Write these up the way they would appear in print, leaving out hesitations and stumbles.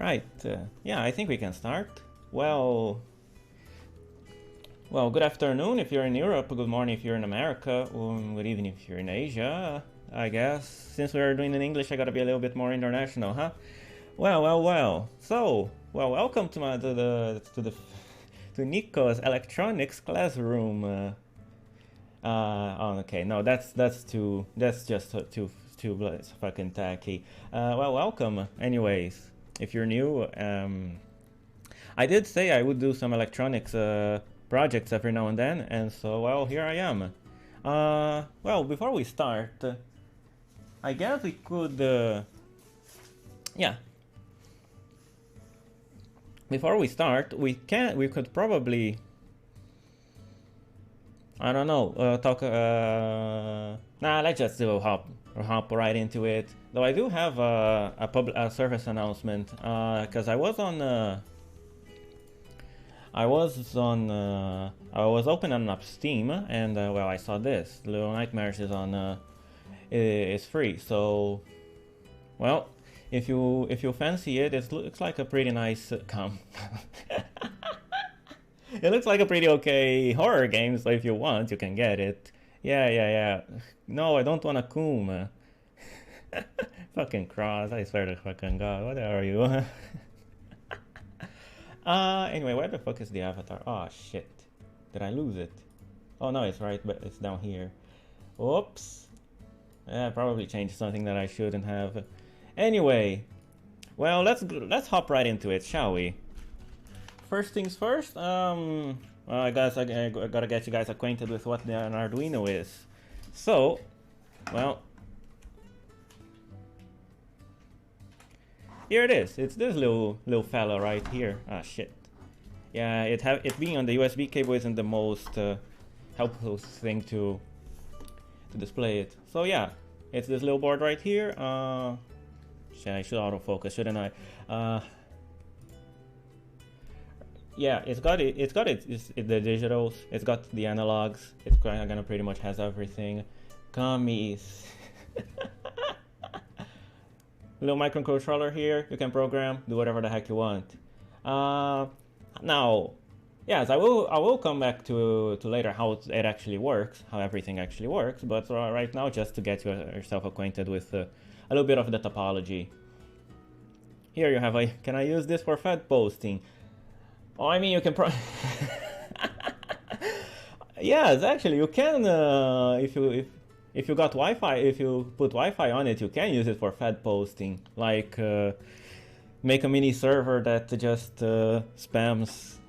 Right, yeah, I think we can start. Well, good afternoon if you're in Europe, good morning if you're in America, good evening if you're in Asia, I guess. Since we're doing in English, I gotta be a little bit more international, huh? Well. So, welcome to Niko's electronics classroom. Okay, no, that's just too fucking tacky. Welcome, anyways. If you're new, I did say I would do some electronics projects every now and then, and so, well, here I am. Before we start, I guess we could, yeah. Before we start, we could probably, I don't know, let's just hop right into it. Though I do have a service announcement, because I was opening up Steam, and I saw this. Little Nightmares is free. So, well, if you fancy it, it looks like a pretty nice sitcom. It looks like a pretty okay horror game. So if you want, you can get it. Yeah. No, I don't want a Coom. Fucking cross, I swear to fucking God, what are you? Anyway, where the fuck is the avatar? Oh shit, did I lose it? Oh no, it's right, but it's down here. Oops. Yeah, probably changed something that I shouldn't have. Anyway, well, let's hop right into it, shall we? First things first, I guess I gotta get you guys acquainted with what an Arduino is. So, well, here it is. It's this little fella right here. Ah, shit. Yeah, it being on the USB cable isn't the most helpful thing to display it. So yeah, it's this little board right here. Shit, I should autofocus, shouldn't I? Yeah, it's got the digitals. It's got the analogs. It's gonna pretty much has everything. Gummies. Little microcontroller here. You can program, do whatever the heck you want. Now, yes, I will come back to later how it actually works, how everything actually works. But right now, just to get yourself acquainted with a little bit of the topology. Here you have a. Can I use this for Fed posting? Oh, I mean, you can yes, actually, you can. If you got Wi-Fi, if you put Wi-Fi on it, you can use it for Fed posting. Like, make a mini server that just spams,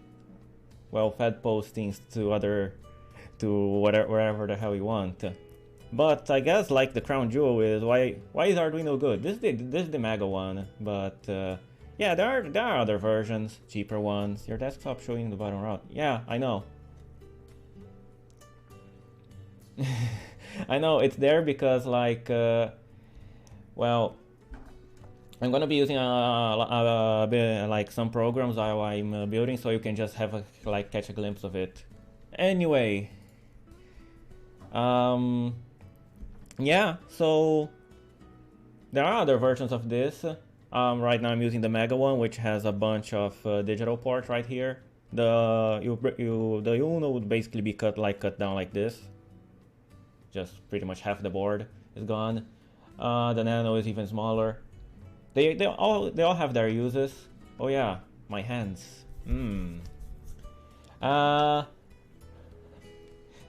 Fed postings to wherever the hell you want. But I guess like the crown jewel is why is Arduino good? This is the mega one, but yeah, there are other versions, cheaper ones. Your desktop showing the bottom route. Yeah, I know. I know it's there because like, well, I'm gonna be using a bit like some programs I'm building, so you can just have catch a glimpse of it. Anyway, yeah. So there are other versions of this. Right now I'm using the Mega one, which has a bunch of digital ports right here. The Uno would basically be cut down like this. Just pretty much half the board is gone. The Nano is even smaller. They all have their uses. Oh yeah, my hands.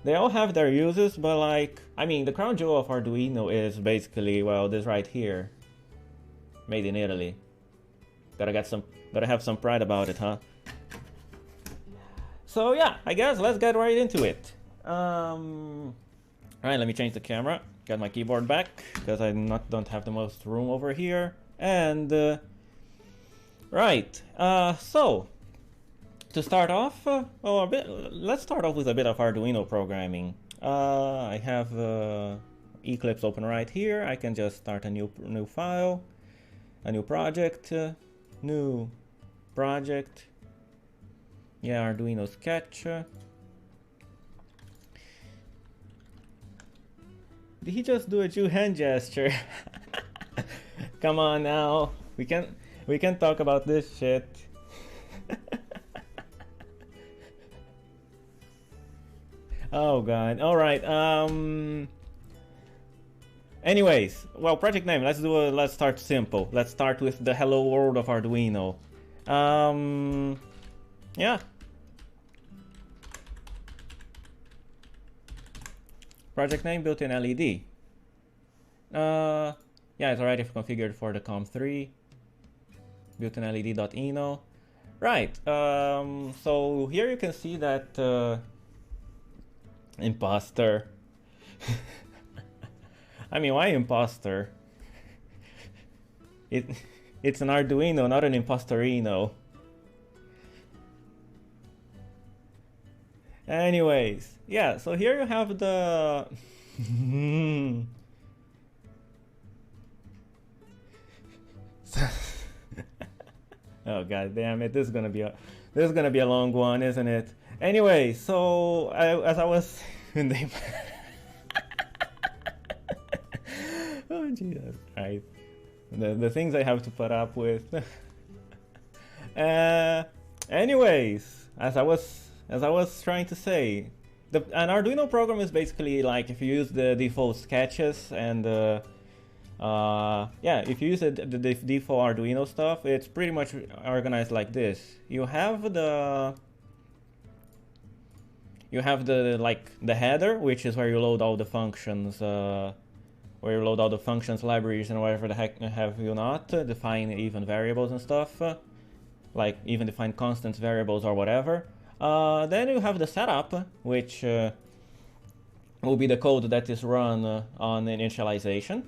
They all have their uses, but like, I mean, the crown jewel of Arduino is basically, this right here. Made in Italy. Gotta have some pride about it, huh? So yeah, I guess let's get right into it. Alright, let me change the camera. Got my keyboard back because I don't have the most room over here. And right, so to start off, let's start off with a bit of Arduino programming. I have Eclipse open right here. I can just start a new file, a new project, new project. Yeah, Arduino sketch. Did he just do a Jew hand gesture? Come on now. We can We can talk about this shit. Oh god. All right. Anyways, well, project name. Let's start simple. Let's start with the hello world of Arduino. Yeah. Project name built-in LED. Yeah, it's already configured for the COM3. Built-in LED.ino. Right. So here you can see that imposter. I mean, why imposter? It's an Arduino, not an imposterino. Anyways, yeah, so here you have the oh god damn it, this is gonna be a long one, isn't it? Anyway, so as I was oh Jesus Christ, the things I have to put up with. Anyways, as I was trying to say, an Arduino program is basically like if you use the default sketches and yeah, if you use the default Arduino stuff, it's pretty much organized like this. You have the like the header, which is where you load all the functions, libraries, and whatever the heck have you not, define even variables and stuff, like even define constants, variables, or whatever. Then you have the setup, which will be the code that is run on initialization.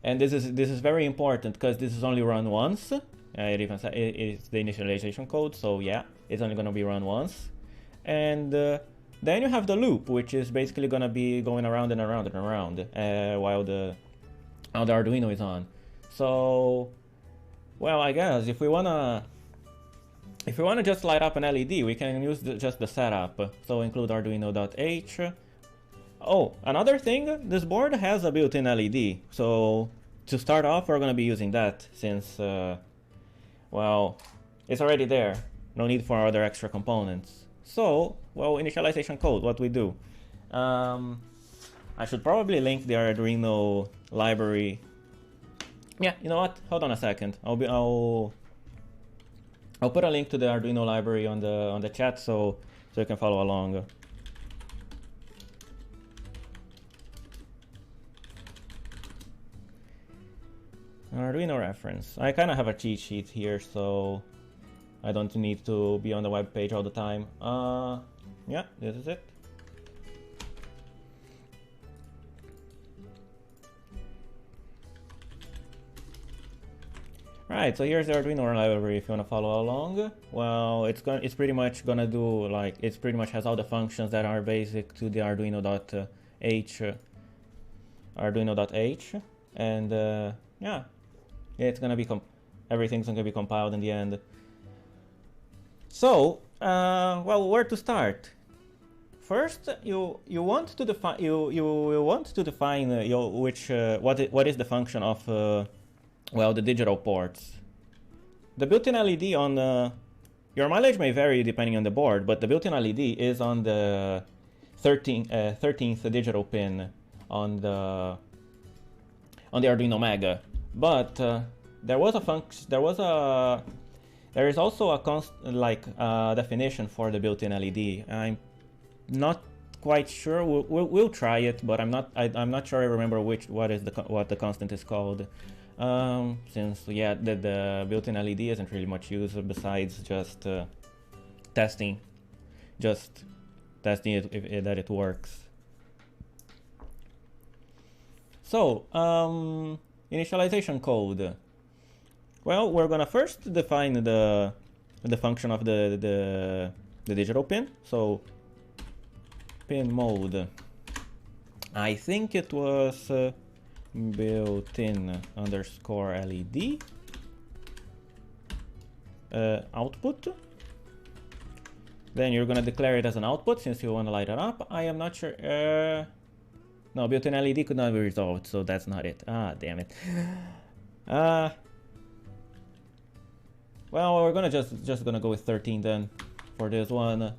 And this is very important because this is only run once. It's the initialization code, so yeah, it's only going to be run once. And then you have the loop, which is basically going to be going around and around and around while the Arduino is on. So, well, I guess if we wanna just light up an LED, we can use just the setup. So include Arduino.h. Oh, another thing, this board has a built-in LED. So to start off, we're gonna be using that since, well, it's already there. No need for other extra components. So, well, initialization code, what we do. I should probably link the Arduino library. Yeah, you know what? Hold on a second. I'll put a link to the Arduino library on the chat so you can follow along. Arduino reference. I kind of have a cheat sheet here, so I don't need to be on the web page all the time. Yeah, this is it. Right, so here's the Arduino library if you want to follow along. Well, it's pretty much gonna do like it pretty much has all the functions that are basic to the Arduino.h, and yeah, it's gonna be everything's gonna be compiled in the end. So, well, where to start? First, you want to define what is the function of well, the digital ports. The built-in LED on your mileage may vary depending on the board, but the built-in LED is on the 13th digital pin on the Arduino Mega. But there is also a definition for the built-in LED. I'm not quite sure. We'll try it, but I'm not sure I remember what the constant is called. Since yeah, the built-in LED isn't really much used besides just testing it that it works. So initialization code. Well, we're gonna first define the function of the digital pin. So pin mode. I think it was built-in underscore LED output. Then you're gonna declare it as an output since you want to light it up. I am not sure. No, built-in LED could not be resolved, so that's not it. Ah, damn it. Well, we're gonna just gonna go with 13 then for this one.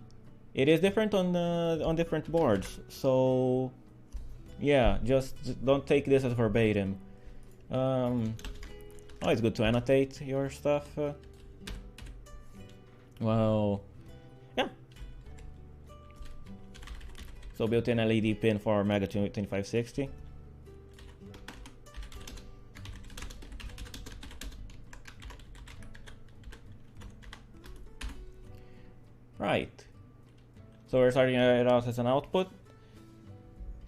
It is different on different boards, so yeah, just don't take this as verbatim. Oh, it's good to annotate your stuff. Well, yeah. So built-in LED pin for Mega 2560. Right. So we're starting it out as an output.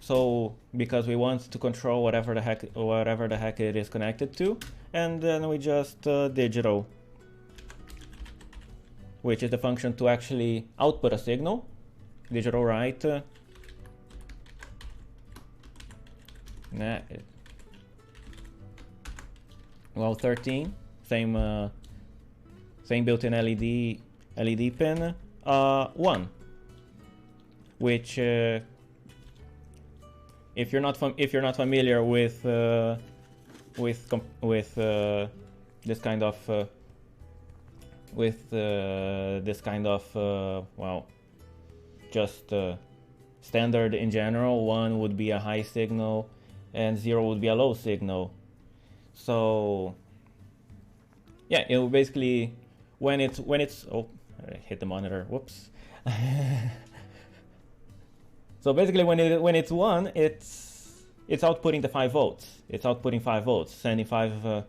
So because we want to control whatever the heck it is connected to, and then we just digital, which is the function to actually output a signal. Digital write. Well, 13, same built-in LED pin. 1, which if you're not familiar with this kind of well, just standard in general, 1 would be a high signal and 0 would be a low signal. So yeah, it will basically when it's oh, I hit the monitor, whoops. So basically when it's 1, it's outputting the 5 volts. It's outputting 5 volts, sending 5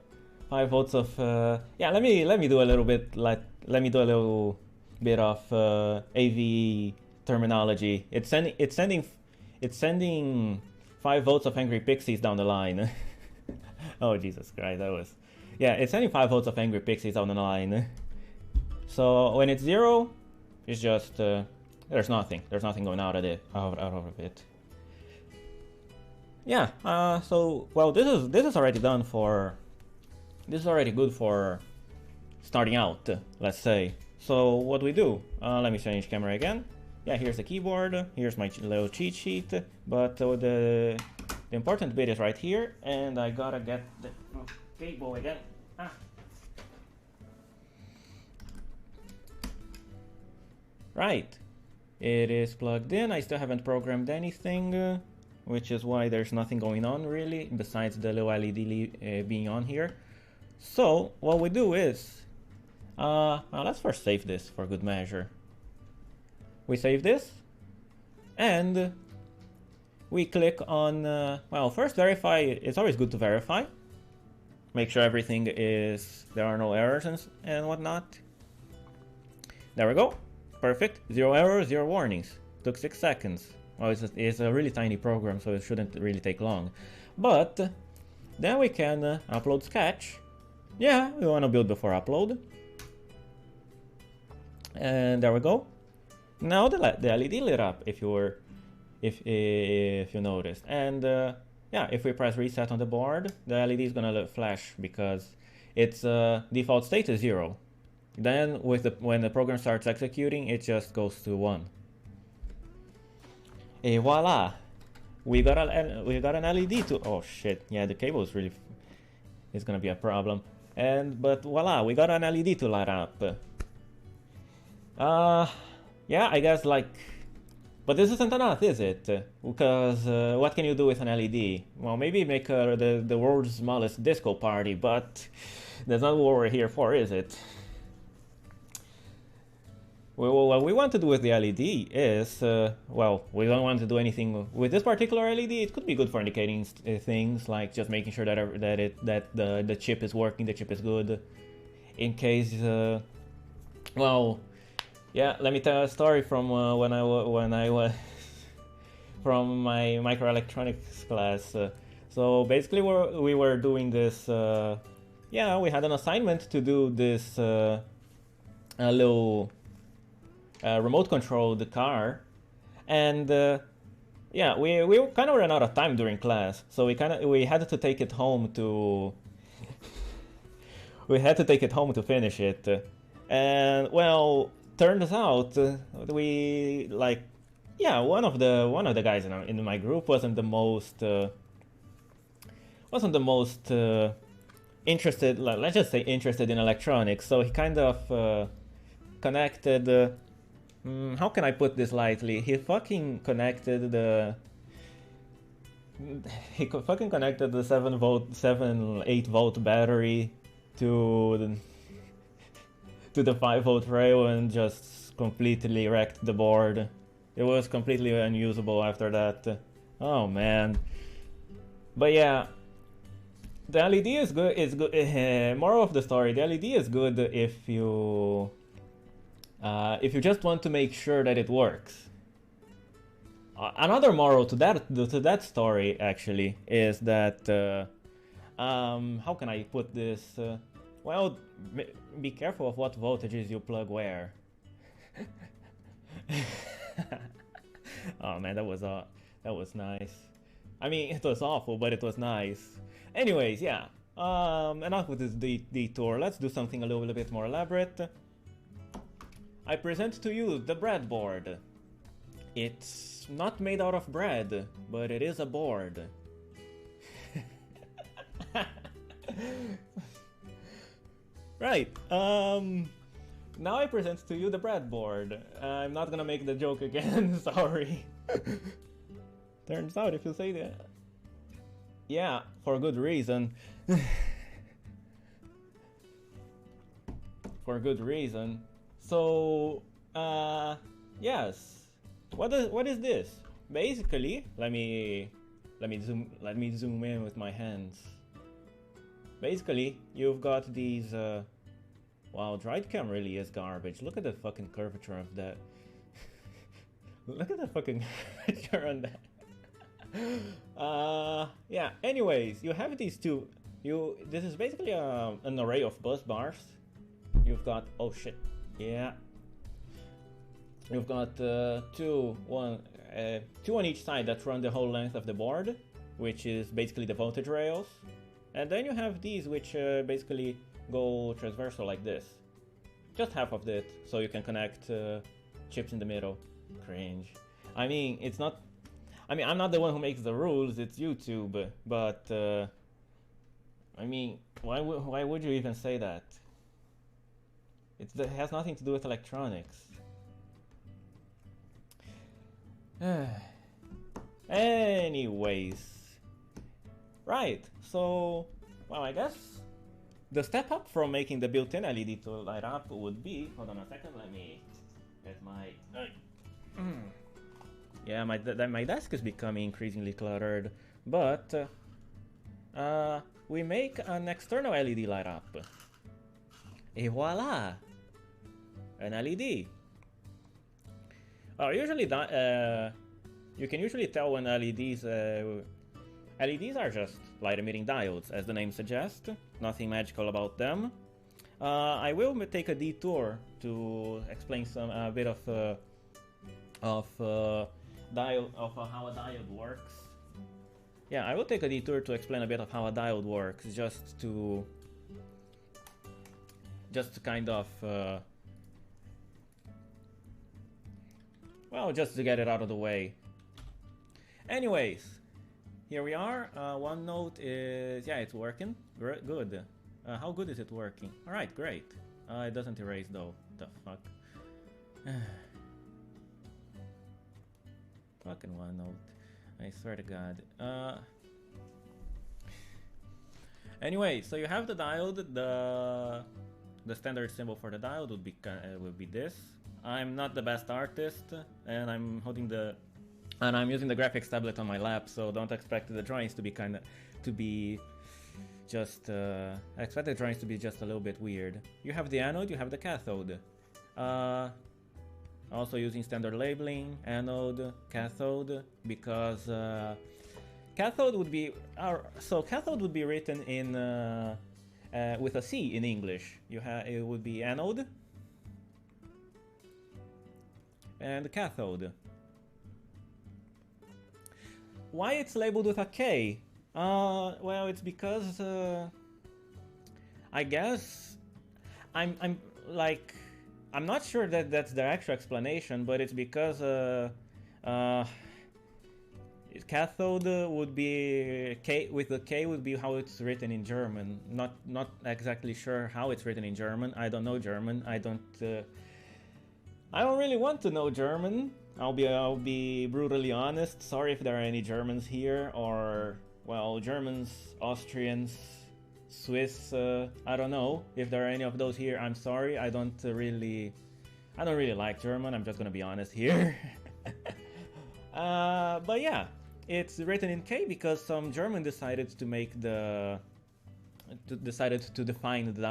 volts of yeah, let me do a little bit of AV terminology. It's sending 5 volts of angry pixies down the line. Oh Jesus Christ, that was, yeah, it's sending 5 volts of angry pixies down the line. So when it's 0, it's just there's nothing going out of it. Yeah. So well, this is already done for. This is already good for starting out. Let's say. So what we do? Let me change camera again. Yeah, here's the keyboard. Here's my little cheat sheet. But the important bit is right here, and I gotta get the cable again. Right, it is plugged in. I still haven't programmed anything, which is why there's nothing going on really, besides the little LED being on here. So what we do is, well, let's first save this for good measure. We save this, and we click on, well, first verify. It's always good to verify. Make sure everything is, there are no errors and whatnot. There we go. Perfect. 0 errors, 0 warnings. Took 6 seconds. Well, it's a really tiny program, so it shouldn't really take long. But then we can upload sketch. Yeah, we want to build before upload. And there we go. Now the LED lit up, if you noticed. And yeah, if we press reset on the board, the LED is gonna flash because its default state is 0. Then when the program starts executing, it just goes to 1. Et voila! We got an LED to, oh shit, yeah, the cable is really, it's gonna be a problem. But voila, we got an LED to light up. Yeah, I guess like, but this isn't enough, is it? Because what can you do with an LED? Well, maybe make the world's smallest disco party, but that's not what we're here for, is it? Well, what we want to do with the LED is, well, we don't want to do anything with this particular LED. It could be good for indicating things, like just making sure that the chip is working, the chip is good. In case, well, yeah, let me tell a story from when I was from my microelectronics class. So basically, we were doing this. Yeah, we had an assignment to do this little. Remote controlled car, and yeah, we kind of ran out of time during class, so we had to take it home to finish it, and well, turns out we like, yeah, one of the guys in my group wasn't the most interested, let's just say interested in electronics. So he kind of connected. How can I put this lightly? He fucking connected the. Fucking connected the 8 volt battery to the 5 volt rail and just completely wrecked the board. It was completely unusable after that. Oh man. But yeah, the LED is good. It's good. Moral of the story: the LED is good if you just want to make sure that it works. Another moral to that story actually is that how can I put this? Well, be careful of what voltages you plug where. Oh man, that was nice. I mean, it was awful, but it was nice. Anyways, yeah. Enough with this detour. Let's do something a little bit more elaborate. I present to you the breadboard. It's not made out of bread, but it is a board. Right. Now I present to you the breadboard. I'm not gonna make the joke again. Sorry. Turns out if you say that. Yeah, for good reason. For good reason. So, yes. What is this? Basically, let me zoom in with my hands. Basically, you've got these. Wow, DriedCam really is garbage. Look at the fucking curvature of that. Look at the fucking curvature on that. Yeah. Anyways, you have these two. This is basically an array of bus bars. You've got oh shit. Yeah. You've got two on each side that run the whole length of the board, which is basically the voltage rails. And then you have these which basically go transversal like this. Just half of it, so you can connect chips in the middle. Cringe. I mean, it's not... I mean, I'm not the one who makes the rules, it's YouTube, but... I mean, why would you even say that? It has nothing to do with electronics. Anyways, right, so, well, I guess the step up from making the built-in LED to light up would be, hold on a second, let me get my, yeah, my desk is becoming increasingly cluttered, but we make an external LED light up, et voila, an LED. Usually you can usually tell when LEDs are just light emitting diodes, as the name suggests. Nothing magical about them. I will take a detour to explain a bit of how a diode works. Yeah, I will take a detour to explain a bit of how a diode works, just to kind of well, just to get it out of the way. Anyways, here we are. One note is, yeah, it's working. Good. How good is it working? Alright, great. It doesn't erase though. The fuck? Fucking OneNote. I swear to God. Anyway, so you have the diode. The standard symbol for the diode would be this. I'm not the best artist, and I'm using the graphics tablet on my lap, so don't expect the drawings to be just expect the drawings to be just a little bit weird. You have the anode, you have the cathode. Also using standard labeling, anode, cathode, because cathode would be cathode would be written in with a C in English. It would be anode and cathode. Why it's labeled with a K? Well, it's because I guess I'm not sure that that's the actual explanation, but it's because cathode would be K, with the K would be how it's written in German. Not exactly sure how it's written in German. I don't know German. I don't really want to know German. I'll be brutally honest. Sorry if there are any Germans here, or well, Germans, Austrians, Swiss. I don't know if there are any of those here. I'm sorry. I don't really like German. I'm just gonna be honest here. But yeah, it's written in K because some German decided to make decided to define the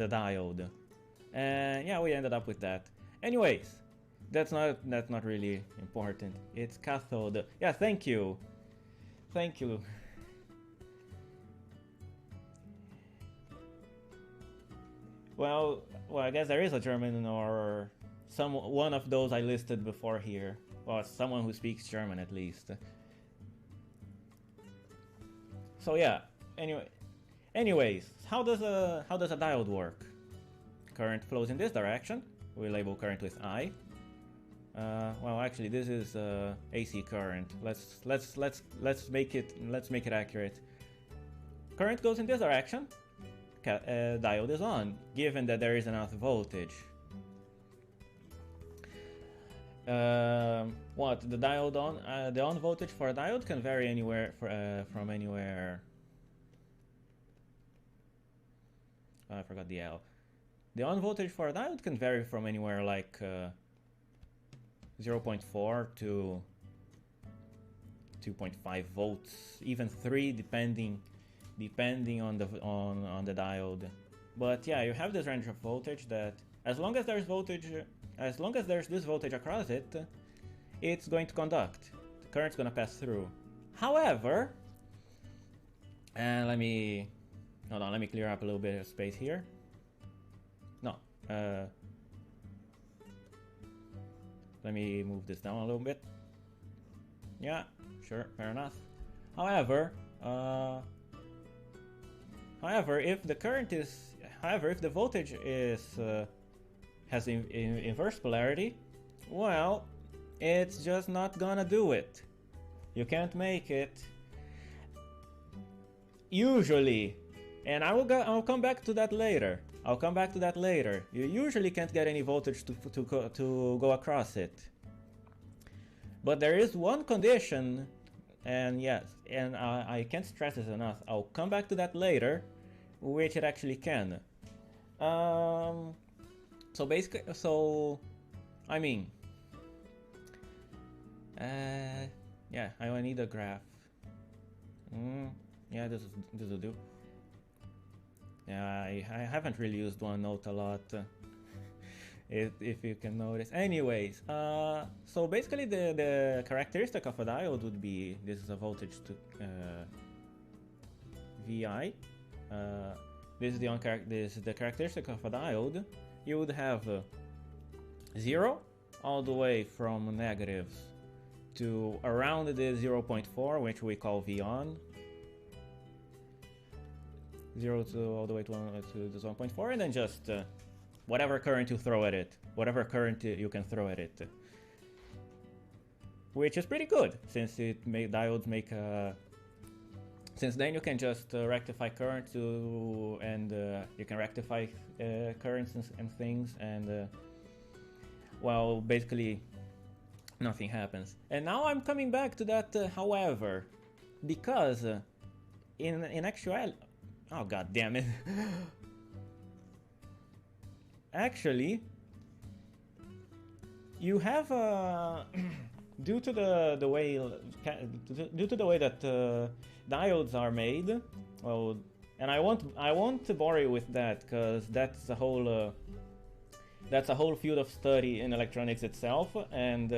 diode, and yeah, we ended up with that. Anyways, that's not really important. It's cathode. Yeah, thank you. Well, I guess there is a German or one of those I listed before here. Well, someone who speaks German at least. So yeah. Anyways, how does a diode work? Current flows in this direction. We label current with I. Well, actually, this is AC current. Let's make it accurate. Current goes in this direction. Diode is on, given that there is enough voltage. What the diode on? The on voltage for a diode can vary anywhere from anywhere. I forgot the L. The on voltage for a diode can vary from anywhere like 0.4 to 2.5 volts, even 3, depending on the diode. But yeah, you have this range of voltage that as long as there's this voltage across it, it's going to conduct. The current's going to pass through. However, and let me clear up a little bit of space here. No, let me move this down a little bit. Yeah, sure, fair enough. However, if the voltage has inverse polarity, well, it's just not gonna do it. You can't make it. Usually, and I'll come back to that later. You usually can't get any voltage to go across it. But there is one condition, and yes, and I can't stress this enough. I'll come back to that later, which it actually can. So basically, I mean, yeah, I need a graph. Yeah, this will do. Yeah, I haven't really used OneNote a lot, if you can notice. Anyways, so basically the characteristic of a diode would be, this is a voltage to VI. This is the characteristic of a diode. You would have 0 all the way from negatives to around the 0.4, which we call V on. 0 to all the way to the 1.4, and then just whatever current you throw at it, whatever current you can throw at it, which is pretty good since diodes make since then you can just rectify current and you can rectify currents and things, and well, basically nothing happens. And now I'm coming back to that however, because in actuality, oh god damn it. Actually, you have due to the way that diodes are made. Well, and I won't bore you with that, because that's a whole field of study in electronics itself, and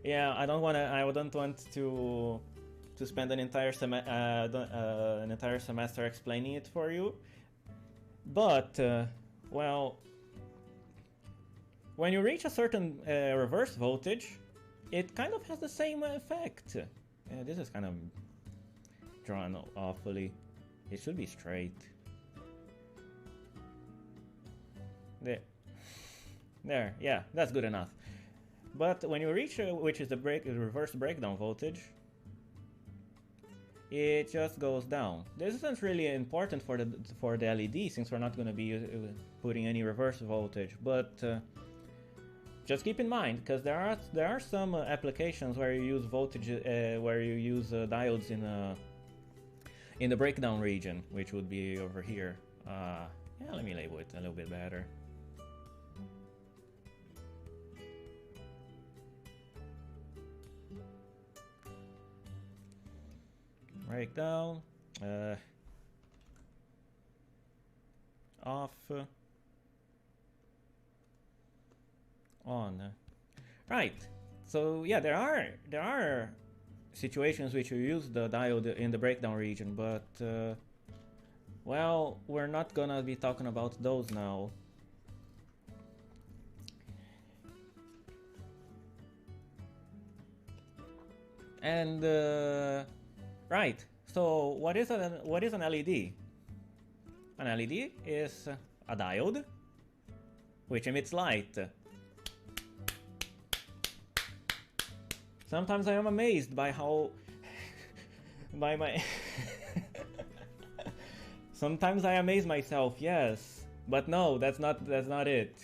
yeah, I don't want to spend an entire semester explaining it for you. But well, when you reach a certain reverse voltage, it kind of has the same effect. This is kind of drawn awfully. It should be straight. There, yeah, that's good enough. But when you reach which is the reverse breakdown voltage, it just goes down. This isn't really important for the LED since we're not going to be putting any reverse voltage, but just keep in mind, because there are some applications where you use voltage, where you use diodes in the breakdown region, which would be over here. Yeah, let me label it a little bit better. Breakdown, off, on. Right. So yeah, there are situations which you use the diode in the breakdown region, but well, we're not gonna be talking about those now. And right. So what is an LED? An LED is a diode which emits light. Sometimes I am amazed by how by my sometimes I amaze myself, yes, but no, that's not it.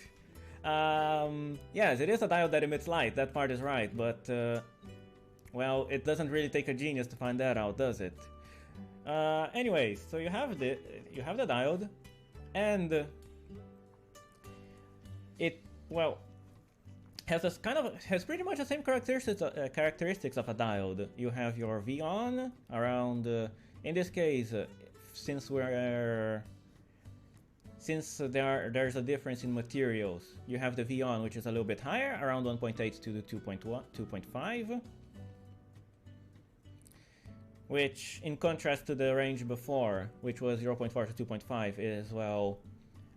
Yes, it is a diode that emits light, that part is right, but well, it doesn't really take a genius to find that out, does it? Anyways, so you have the diode, and it, well, has pretty much the same characteristics of a diode. You have your V on around, in this case, since there's a difference in materials, you have the V on, which is a little bit higher, around 1.8 to 2.5. Which, in contrast to the range before, which was 0.4 to 2.5, is, well,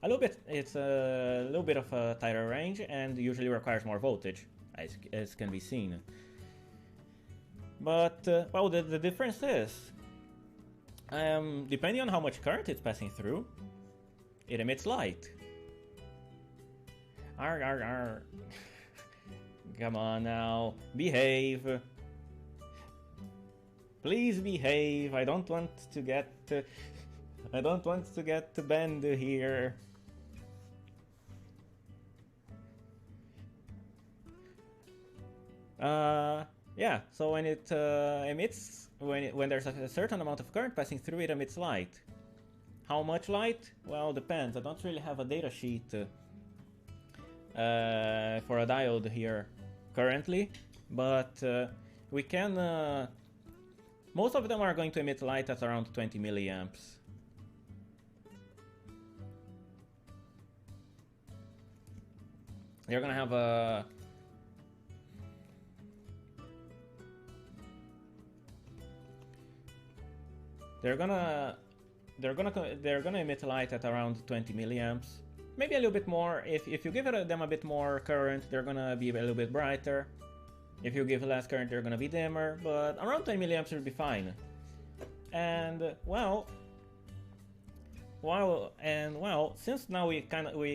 it's a little bit of a tighter range and usually requires more voltage, as can be seen. But, well, the difference is, depending on how much current it's passing through, it emits light. Arr, arr, arr. Come on now, behave. Please behave. I don't want to get banned here. Yeah. So when it emits, when there's a certain amount of current passing through, it emits light. How much light? Well, depends. I don't really have a data sheet for a diode here currently, but we can. Most of them are going to emit light at around 20 milliamps. They're gonna have a they're gonna emit light at around 20 milliamps. Maybe a little bit more. If you give them a bit more current, they're gonna be a little bit brighter. If you give less current, they're gonna be dimmer, but around 10 milliamps will be fine. And well, since now we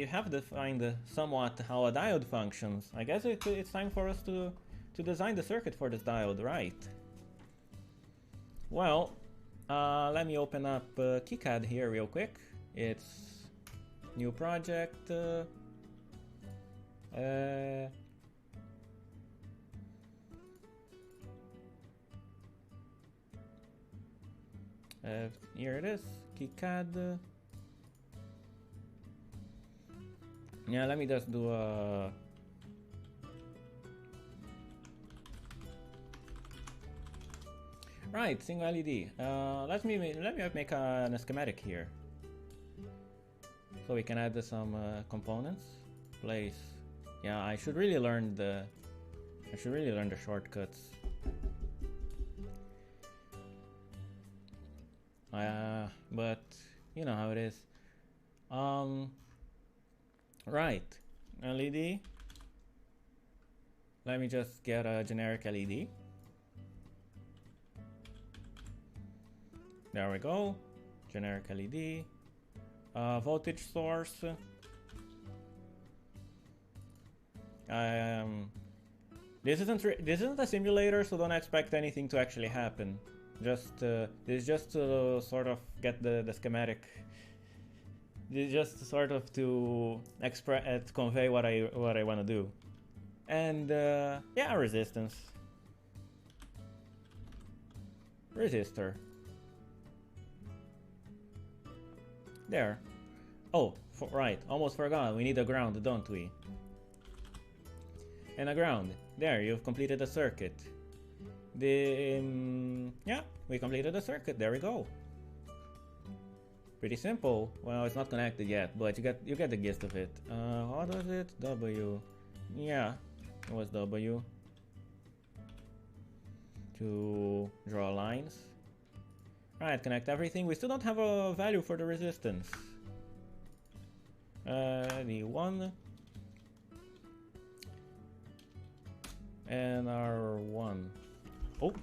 have defined somewhat how a diode functions, I guess it's time for us to design the circuit for this diode, right? Well, let me open up KiCad here real quick. It's new project. Here it is, KiCad. Yeah, let me just do a... Right, single LED. Let me make a schematic here, so we can add some components. Place. Yeah, I should really learn the shortcuts. But you know how it is. Right, LED. Let me just get a generic LED. There we go. Generic LED. Voltage source. this isn't a simulator, so don't expect anything to actually happen. Just this is just to sort of get the schematic. This is just sort of to express, to convey what I want to do. And yeah, resistance, resistor. There. Oh, right, almost forgot. We need a ground, don't we? And a ground. There, you've completed a circuit. Yeah, we completed a circuit. There we go. Pretty simple. Well, it's not connected yet, but you get the gist of it. What was it? W. Yeah, it was W. To draw lines. Right, connect everything. We still don't have a value for the resistance. The 1 and R1. Oh,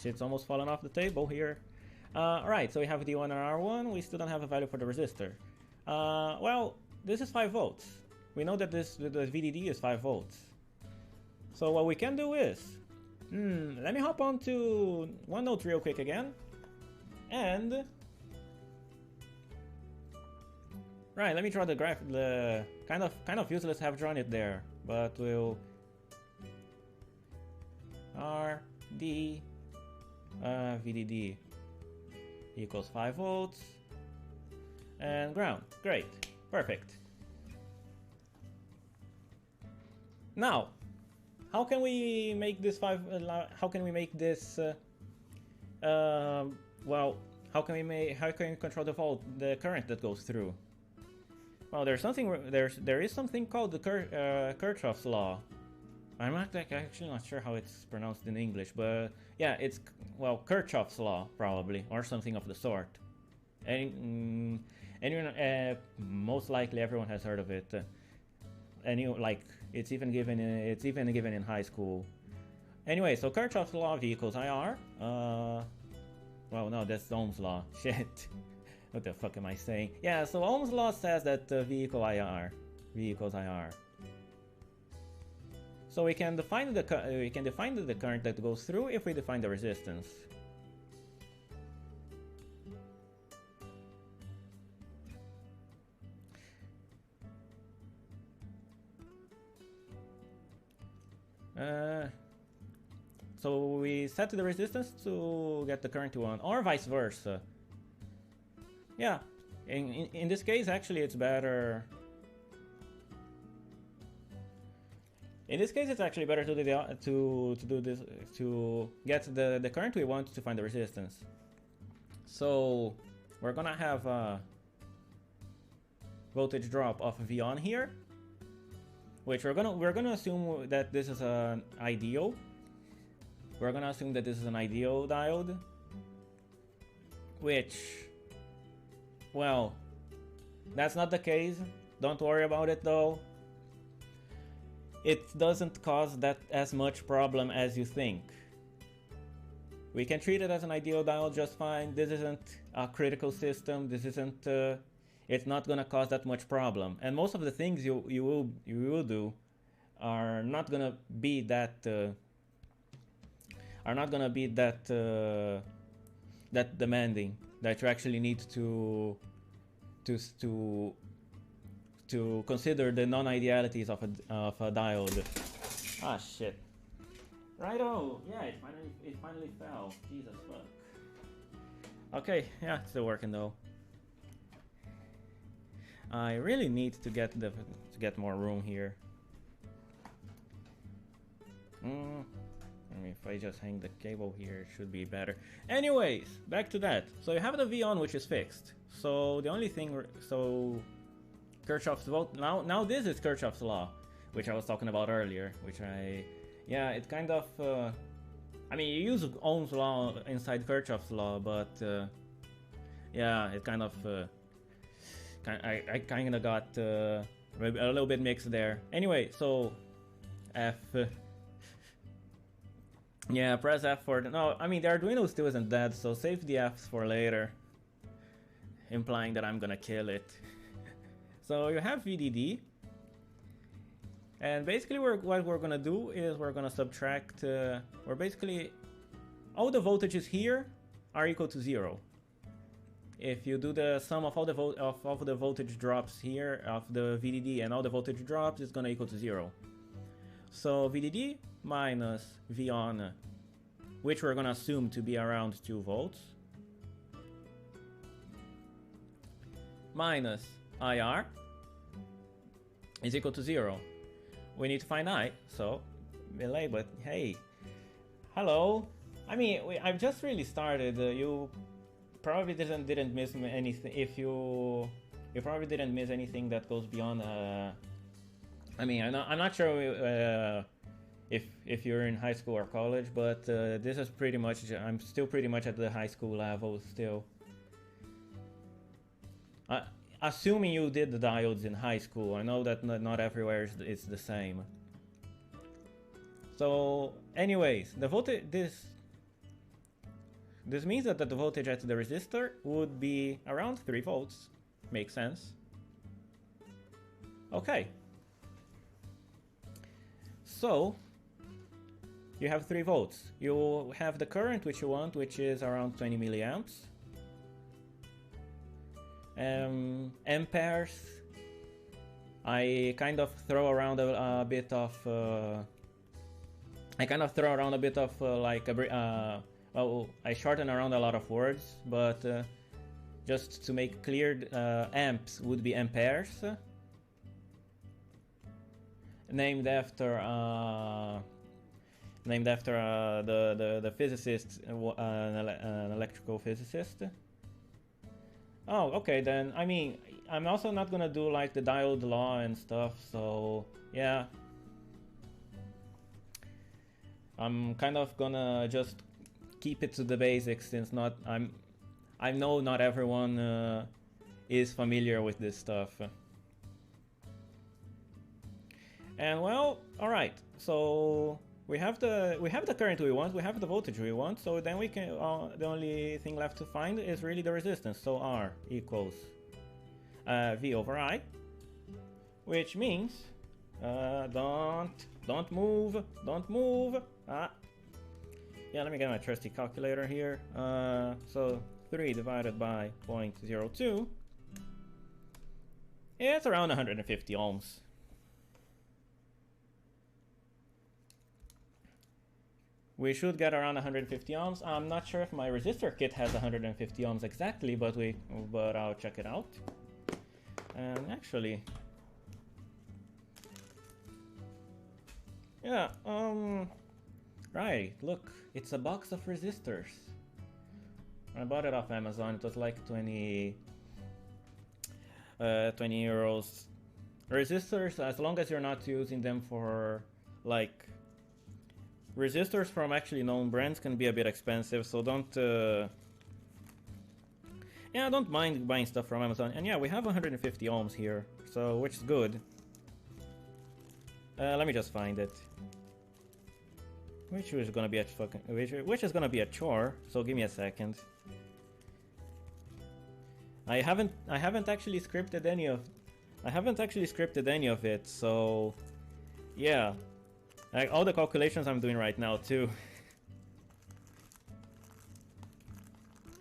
shit's almost fallen off the table here. Right, so we have D1 and R1. We still don't have a value for the resistor. Well, this is 5 volts. We know that the VDD is 5 volts. So what we can do is, let me hop on to OneNote real quick again, and right, let me draw the graph. The kind of useless have drawn it there, but we'll R D VDD equals 5 volts and ground. Great, perfect. Now, how can we make this how can we make this? Well, how can we control the current that goes through? Well, there is something called the Kirchhoff's law. I'm actually not sure how it's pronounced in English, but yeah, it's, well, Kirchhoff's law probably, or something of the sort. And most likely everyone has heard of it. It's even given in high school. Anyway, so Kirchhoff's law V equals IR. Well, no, that's Ohm's law. Shit. What the fuck am I saying? Yeah, so Ohm's law says that V equals IR. V equals IR. So we can define the current that goes through if we define the resistance. So we set the resistance to get the current to 1, or vice versa. Yeah, in this case, actually, it's better. In this case, it's actually better to do this to get the current we want to find the resistance. So we're gonna have a voltage drop of V on here, which we're gonna assume that this is an ideal. We're gonna assume that this is an ideal diode, which, well, that's not the case. Don't worry about it though. It doesn't cause that as much problem as you think. We can treat it as an ideal diode just fine. This isn't a critical system. This isn't. It's not gonna cause that much problem. And most of the things you will do are not gonna be that. That demanding, that you actually need to consider the non-idealities of a diode. Ah, shit. Righto. Yeah, it finally fell. Jesus fuck. Okay, yeah, it's still working though. I really need to get more room here. I mean, if I just hang the cable here, it should be better. Anyways, back to that. So you have the V on, which is fixed. So the only thing, so Kirchhoff's now this is Kirchhoff's law, which I was talking about earlier. Yeah, it kind of. I mean, you use Ohm's law inside Kirchhoff's law, but yeah, it kind of. I kind of got a little bit mixed there. Anyway, so F. Yeah, press F for the... No, I mean, the Arduino still isn't dead, so save the Fs for later. Implying that I'm gonna kill it. So you have VDD. And basically what we're gonna do is we're gonna subtract, we're basically, all the voltages here are equal to 0. If you do the sum of all the voltage drops here of the VDD and all the voltage drops, it's gonna equal to 0. So VDD minus V on, which we're gonna assume to be around 2 volts, minus IR is equal to 0. We need to find I, so delay, but hey, hello. I mean, I've just really started. You probably didn't miss anything. If you probably didn't miss anything that goes beyond. I mean, I'm not sure if you're in high school or college, but this is pretty much. I'm still pretty much at the high school level still. Assuming you did the diodes in high school, I know that not everywhere it's the same. So, anyways, the voltage this means that the voltage at the resistor would be around 3 volts. Makes sense. Okay. So, you have 3 volts. You have the current which you want, which is around 20 milliamps. Amperes, I kind of throw around a bit of like well, I shorten around a lot of words, but just to make clear, amps would be amperes, named after the physicist, an electrical physicist. Oh, okay then. I mean, I'm also not gonna do like the diode law and stuff, so yeah. I'm kind of gonna just keep it to the basics, since I know not everyone is familiar with this stuff. And well, all right. So we have the current we want, we have the voltage we want, so then we can the only thing left to find is really the resistance. So R equals V over I, which means don't move. Yeah, let me get my trusty calculator here. So 3 divided by 0.02, it's around 150 ohms. We should get around 150 ohms. I'm not sure if my resistor kit has 150 ohms exactly, but I'll check it out. And actually, yeah, right, look, it's a box of resistors. I bought it off Amazon. It was like 20 euros. Resistors, as long as you're not using them for like, resistors from actually known brands can be a bit expensive, so don't mind buying stuff from Amazon. And yeah, we have 150 ohms here, so which is good. Let me just find it. Which is gonna be a chore, so give me a second. I haven't actually scripted any of it, so yeah. Like all the calculations I'm doing right now too.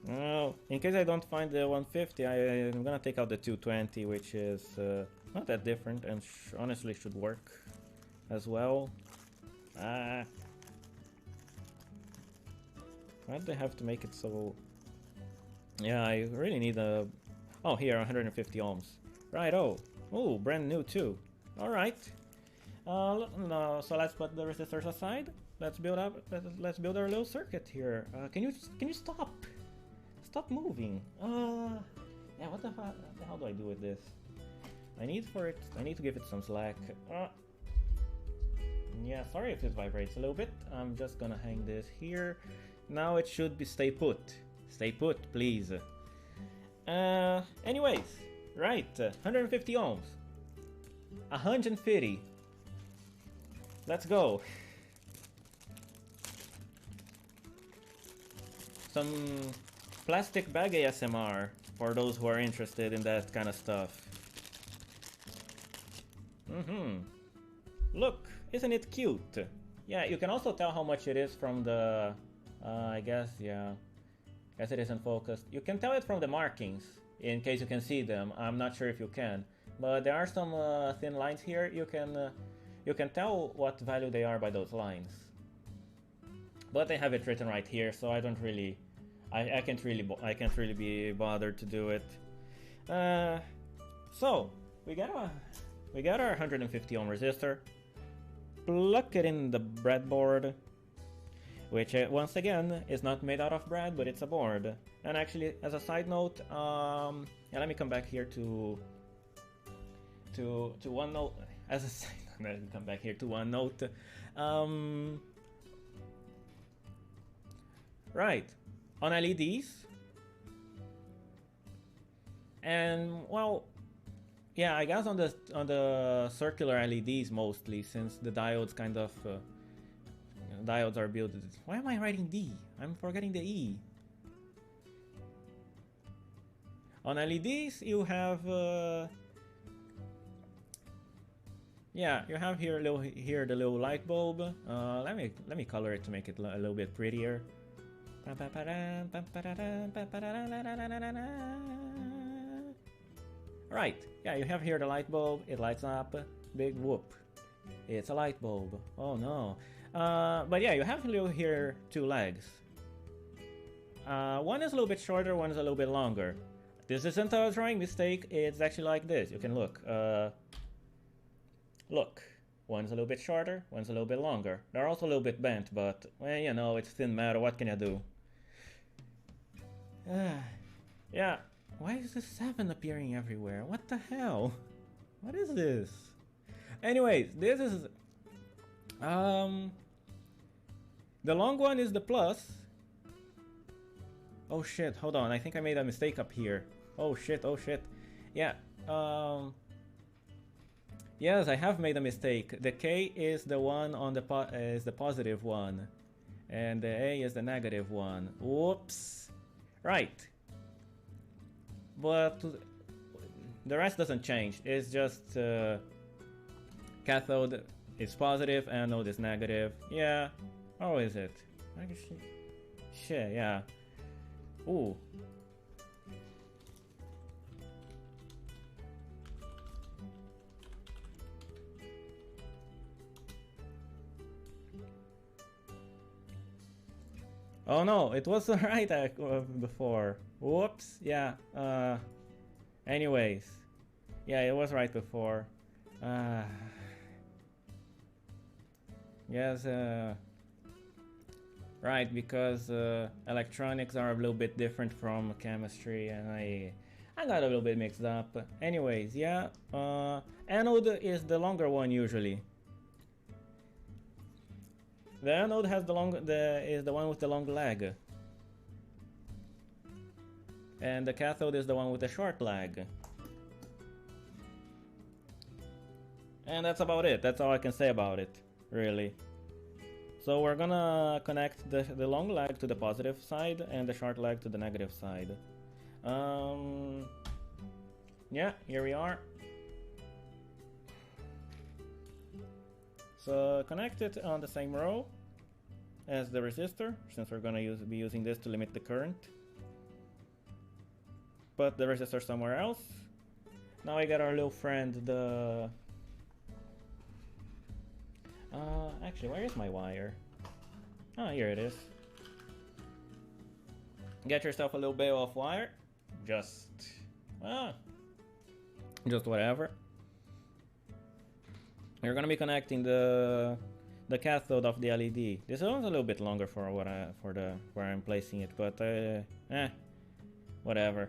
Well, in case I don't find the 150, I'm gonna take out the 220, which is not that different and honestly should work as well. Why'd they have to make it so... Yeah, I really need a... Oh, here, 150 ohms. Right, oh, brand new too. Alright. No, so let's put the resistors aside. Let's build our little circuit here. Can you stop? Stop moving. Yeah, what the hell do I do with this? I need to give it some slack. Yeah, sorry if it vibrates a little bit. I'm just gonna hang this here. Now it should be stay put. Stay put, please. Anyways, right, 150 ohms. 150. Let's go. Some plastic bag ASMR for those who are interested in that kind of stuff. Look, isn't it cute? Yeah, you can also tell how much it is from the... I guess, yeah. Guess it isn't focused. You can tell it from the markings, in case you can see them. I'm not sure if you can. But there are some thin lines here. You can tell what value they are by those lines. But I have it written right here, so I don't really... I can't really be bothered to do it. So, we got our 150 ohm resistor. Plug it in the breadboard, which once again is not made out of bread, but it's a board. And actually, as a side note, yeah, let me come back here to one note. As a side note, let me come back here to one note. Right, on LEDs, and well, yeah, I guess on the circular LEDs mostly, since the diodes kind of diodes are built. Why am I writing D? I'm forgetting the E. On LEDs, you have yeah, you have here the little light bulb. Let me color it to make it a little bit prettier. Right, yeah, you have here the light bulb, it lights up, big whoop. It's a light bulb, oh no. But yeah, you have here two legs. One is a little bit shorter, one is a little bit longer. This isn't a drawing mistake, it's actually like this, you can look. Look, one's a little bit shorter, one's a little bit longer. They're also a little bit bent, but, well, you know, it's thin metal, what can you do? Yeah. Why is this 7 appearing everywhere? What the hell? What is this? Anyways, this is... the long one is the plus. Oh shit, hold on. I think I made a mistake up here. Oh shit. Yeah. Yes, I have made a mistake. The K is the one on the is the positive one. And the A is the negative one. Whoops. Right. But the rest doesn't change. It's just cathode is positive, anode is negative. Yeah. How is it? Shit, yeah. Ooh. Oh no, it was right before. Whoops, yeah. Anyways. Yeah, it was right before. Yes, right, because electronics are a little bit different from chemistry, and I got a little bit mixed up. Anyways, yeah. Anode is the longer one usually. The anode has is the one with the long leg. And the cathode is the one with the short leg. And that's about it. That's all I can say about it, really. So we're gonna connect the long leg to the positive side and the short leg to the negative side. Yeah, here we are. So connect it on the same row as the resistor, since we're gonna be using this to limit the current. Put the resistor somewhere else. Now we got our little friend, the... actually, where is my wire? Oh, here it is. Get yourself a little bale of wire. Just whatever. You're gonna be connecting the cathode of the LED. This one's a little bit longer for where I'm placing it, but whatever.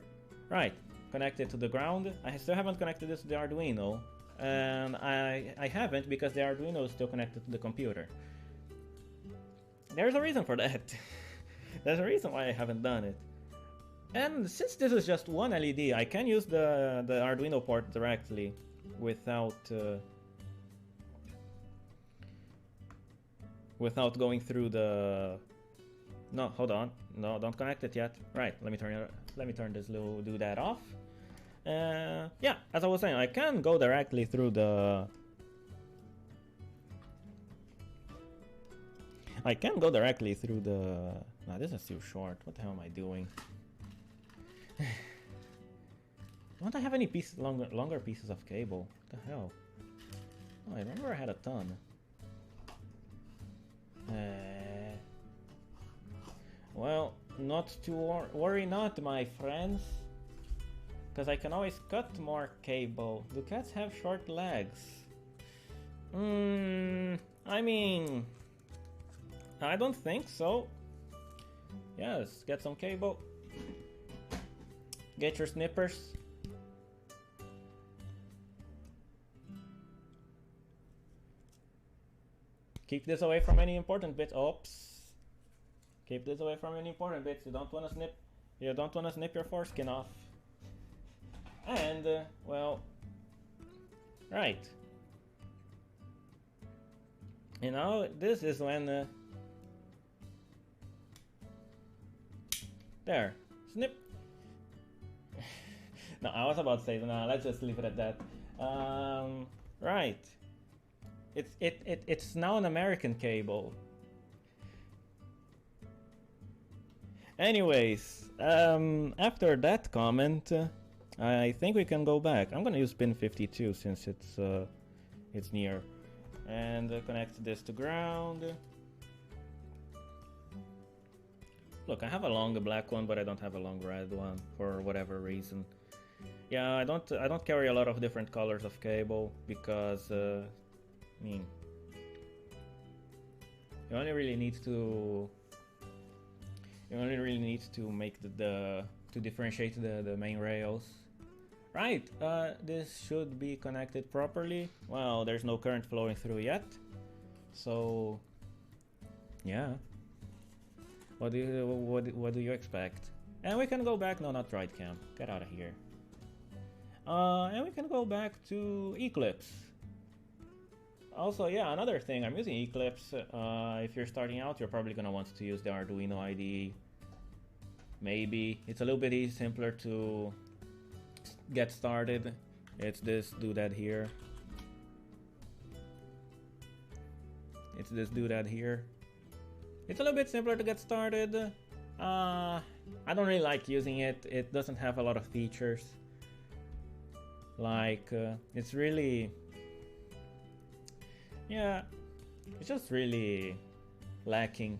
Right, connect it to the ground. I still haven't connected this to the Arduino, and I haven't because the Arduino is still connected to the computer. There's a reason for that. There's a reason why I haven't done it. And since this is just one LED, I can use the Arduino port directly without going through the... No, hold on. No, don't connect it yet. Right, let me turn this little doodad off. Yeah, as I was saying, I can go directly through the I can't go directly through the... No, this is too short. What the hell am I doing? Don't I have any longer pieces of cable? What the hell? Oh, I remember I had a ton. Well, not to worry not, my friends. Because I can always cut more cable. Do cats have short legs? I mean... I don't think so. Yes, get some cable. Get your snippers. Keep this away from any important bits. Oops. Keep this away from any important bits. You don't want to snip. You don't want to snip your foreskin off. And well, right. You know, this is when there, snip. No, I was about to say, no, let's just leave it at that. Right. It's now an American cable. Anyways, after that comment, I think we can go back. I'm gonna use pin 52 since it's near, and connect this to ground. Look, I have a long black one, but I don't have a long red one for whatever reason. Yeah, I don't carry a lot of different colors of cable because I mean, you only really need to make to differentiate the main rails. Right, this should be connected properly. Well, there's no current flowing through yet, so yeah. What do you expect? And we can go back. No, not right cam. Get out of here. And we can go back to Eclipse. Also, yeah, another thing, I'm using Eclipse. If you're starting out, you're probably gonna want to use the Arduino IDE. Maybe. It's a little bit simpler to get started. It's this doodad here. It's this doodad here. It's a little bit simpler to get started. I don't really like using it. It doesn't have a lot of features. Like, it's really... Yeah, it's just really lacking.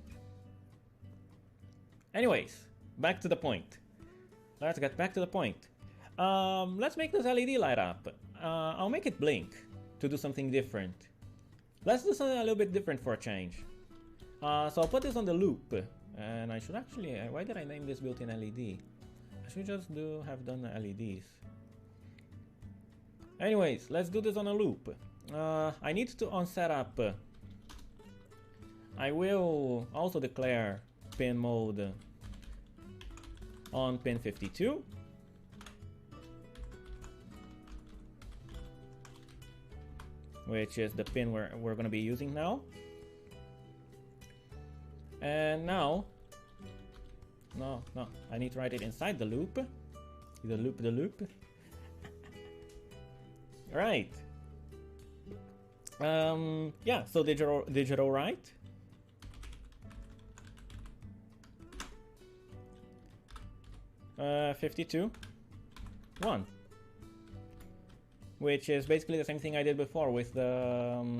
Anyways, back to the point. Let's get back to the point. Let's make this LED light up. I'll make it blink to do something different. Let's do something a little bit different for a change. So I'll put this on the loop. And I should actually... why did I name this built-in LED? I should just have done the LEDs. Anyways, let's do this on a loop. I need to on setup. I will also declare pin mode on pin 52. Which is the pin we're going to be using now. And now, no, I need to write it inside the loop. The loop. Right. Yeah, so digital write. Uh, 52, 1. Which is basically the same thing I did before with the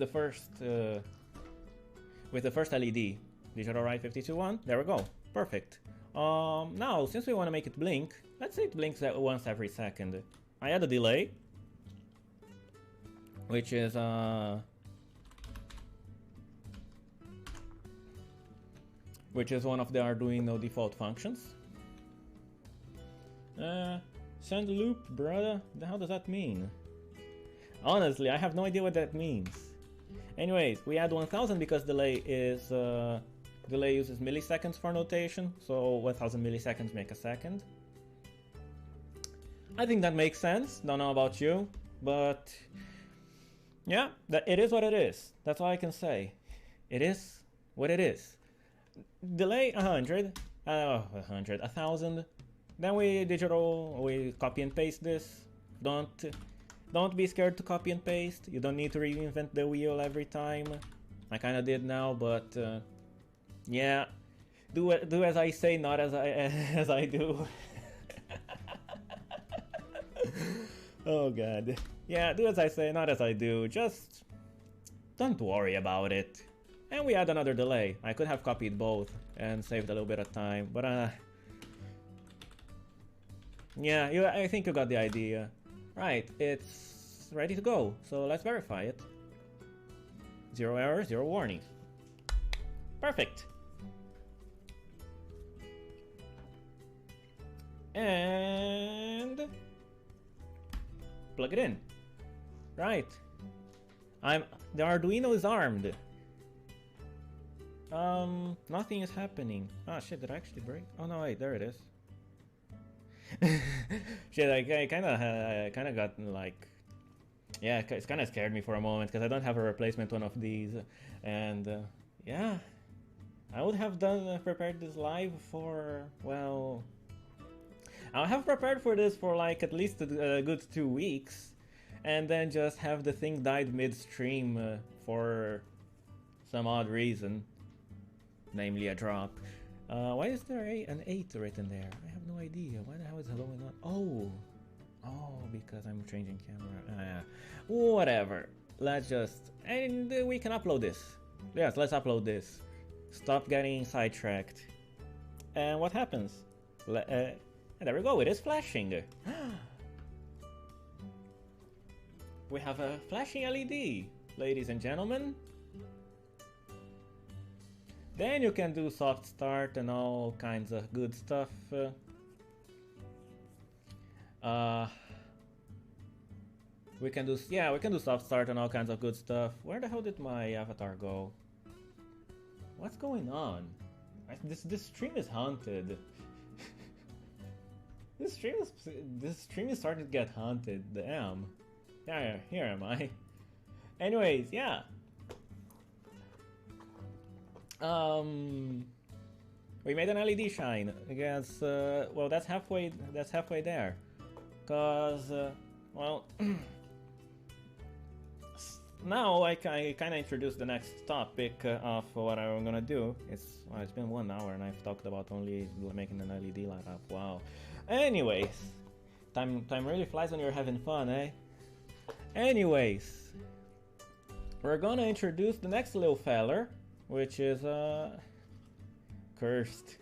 first LED. Digital write 52.1. There we go. Perfect. Now, since we want to make it blink, let's say it blinks once every second. I add a delay, which is one of the Arduino default functions. Send loop, brother. The hell does that mean? Honestly, I have no idea what that means. Anyways, we add 1000 because delay uses milliseconds for notation, so 1000 milliseconds make a second. I think that makes sense. Don't know about you, but yeah, it is what it is. That's all I can say. It is what it is. Delay 100, 1000. Then we copy and paste this. Don't be scared to copy and paste. You don't need to reinvent the wheel every time. I kind of did now, but yeah, do as I say, not as I as I do. Oh god. Yeah, do as I say, not as I do. Just don't worry about it. And we had another delay. I could have copied both and saved a little bit of time, but yeah, I think you got the idea. Right, it's ready to go, so let's verify it. 0 errors, 0 warnings. Perfect. And plug it in. Right. The Arduino is armed. Nothing is happening. Ah, shit, did I actually break? Oh no, wait, there it is. Shit, I kind of got like, yeah, it's kind of scared me for a moment because I don't have a replacement one of these, and yeah, I would have prepared this live for, well, I'll have prepared for this for like at least a good 2 weeks, and then just have the thing died midstream for some odd reason, namely a drop. Why is there an 8 written there? I have no idea. Why the hell is it going on? Oh, because I'm changing camera. Whatever. Let's just... And we can upload this. Yes, let's upload this. Stop getting sidetracked. And what happens? There we go, it is flashing. We have a flashing LED, ladies and gentlemen. Then you can do soft start and all kinds of good stuff. We can do soft start and all kinds of good stuff. Where the hell did my avatar go? What's going on? This stream is haunted. This stream is starting to get haunted. Damn. Yeah, here am I. Anyways, yeah. We made an LED shine. I guess. Well, that's halfway. That's halfway there. Cause, well, now I kind of introduced the next topic of what I'm gonna do. It's been 1 hour and I've talked about only making an LED light up. Wow. Anyways, time really flies when you're having fun, eh? Anyways, we're gonna introduce the next little feller, which is cursed.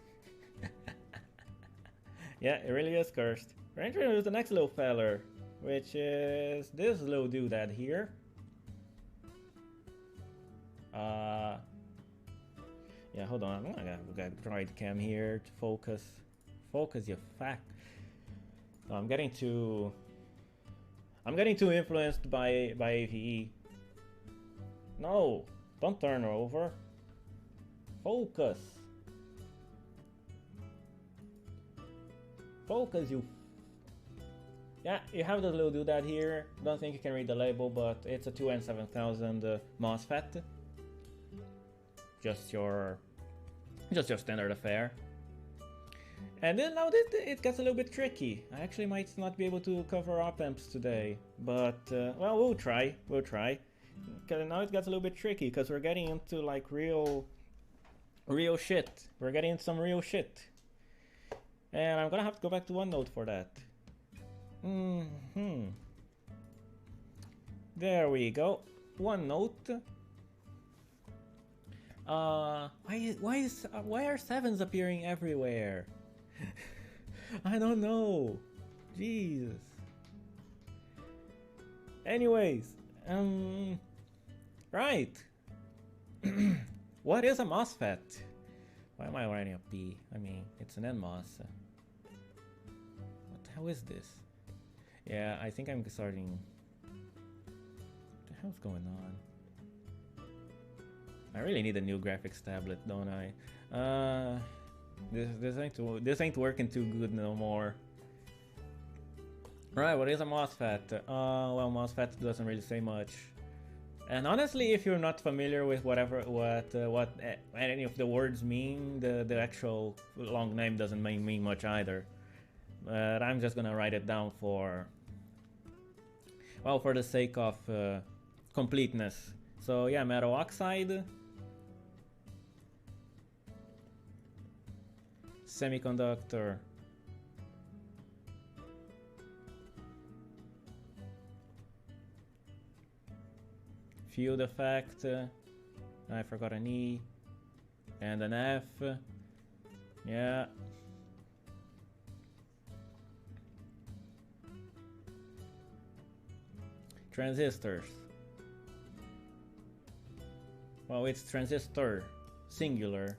Yeah, it really is cursed. We're introducing the next little feller, which is this little doodad here. Yeah, hold on. I'm gonna droid cam here to focus. Focus, you fuck. So I'm getting too influenced by AVE. No, don't turn her over. Focus. Focus, you. Yeah, you have the little doodad here. Don't think you can read the label, but it's a 2N7000 MOSFET. Just your standard affair. And then now it gets a little bit tricky. I actually might not be able to cover OpAmps today, but well, we'll try. Cause now it gets a little bit tricky because we're getting into like real shit. We're getting into some real shit, and I'm gonna have to go back to OneNote for that. There we go. OneNote. Why are 7s appearing everywhere? I don't know. Jesus. Anyways, right. What is a MOSFET? Why am I writing a P? I mean, it's an NMOS. What the hell is this? Yeah, I think I'm starting. What the hell's going on? I really need a new graphics tablet, don't I? This ain't working too good no more. Right, what is a MOSFET? Well, MOSFET doesn't really say much. And honestly, if you're not familiar with what any of the words mean, the actual long name doesn't mean much either. But I'm just gonna write it down for the sake of completeness. So yeah, metal oxide. semiconductor. Field effect. I forgot an E and an F. Yeah. Transistors. Well, it's transistor, singular,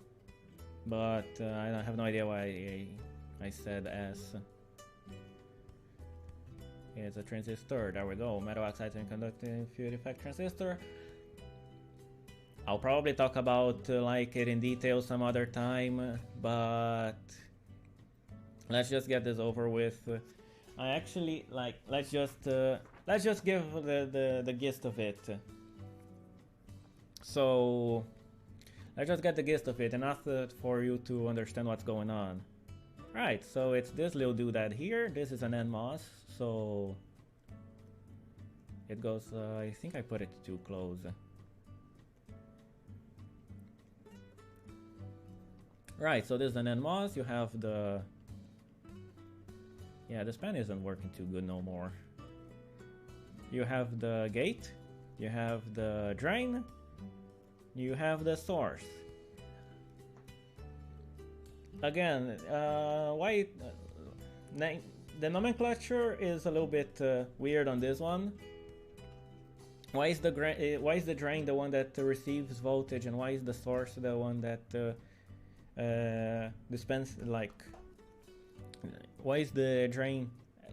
but I have no idea why I said S. It's a transistor, there we go, metal oxide semiconductor field effect transistor. I'll probably talk about like it in detail some other time, but let's just get this over with. I actually like, let's just give the gist of it. So let's just get the gist of it, enough for you to understand what's going on. Right, so it's this little doodad here. This is an NMOS, so it goes, I think I put it too close. Right, so this is an NMOS. You have the... Yeah, this pen isn't working too good no more. You have the gate, you have the drain, you have the source. Again, why the nomenclature is a little bit weird on this one. Why is the drain the one that receives voltage, and why is the source the one that dispense, like, why is the drain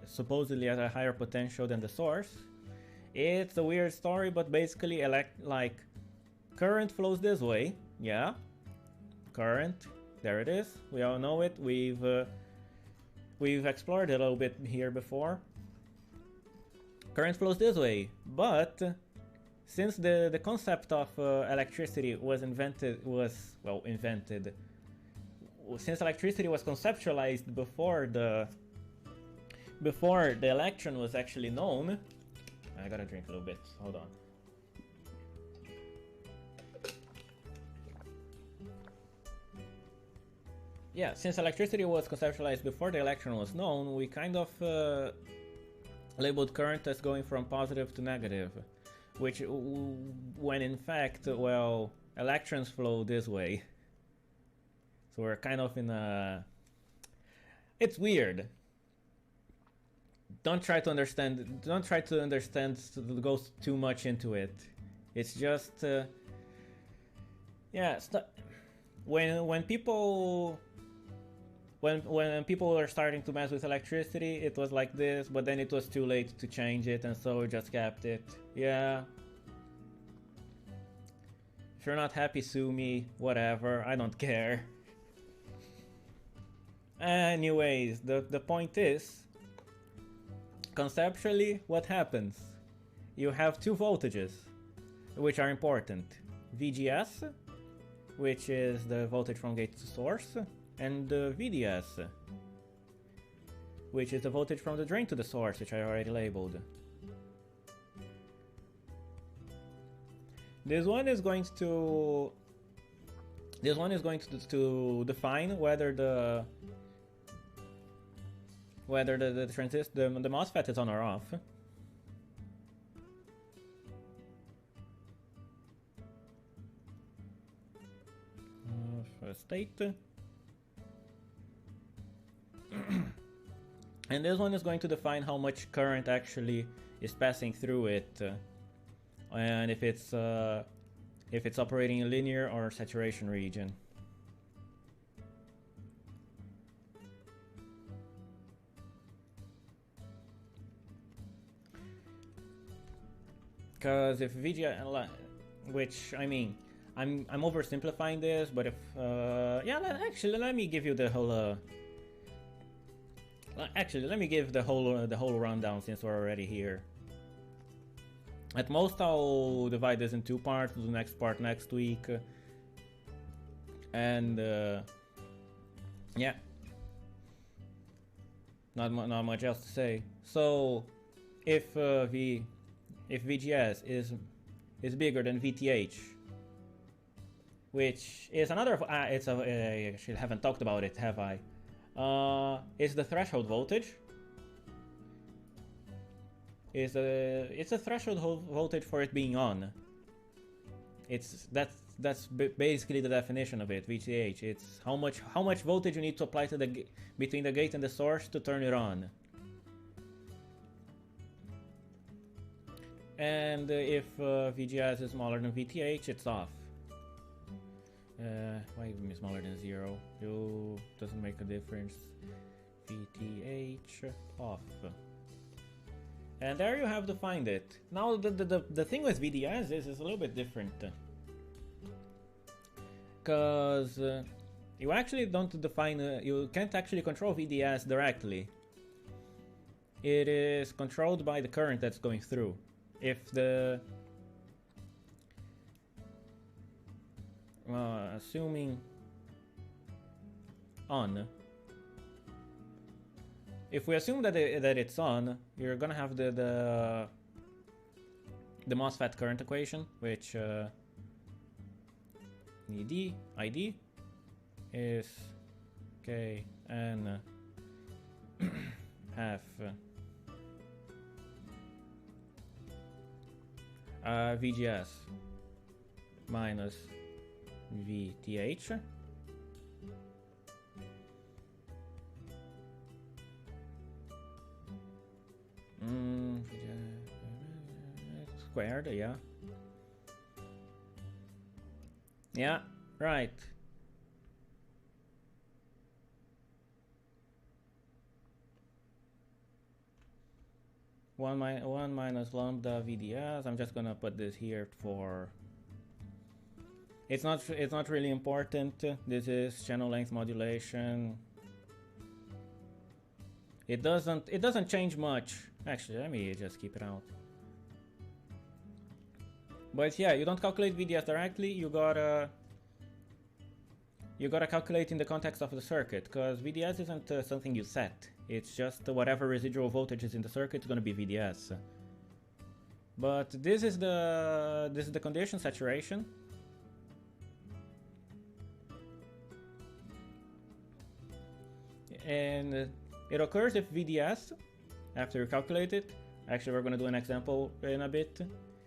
supposedly at a higher potential than the source? It's a weird story, but basically like current flows this way. Yeah, current, there it is, we all know it. We've explored it a little bit here before. Current flows this way, but since the concept of electricity was invented, since electricity was conceptualized before the electron was actually known. I gotta drink a little bit, hold on. Yeah, since electricity was conceptualized before the electron was known, we kind of labeled current as going from positive to negative, which, when in fact, well, electrons flow this way. So we're kind of in a... It's weird. Don't try to understand, to go too much into it. It's just... yeah, when people are starting to mess with electricity, it was like this, but then it was too late to change it, and so we just kept it. Yeah. If you're not happy, sue me, whatever, I don't care. Anyways, the point is, conceptually, what happens? You have two voltages, which are important. VGS, which is the voltage from gate to source, and VDS, which is the voltage from the drain to the source, which I already labeled. This one is going to define whether the MOSFET is on or off. State. And this one is going to define how much current actually is passing through it, and if it's operating in linear or saturation region. Because if VGS, which I mean, I'm oversimplifying this, but if yeah, actually let me give you the whole let me give the whole rundown since we're already here. At most, I'll divide this in two parts. Do the next part next week, and yeah, not much else to say. So, if VGS is bigger than VTH, which is another, I actually haven't talked about it, have I? is the threshold voltage. It's a threshold voltage for it being on. That's basically the definition of it. VTH. It's how much voltage you need to apply to the between the gate and the source to turn it on. And if VGS is smaller than VTH, it's off. Why even smaller than 0? It doesn't make a difference. VTH off. And there you have defined it. Now the thing with VDS is a little bit different. Because you actually don't define, you can't actually control VDS directly. It is controlled by the current that's going through. If the assuming on, if we assume that it's on, you're gonna have the MOSFET current equation, which ID is K N half VGS minus VTH squared, yeah, right. One minus lambda VDS. I'm just gonna put this here for. It's not really important. This is channel length modulation. It doesn't change much. Actually, let me just keep it out. But yeah, you don't calculate VDS directly. You gotta calculate in the context of the circuit, because VDS isn't something you set. It's just whatever residual voltage is in the circuit is going to be VDS. But this is the condition saturation. And it occurs if VDS, after you calculate it, actually we're going to do an example in a bit,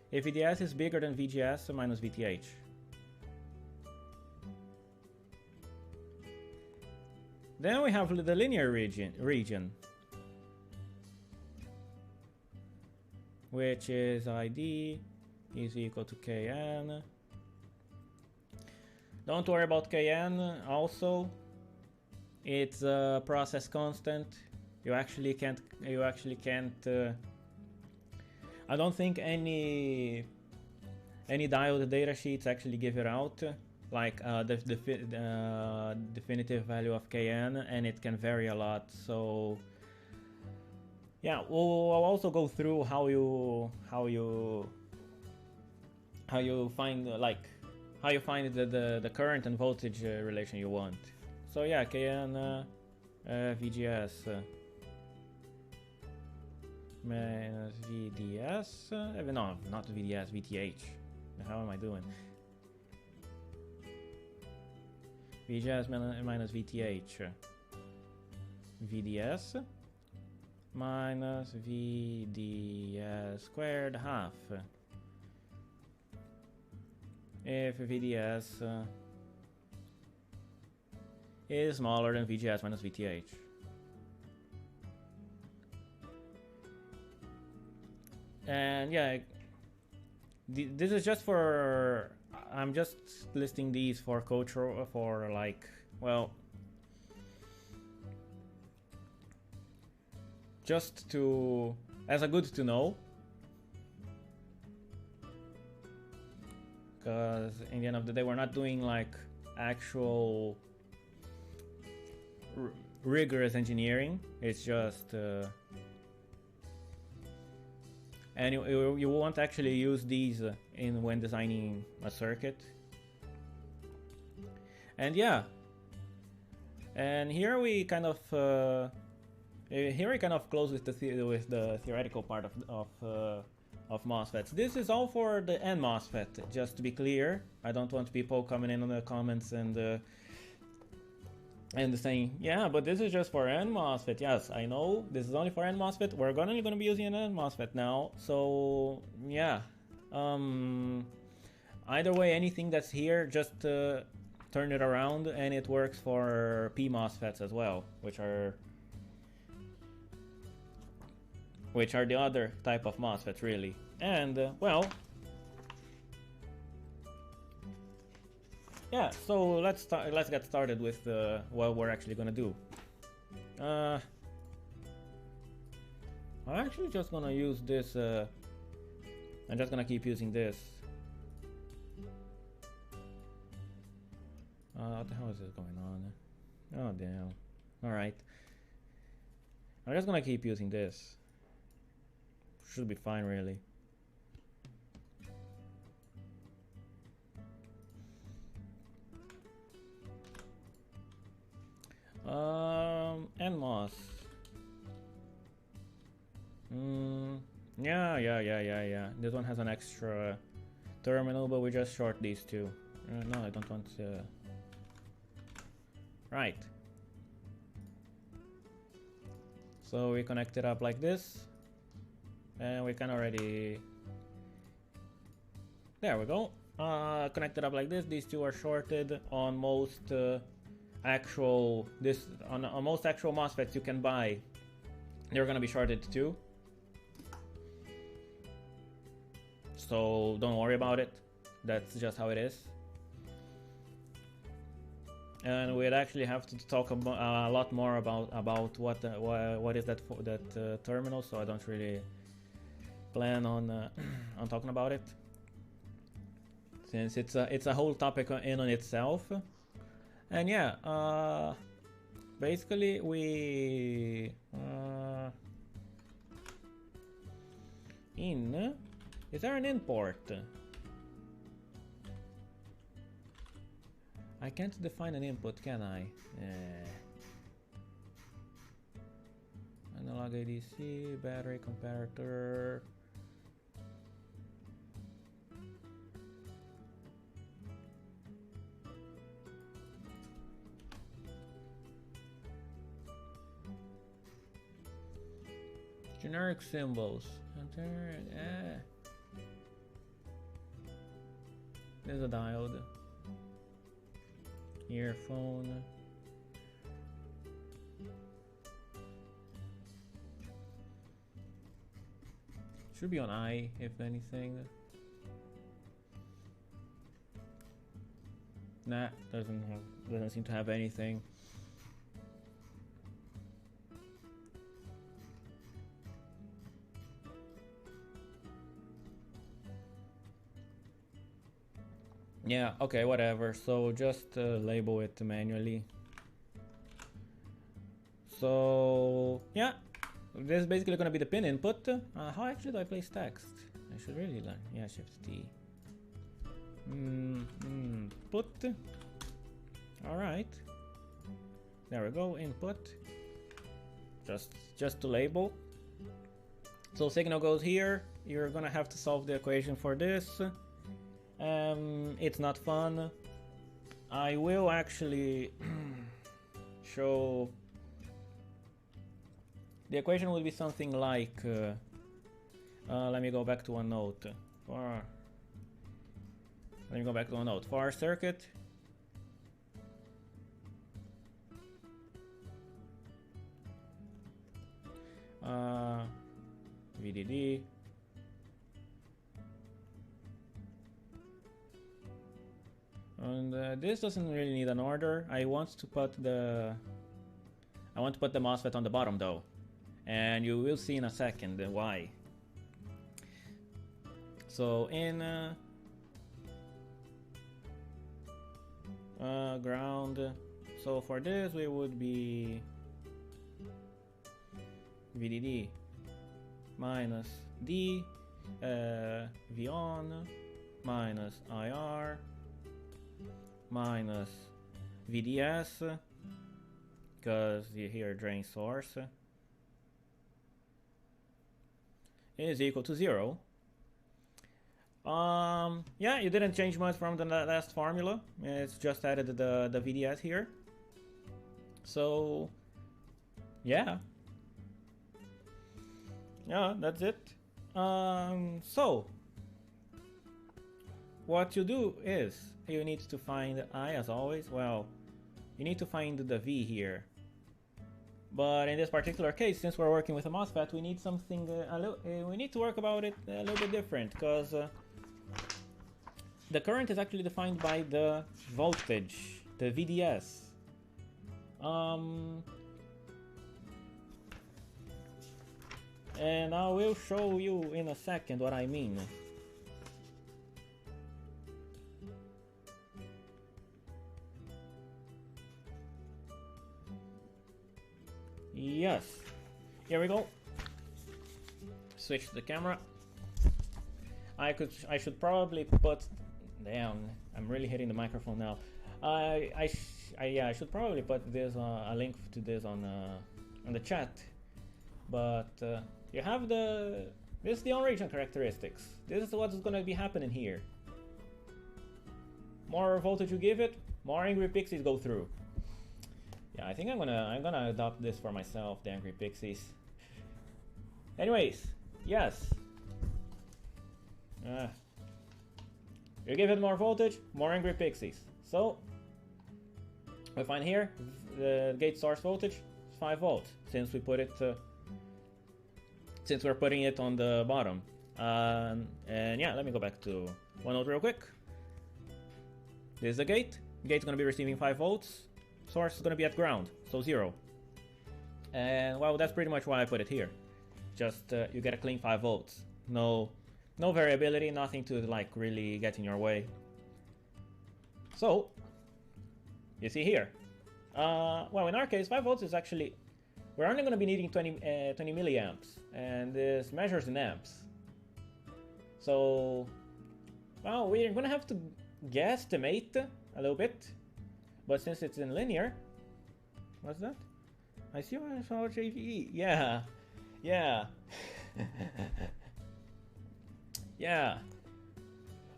if VDS is bigger than VGS minus VTH. Then we have the linear region, which is ID is equal to Kn. Don't worry about Kn. Also, it's a process constant. You actually can't. I don't think any diode datasheets actually give it out. Like the definitive value of Kn, and it can vary a lot. So yeah, I'll also go through how you find the current and voltage relation you want. So yeah, Kn VGS minus VDS. No, not VDS, VTH. How am I doing? VGS minus VTH. VDS minus VDS squared half. If VDS is smaller than VGS minus VTH. And yeah, this is just for. I'm just listing these for code for like, well, just to as a good to know, because in the end of the day we're not doing like actual rigorous engineering. It's just and you won't actually use these when designing a circuit. And yeah, and here we kind of close with the theoretical part of MOSFETs. This is all for the N MOSFET, just to be clear. I don't want people coming in on the comments and and saying, yeah, but this is just for N MOSFET. Yes, I know this is only for N MOSFET. We're only going to be using an N MOSFET now. So yeah, either way, anything that's here, just turn it around, and it works for P MOSFETs as well, which are the other type of MOSFET, really. And well, yeah. So let's get started with what we're actually gonna do. I'm actually just gonna use this. I'm just gonna keep using this. What the hell is this going on? Oh damn! All right. I'm just gonna keep using this. Should be fine, really. NMOS. Yeah. This one has an extra terminal, but we just short these two. No, I don't want to. Right. So we connect it up like this, and we can already. There we go. Connect it up like this. These two are shorted on most actual on most actual MOSFETs you can buy. They're gonna be shorted too. So don't worry about it. That's just how it is. And we'd actually have to talk a lot more about what is that terminal. So I don't really plan on talking about it, since it's a whole topic in on itself. And yeah, basically we is there an import? I can't define an input, can I? Analog ADC, battery comparator. Generic symbols. There's a diode. Earphone. Should be on I, if anything. Nah, doesn't seem to have anything. Yeah, okay, whatever. So just label it manually. So yeah, this is basically gonna be the pin input. How actually do I place text? I should really learn. Yeah, Shift T. Put. All right. There we go. Input. Just to label. So signal goes here. You're gonna have to solve the equation for this. It's not fun. I will actually show. The equation will be something like. Let me go back to one note. Let me go back to one note. For our circuit, VDD. And this doesn't really need an order. I want to put the MOSFET on the bottom though, and you will see in a second why. So in ground. So for this we would be VDD minus D, V on minus IR minus VDS, because you hear drain source, is equal to 0. Yeah, you didn't change much from the last formula. It's just added the VDS here. So yeah, that's it. So what you do is you need to find I, as always. Well, you need to find the V here. But in this particular case, since we're working with a MOSFET, we need something we need to work about it a little bit different, because the current is actually defined by the voltage, the VDS. And I will show you in a second what I mean. Yes, here we go. Switch the camera. I should probably put down. I'm really hitting the microphone now. I should probably put this a link to this on the chat. But you have this is the on-region characteristics. This is what's gonna be happening here. More voltage you give it, more angry pixies go through. Yeah, I think I'm gonna adopt this for myself, the angry pixies. Anyways, yes. You give it more voltage, more angry pixies. So we find here the gate source voltage is 5 volts since we put it since we're putting it on the bottom. And yeah, let me go back to OneNote real quick. This is the gate. Gate's gonna be receiving 5 volts. Source is gonna be at ground, so 0. And well, that's pretty much why I put it here. Just you get a clean 5 volts. No variability, nothing to like really get in your way. So you see here. Well, in our case, 5 volts is actually, we're only going to be needing 20 milliamps, and this measures in amps. So, well, we're going to have to guesstimate a little bit, but since it's in linear, what's that? I see what I saw JVE. Yeah. Yeah.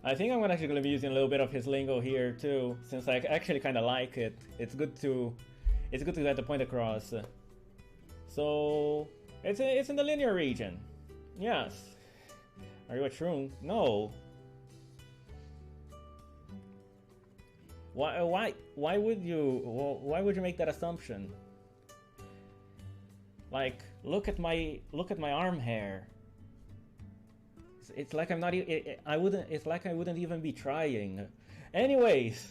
I think I'm actually going to be using a little bit of his lingo here too, since I actually kind of like it. It's good to get the point across. So it's in the linear region. Yes. Are you a shroom? No. Why would you make that assumption? Like, look at my arm hair. It's like I'm not. It's like I wouldn't even be trying. Anyways,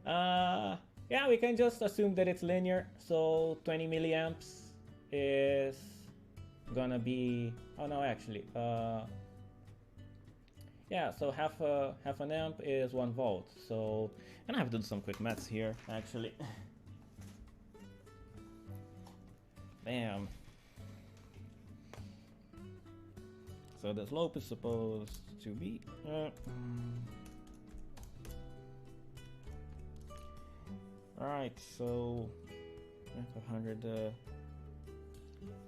yeah, we can just assume that it's linear. So 20 milliamps is gonna be. Oh no, actually, yeah. So half an amp is 1 volt. So I'm gonna have to do some quick maths here, actually. Bam. So the slope is supposed to be alright, so 100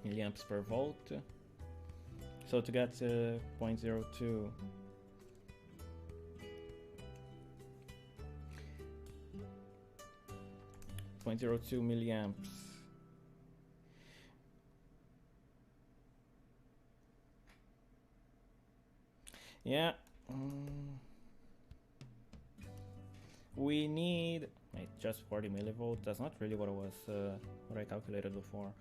milliamps per volt. So to get 0.02 milliamps. Yeah, we need just 40 millivolts. That's not really what it was. What I calculated before.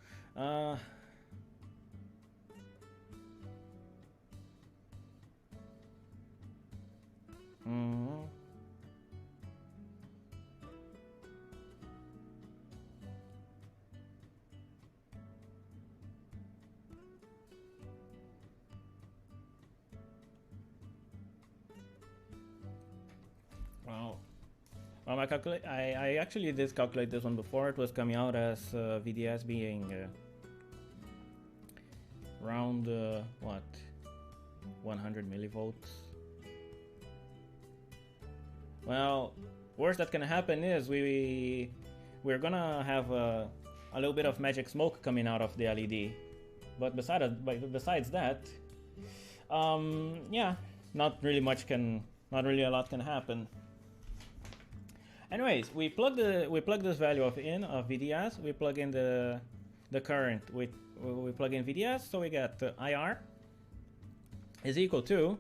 I actually did calculate this one before. It was coming out as VDS being around what, 100 millivolts. Well, worst that can happen is we're gonna have a little bit of magic smoke coming out of the LED. But besides that, yeah, not really a lot can happen. Anyways, we plug this value of VDS. We plug in the current. We plug in VDS, so we get IR is equal to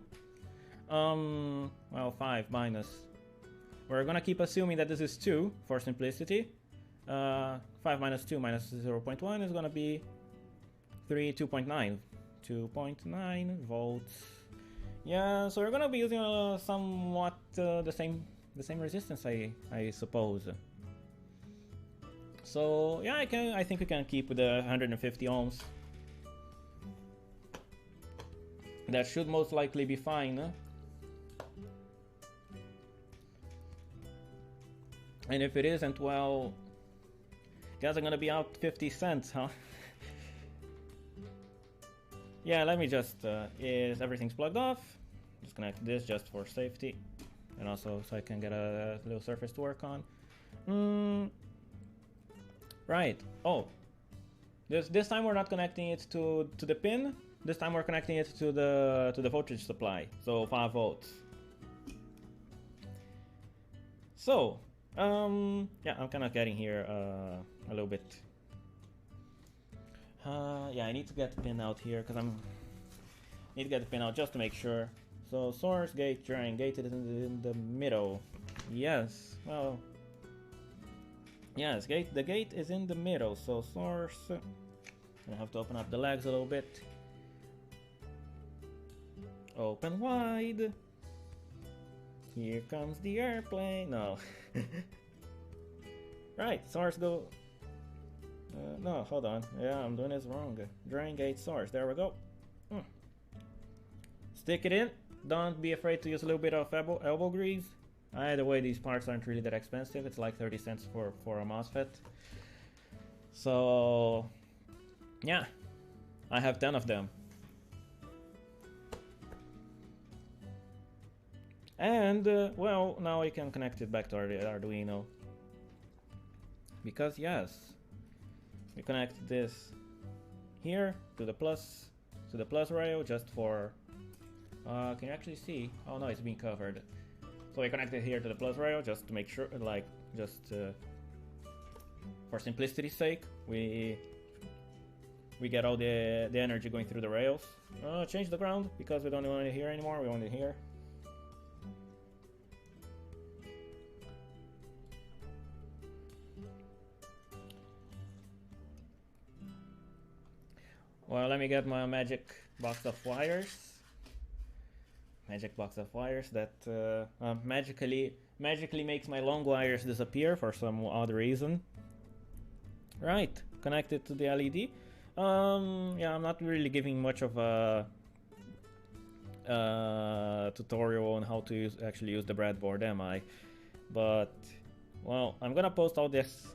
well, 5 minus. We're gonna keep assuming that this is 2 for simplicity. 5 minus 2 minus 0.1 is gonna be 2.9. 2.9 volts. Yeah, so we're gonna be using somewhat the same resistance, I suppose. So yeah, I think we can keep the 150 ohms. That should most likely be fine. And if it isn't, well, guys are gonna be out 50 cents, huh? Yeah, let me just, is everything's plugged off? Disconnect this just for safety. And also so I can get a little surface to work on. Right, oh. This time we're not connecting it to the pin. This time we're connecting it to the voltage supply, so 5 volts. So, yeah, I'm kind of getting here a little bit. Yeah, I need to get the pin out here because need to get the pin out just to make sure. So source, gate, drain, gate is in the middle. Yes, well, yes, the gate is in the middle. So source, I have to open up the legs a little bit. Open wide. Here comes the airplane. No. Right, source go. No, hold on. Yeah, I'm doing this wrong. Drain gate source. There we go. Stick it in. Don't be afraid to use a little bit of elbow grease. Either way, these parts aren't really that expensive. It's like 30 cents for a MOSFET. So, yeah, I have 10 of them. And, well, now we can connect it back to our Arduino. Because, yes, we connect this here to the plus rail just for, can you actually see? Oh no, it's being covered. So we connect it here to the plus rail just to make sure, like, just for simplicity's sake, we get all the energy going through the rails. Change the ground because we don't want it here anymore, we want it here. Well, let me get my magic box of wires. Magic box of wires that magically makes my long wires disappear for some odd reason. Right, connected to the LED. Yeah, I'm not really giving much of a tutorial on how to actually use the breadboard, am I? But, well, I'm gonna post all this.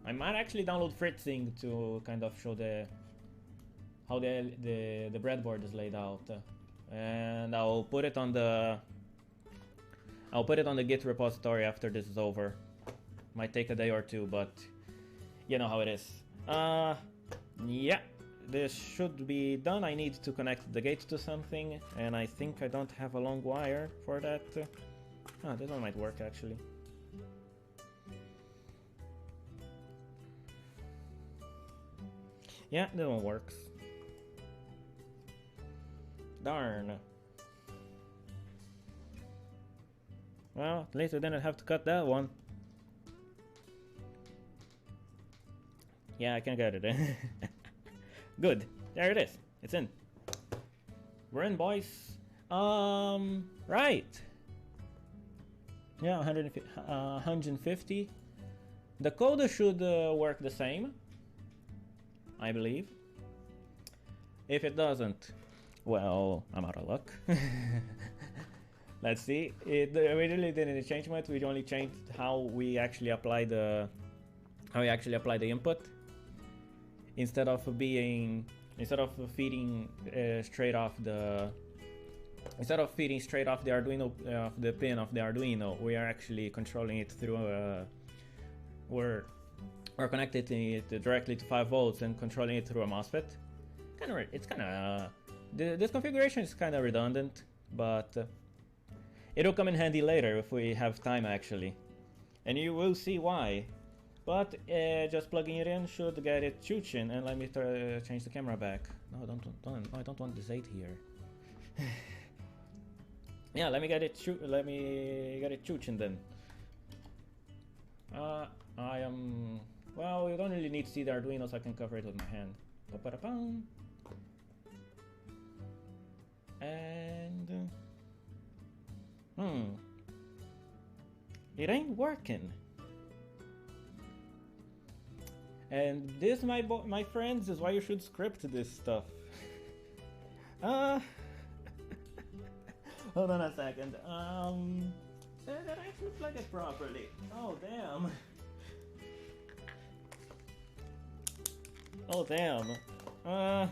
I might actually download Fritzing to kind of show how the breadboard is laid out, and I'll put it on the Git repository after this is over. Might take a day or two, but you know how it is. Yeah, this should be done. I need to connect the gate to something, and I think I don't have a long wire for that. This one might work actually. Yeah, that one works. Darn. Well, at least I didn't have to cut that one. Yeah, I can get it in. Good. There it is. It's in. We're in, boys. Right. Yeah, 150. The code should work the same, I believe. If it doesn't, well, I'm out of luck. Let's see. We really didn't change much. We only changed how we actually apply the input. Instead of feeding straight off the Arduino, the pin of the Arduino, we are actually controlling it through we're connected it directly to 5 volts and controlling it through a MOSFET. This configuration is kind of redundant, but It'll come in handy later if we have time actually. And you will see why. But just plugging it in should get it chooching. And let me change the camera back. No, I don't want this 8 here. Yeah, let me get it chooching then. I am... Well, you don't really need to see the Arduino, so I can cover it with my hand. Ba-ba-da-bum. And... It ain't working. And this, my friends, is why you should script this stuff. Hold on a second. Did I actually plug it properly? Oh, damn. Oh, damn.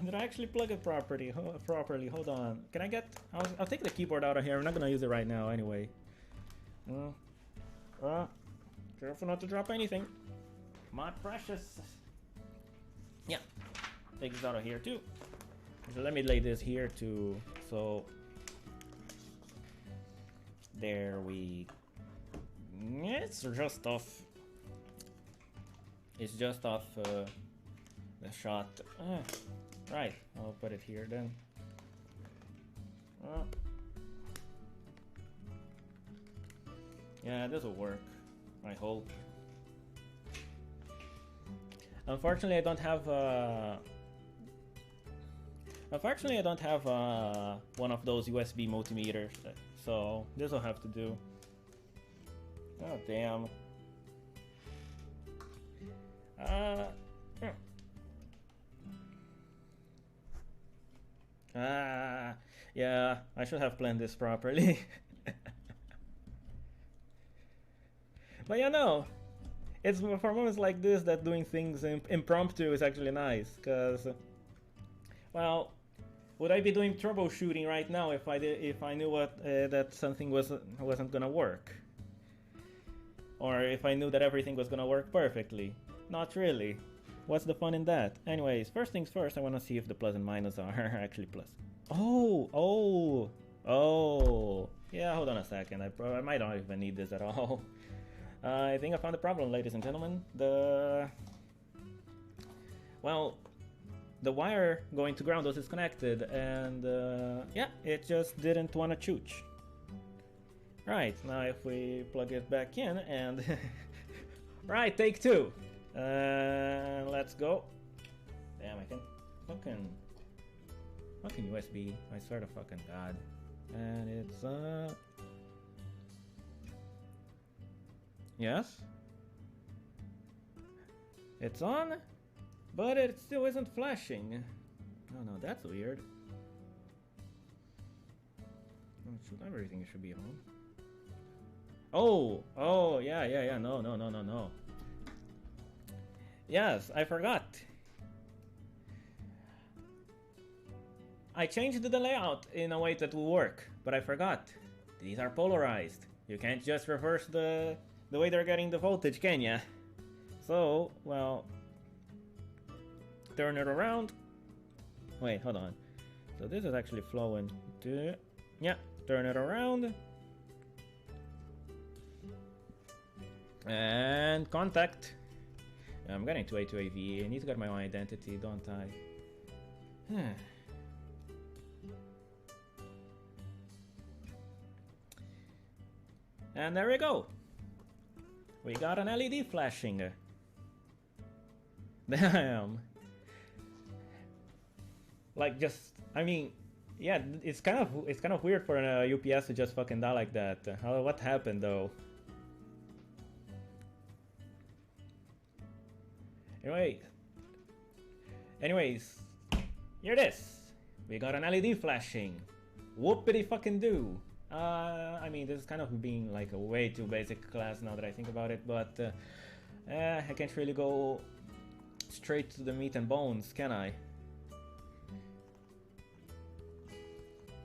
Did I actually plug it properly? Hold on. Can I get... I'll take the keyboard out of here. I'm not gonna use it right now anyway. Careful not to drop anything. My precious. Yeah. Take this out of here too. So let me lay this here too. So... There we... It's just off. It's just off the shot. Right, I'll put it here then. Yeah, this will work. I hope. Unfortunately, I don't have one of those USB multimeters, so this will have to do. Oh damn. Yeah, I should have planned this properly. But you know, it's for moments like this that doing things impromptu is actually nice, because, well, would I be doing troubleshooting right now if I knew that something wasn't gonna work, or if I knew that everything was gonna work perfectly? Not really. What's the fun in that? Anyways, first things first, I want to see if the plus and minus are actually plus. Oh. Yeah, hold on a second. I might not even need this at all. I think I found the problem, ladies and gentlemen. Well, the wire going to ground was disconnected, and yeah, it just didn't want to chooch. Right, now if we plug it back in and... Right, take two. Let's go. Damn, I can fucking USB. I swear to fucking God. And it's yes, it's on, but it still isn't flashing. Oh no, that's weird. Everything should be on. Oh, yeah. No. Yes, I forgot. I changed the layout in a way that will work, but I forgot. These are polarized. You can't just reverse the way they're getting the voltage, can ya? So, well, turn it around. Wait, hold on. So this is actually flowing. Yeah, turn it around. And contact. I'm getting to A2AV. I need to get my own identity, don't I? And there we go. We got an LED flashing. Damn. Like, just, I mean, yeah, it's kind of weird for a UPS to just fucking die like that. What happened though? Anyways, here it is. We got an LED flashing. Whoopity fucking do. I mean, this is kind of being like a way too basic class now that I think about it, but I can't really go straight to the meat and bones, can I?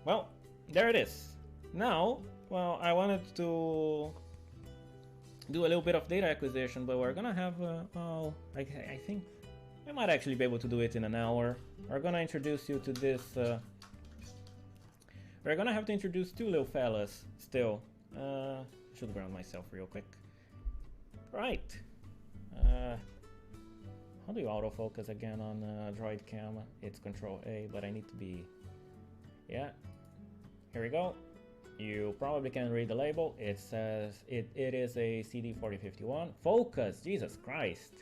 Well, there it is. Now, well, I wanted to do a little bit of data acquisition, but we're gonna have, well, I think I might actually be able to do it in an hour. We're gonna introduce you to this, we're we're gonna have to introduce two little fellas still. Should ground myself real quick. Right. How do you autofocus again on Droid Cam? It's Control A, but I need to be... Yeah. Here we go. You probably can read the label. It says it is a CD4051. Focus! Jesus Christ!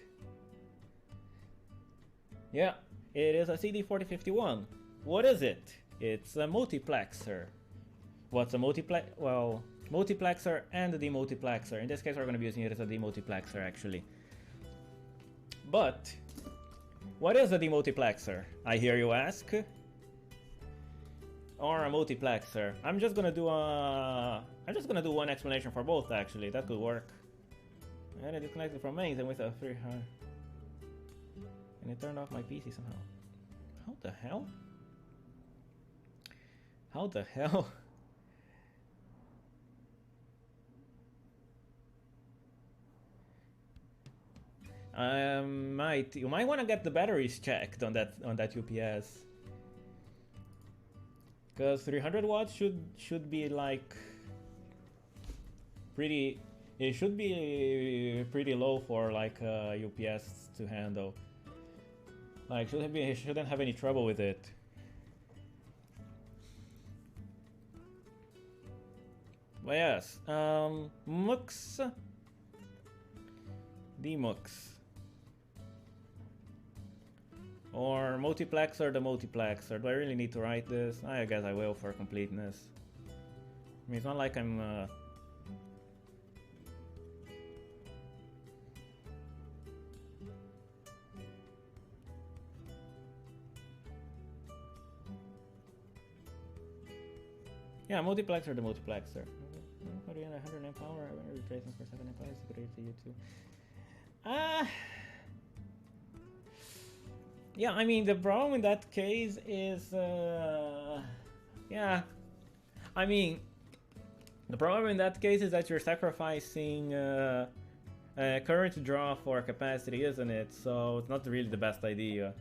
Yeah, it is a CD4051. What is it? It's a multiplexer. What's a multiplex? Well, multiplexer and a demultiplexer. In this case, we're going to be using it as a demultiplexer, actually. But what is a demultiplexer? I hear you ask. Or a multiplexer. I'm just gonna do one explanation for both, actually. That could work. And it disconnected from mains and with a 300. And it turned off my PC somehow. How the hell? How the hell? You might want to get the batteries checked on that UPS. Because 300 watts should be like pretty. It should be pretty low for like UPS to handle. Like shouldn't have any trouble with it. But yes, MUX, demux, or multiplexer, the multiplexer. Do I really need to write this? I guess I will for completeness. I mean, it's not like I'm yeah, multiplexer, the multiplexer. 109 power, retracing for 7 power, security to you too. Yeah, I mean, the problem in that case is, yeah, I mean, the problem in that case is that you're sacrificing current draw for capacity, isn't it? So it's not really the best idea.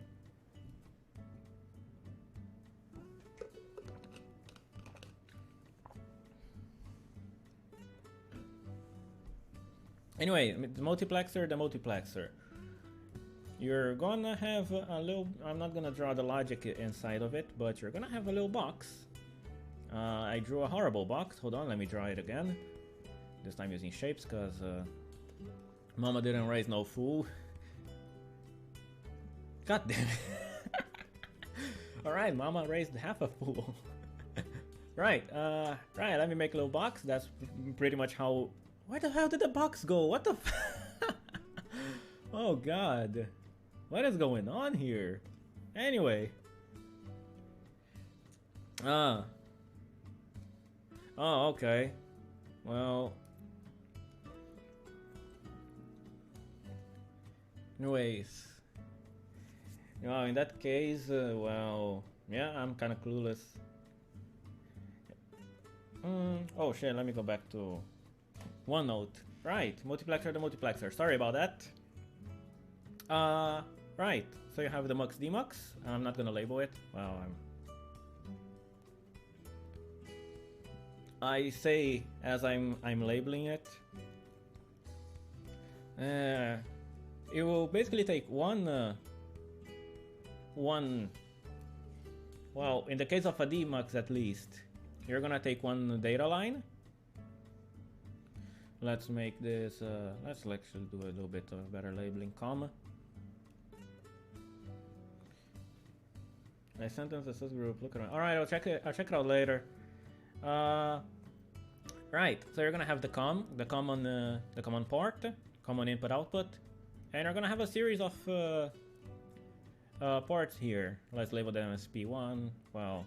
Anyway, the multiplexer. You're gonna have a little... I'm not gonna draw the logic inside of it, but you're gonna have a little box. I drew a horrible box. Hold on, let me draw it again. This time using shapes, because Mama didn't raise no fool. God damn it. Alright, Mama raised half a fool. Right, right, let me make a little box. That's pretty much how... Where the hell did the box go? What the f... Oh god. What is going on here? Anyway. Oh, okay. Well. Anyways. Well, in that case, well, yeah, I'm kind of clueless. Oh shit, let me go back to OneNote. Right, multiplexer, the multiplexer. Sorry about that. Right, so you have the MUX demux. I'm not gonna label it. Well, I say as I'm labeling it. It will basically take one. Well, in the case of a demux, at least, you're gonna take one data line. Let's make this. Let's actually do a little bit of better labeling, comma. My sentence is group. Look around. All right, I'll check it out later. Right. So you're gonna have the common port, common input output, and you're gonna have a series of ports here. Let's label them as P1. Well,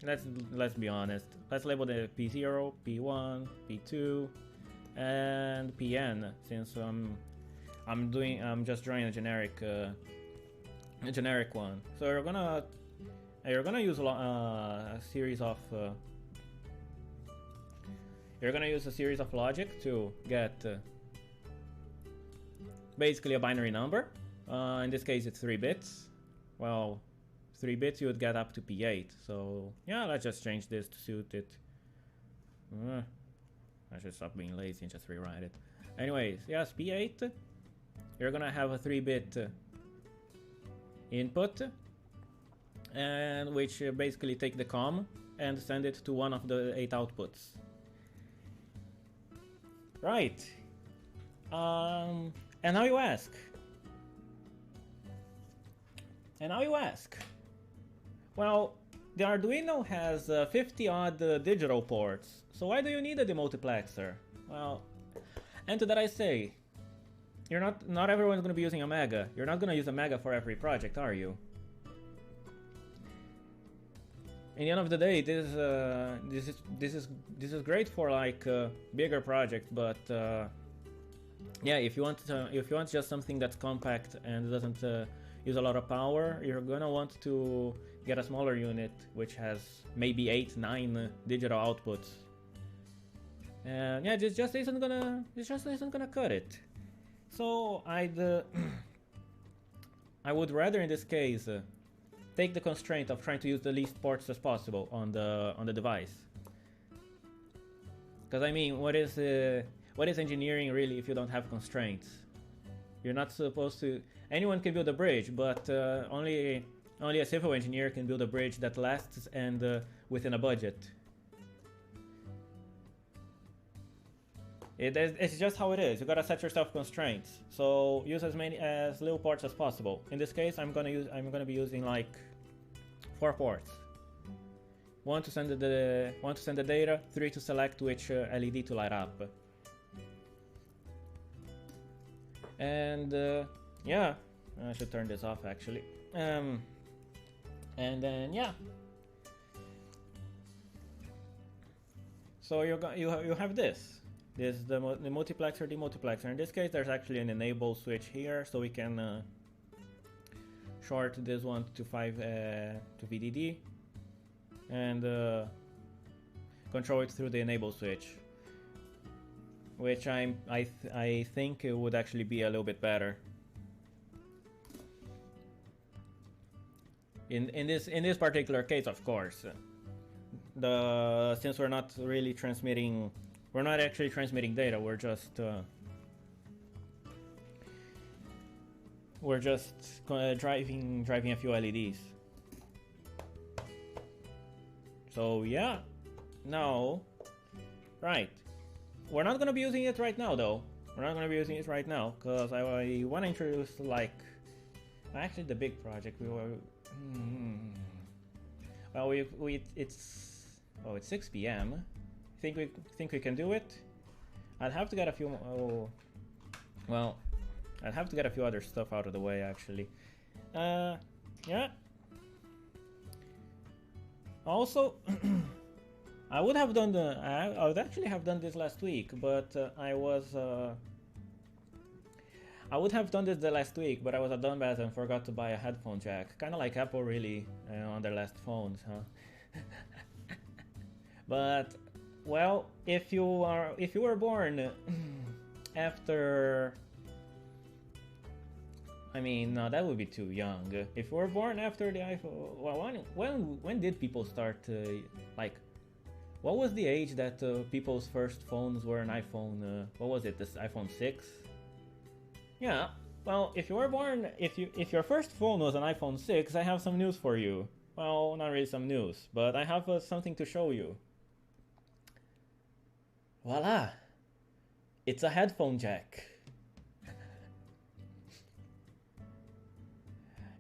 let's be honest. Let's label the P0, P1, P2, and Pn, since I'm just drawing a generic one. So you're gonna use a series of logic to get basically a binary number. In this case, it's 3 bits. Well, 3 bits, you would get up to P8. So yeah, let's just change this to suit it. I should stop being lazy and just rewrite it. Anyways, yes, P8. You're gonna have a 3-bit input, and which basically take the COM and send it to one of the 8 outputs. Right. And now you ask. Well, the Arduino has 50 odd digital ports, so why do you need a demultiplexer? Well, and to that I say, not everyone's going to be using a Mega. You're not going to use a Mega for every project, are you? At the end of the day, this is great for like bigger projects, but yeah, if you want just something that's compact and doesn't use a lot of power, you're gonna want to get a smaller unit which has maybe 8-9 digital outputs. And yeah, this just isn't gonna cut it. So I would rather in this case take the constraint of trying to use the least ports as possible on the device. Because I mean, what is engineering really if you don't have constraints? You're not supposed to. Anyone can build a bridge, but only a civil engineer can build a bridge that lasts and within a budget. It's just how it is. You gotta set yourself constraints. So use as little ports as possible. In this case, I'm gonna be using like 4 ports. 1 to send the data, 3 to select which LED to light up. And yeah, I should turn this off actually. And then yeah. So you have this. This is the multiplexer, demultiplexer. In this case, there's actually an enable switch here, so we can short this one to 5 to VDD and control it through the enable switch, which I think it would actually be a little bit better. In this particular case, of course, since we're not actually transmitting data, we're just driving a few LEDs. So yeah, now, right. We're not gonna be using it right now though. We're not gonna be using it right now because I want to introduce like actually the big project. It's 6 p.m. Think we can do it. I'd have to get a few. I'd have to get a few other stuff out of the way actually. Yeah. Also, I would actually have done this last week, but I would have done this the last week, but I was a dumbass and forgot to buy a headphone jack. Kind of like Apple really on their last phones, huh? But well, if you were born after, I mean, no, that would be too young. If you were born after the iPhone, well, when did people start like? What was the age that people's first phones were an iPhone? What was it? This iPhone 6? Yeah. Well, if you were born, if your first phone was an iPhone 6, I have some news for you. Well, not really some news, but I have something to show you. Voila! It's a headphone jack.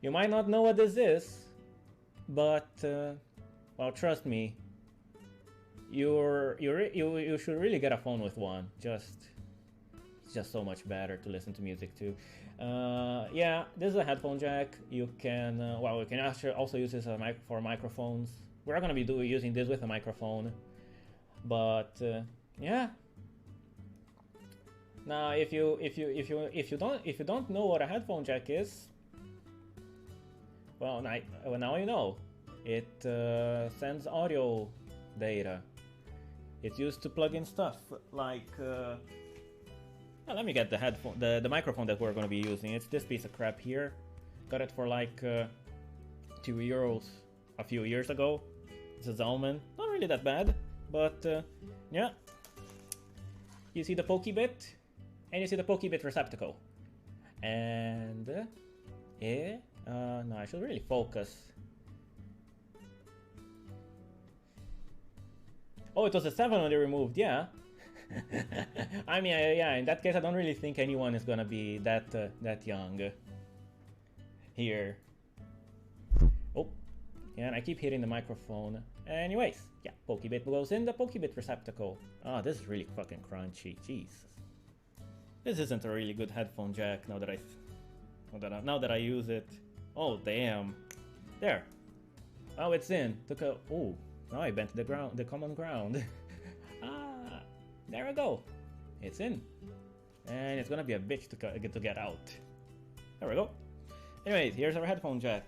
You might not know what this is, but well, trust me. You should really get a phone with one. It's just so much better to listen to music to. Yeah, this is a headphone jack. You can we can actually also use this for microphones. We're gonna be using this with a microphone, but yeah. Now, if you don't know what a headphone jack is, well, now you know. It sends audio data. It's used to plug in stuff like. Let me get the headphone, the microphone that we're going to be using. It's this piece of crap here. Got it for like €2 a few years ago. It's a Zalman, not really that bad, but yeah. You see the Pokebit, and you see the Pokebit receptacle. And yeah, no, I should really focus. Oh, it was a 7 when they removed, yeah. I mean, yeah, in that case, I don't really think anyone is gonna be that young here. Oh, yeah, and I keep hitting the microphone. Anyways, yeah, Pokebit goes in the Pokebit receptacle. Ah, this is really fucking crunchy, Jesus. This isn't a really good headphone jack now that I use it. Oh, damn. There. Oh, it's in. Took a... Oh, now I bent the common ground. Ah, there we go. It's in. And it's gonna be a bitch to get out. There we go. Anyways, here's our headphone jack.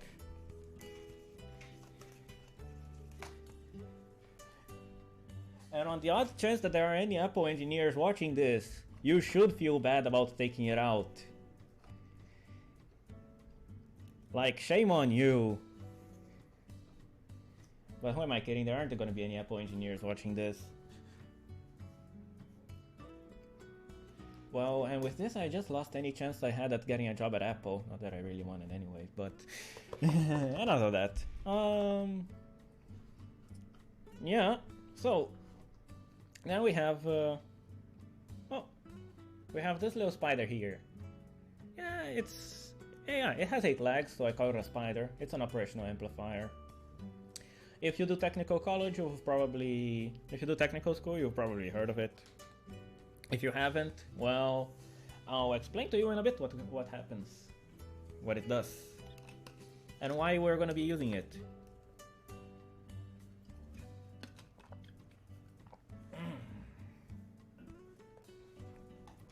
And on the odd chance that there are any Apple engineers watching this, you should feel bad about taking it out. Like, shame on you. But who am I kidding? There aren't going to be any Apple engineers watching this. Well, and with this I just lost any chance I had at getting a job at Apple. Not that I really wanted anyway, but... enough of that. Yeah, so... Now we have... we have this little spider here. Yeah, it has 8 legs, so I call it a spider. It's an operational amplifier. If you do technical college, if you do technical school, you've probably heard of it. If you haven't, well, I'll explain to you in a bit what happens, what it does, and why we're going to be using it.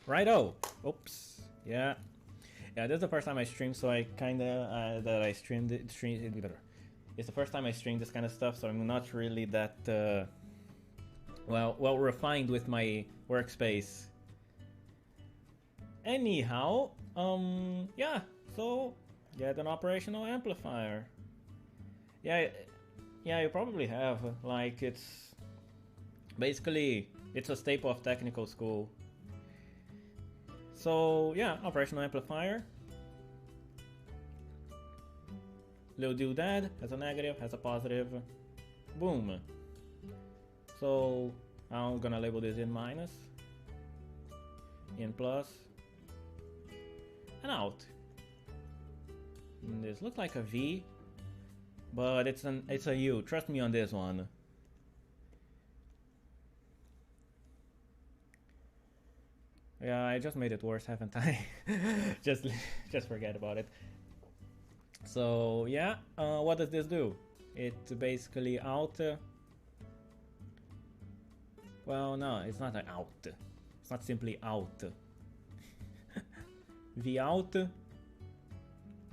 Righto! Oops. Yeah. Yeah, this is the first time I streamed, so I kinda it's the first time I streamed this kind of stuff, so I'm not really that well refined with my workspace. Anyhow, yeah, so get an operational amplifier. Yeah, you probably have, like, it's basically it's a staple of technical school. So yeah, operational amplifier. Little doodad has a negative, has a positive. Boom. So I'm gonna label this in minus, in plus, and out. And this looks like a V, but it's a U. Trust me on this one. Yeah, I just made it worse, haven't I? just forget about it. So yeah, what does this do? It basically out. Well, no, it's not an out. It's not simply out. V out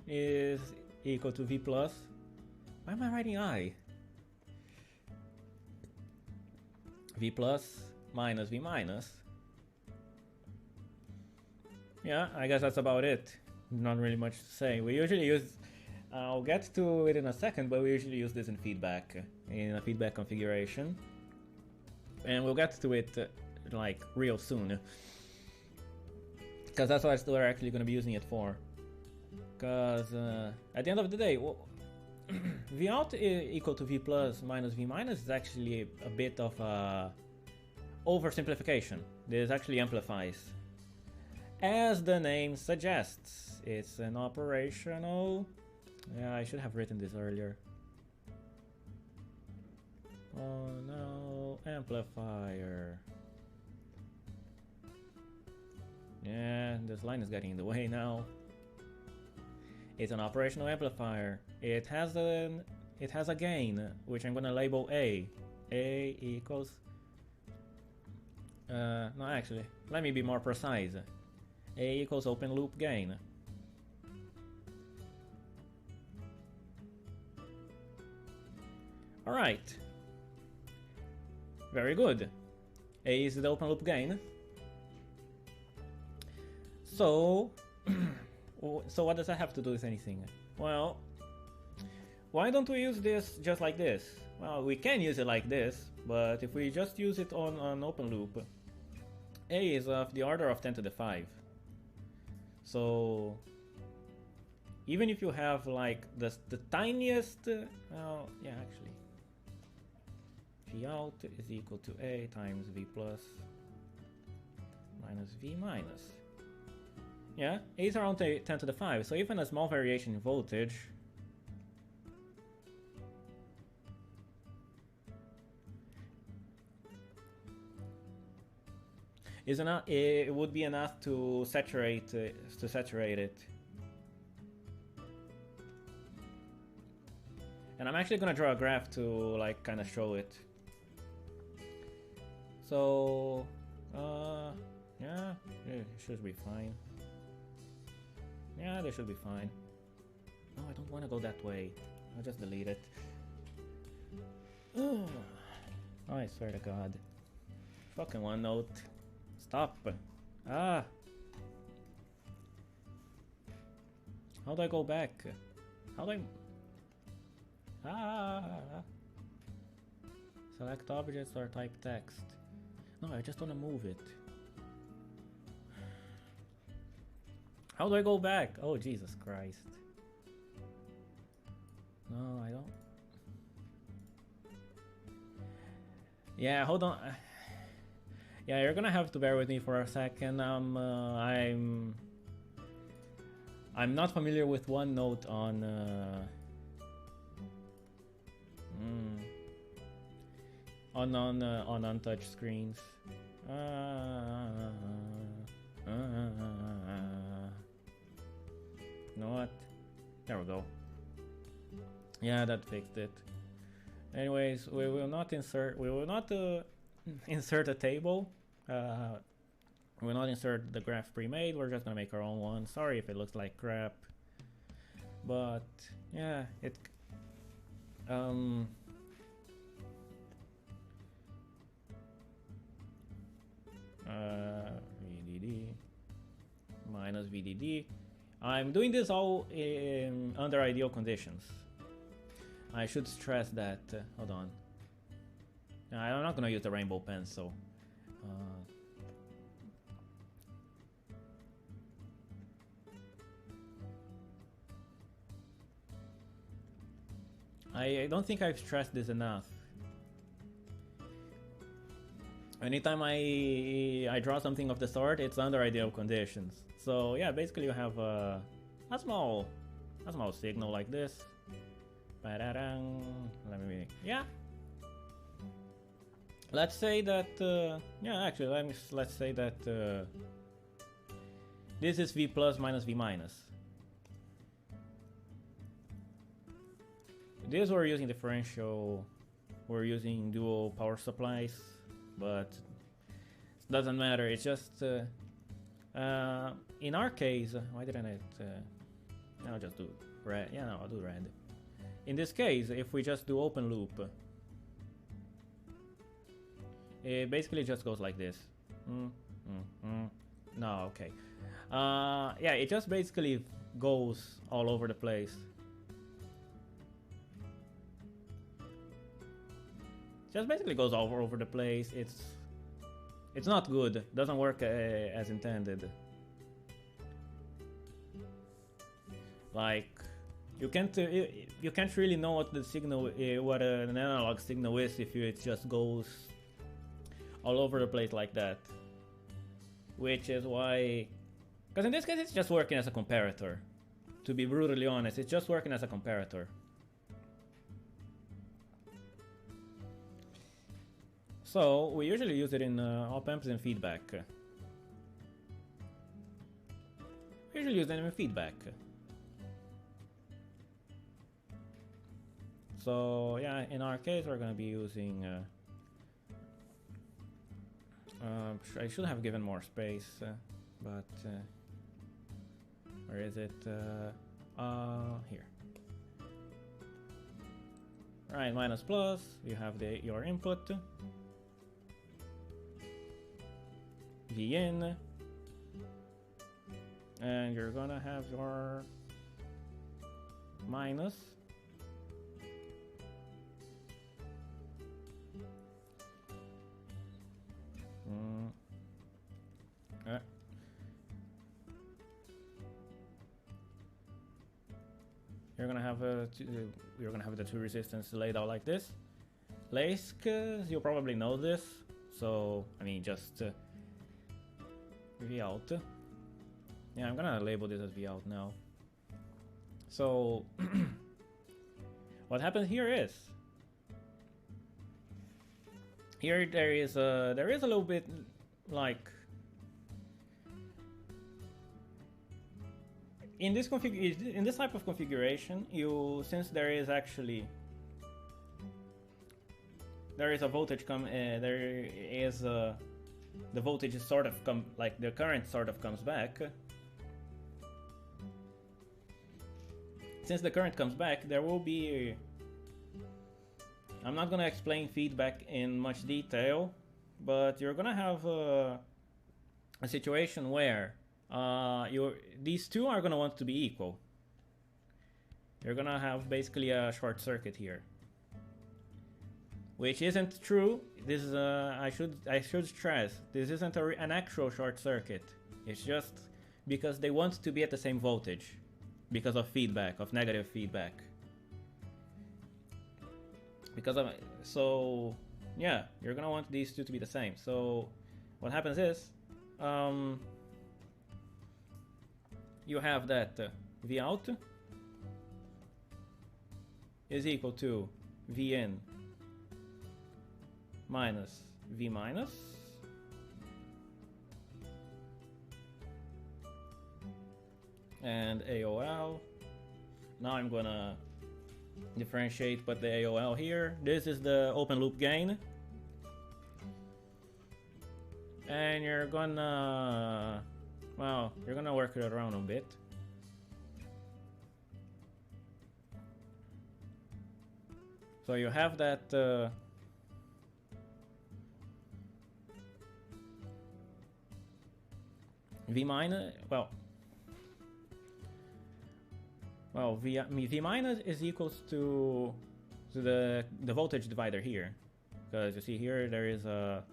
is equal to V plus. Why am I writing I? V plus minus V minus. Yeah, I guess that's about it. Not really much to say. We usually use... I'll get to it in a second, but we usually use this in a feedback configuration. And we'll get to it, like, real soon. Because that's what we're actually going to be using it for. Because at the end of the day, well, V out equal to V plus minus V minus is actually a bit of a oversimplification. This actually amplifies. As the name suggests, it's an operational... Yeah, I should have written this earlier. Oh no, amplifier. Yeah, this line is getting in the way now. It's an operational amplifier. It has a gain, which I'm gonna label A. A equals... no, actually, let me be more precise. A equals open loop gain. Alright. Very good. A is the open loop gain. So, so what does that have to do with anything? Well, Why don't we use this just like this? Well, we can use it like this, but if we just use it on an open loop, A is of the order of 10 to the 5. So even if you have like the tiniest, well, yeah, actually, V out is equal to A times V plus minus V minus. Yeah, A is around 10 to the 5, so even a small variation in voltage is enough. It would be enough to saturate it. And I'm actually gonna draw a graph to like kind of show it. So yeah, it should be fine. Yeah, they should be fine. No, I don't want to go that way. I'll just delete it. Oh, I swear to God. Fucking one note. Stop. Ah. How do I go back? How do I... Ah. Select objects or type text. No, I just want to move it. How do I go back? Oh, Jesus Christ. No, I don't. Yeah, hold on. Yeah, you're gonna have to bear with me for a second. I'm not familiar with one note on on untouched screens. You know what? There we go. Yeah, that fixed it. Anyways, we will not insert insert a table. We will not insert the graph pre-made. We're just gonna make our own one. Sorry if it looks like crap, but yeah, it VDD minus VDD. I'm doing this all under ideal conditions. I should stress that. Hold on. I'm not gonna use the rainbow pencil. I don't think I've stressed this enough. Anytime I draw something of the sort, it's under ideal conditions. So yeah, basically you have a small signal like this. Let me, yeah. Let's say that yeah, actually let's say that this is V plus minus V minus. This we're using differential, we're using dual power supplies, but it doesn't matter. It's just in our case, why didn't it? I'll just do red. Yeah, no, I'll do red. In this case, if we just do open loop, it basically just goes like this. No, okay. Yeah, it just basically goes all over the place. Just basically goes all over the place. It's not good. Doesn't work as intended. Like you can't really know what the signal, what an analog signal is if it just goes all over the place like that. Which is why, because in this case it's just working as a comparator. To be brutally honest, it's just working as a comparator. So we usually use it in OpAmps and feedback. We usually use them in feedback. So yeah, in our case we're gonna be using I should have given more space, but where is it? Here. Right, minus plus, you have your input. V in, and you're gonna have your minus have we're gonna have the two resistance laid out like this. Lask, you probably know this, so I mean just V out. Yeah, I'm gonna label this as V out now. So what happens here is here there is a little bit like in this type of configuration, since there is a voltage the voltage is sort of like the current sort of comes back. Since the current comes back, there will be, I'm not gonna explain feedback in much detail, but you're gonna have a situation where these two are gonna want to be equal. You're gonna have basically a short circuit here, which isn't true. This is I should stress, this isn't an actual short circuit. It's just because they want to be at the same voltage because of feedback, of negative feedback. So yeah, you're gonna want these two to be the same. So what happens is you have that V out is equal to V in minus V minus and AOL. Now I'm gonna differentiate, but the AOL here. This is the open loop gain, and you're gonna work it around a bit. So you have that V minus, V minus is equals to the voltage divider here, because you see here there is a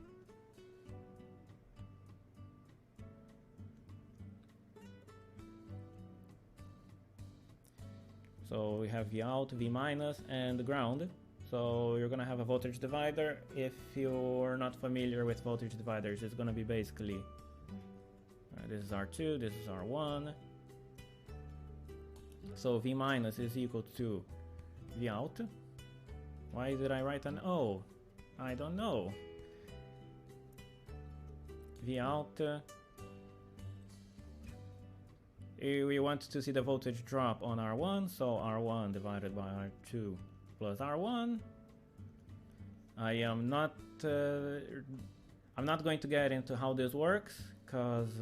so we have V out, V minus, and the ground. So you're gonna have a voltage divider. If you're not familiar with voltage dividers, it's gonna be basically this is R2, this is R1. So V minus is equal to V out. Why did I write an O? I don't know. V out. We want to see the voltage drop on R1, so R1 divided by R2 plus R1. I'm not going to get into how this works, because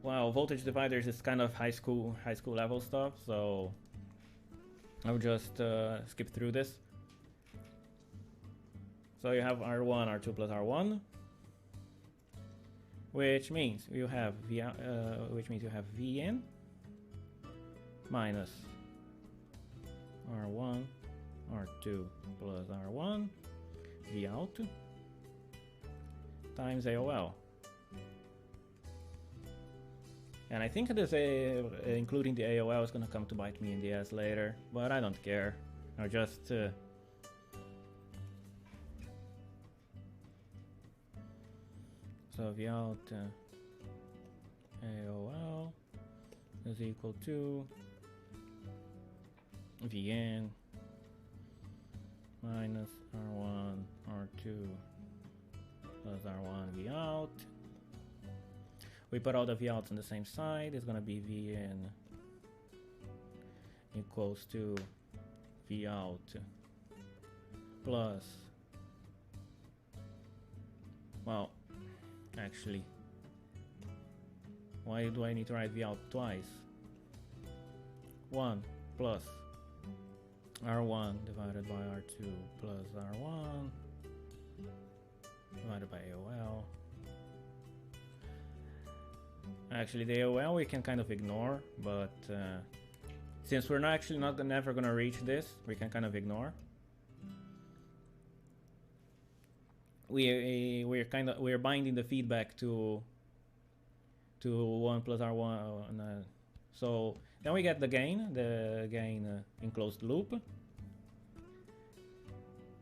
well, voltage dividers is kind of high school level stuff, so I'll just skip through this. So you have R1, R2 plus R1, which means you have V in minus R1, R2 plus R1, V out times AOL. And I think this including the AOL is gonna come to bite me in the ass later, but I don't care. I'll just so V out AOL is equal to V in minus R1, R2 plus R1 V out. We put all the V outs on the same side. It's gonna be V in equals to V out plus, well, actually, why do I need to write V out twice? 1 plus R1 divided by R2 plus R1 divided by AOL. Actually, the AOL we can kind of ignore, but since we're never gonna reach this, we can kind of ignore. We're binding the feedback to to 1 plus R1. So then we get the gain in closed loop.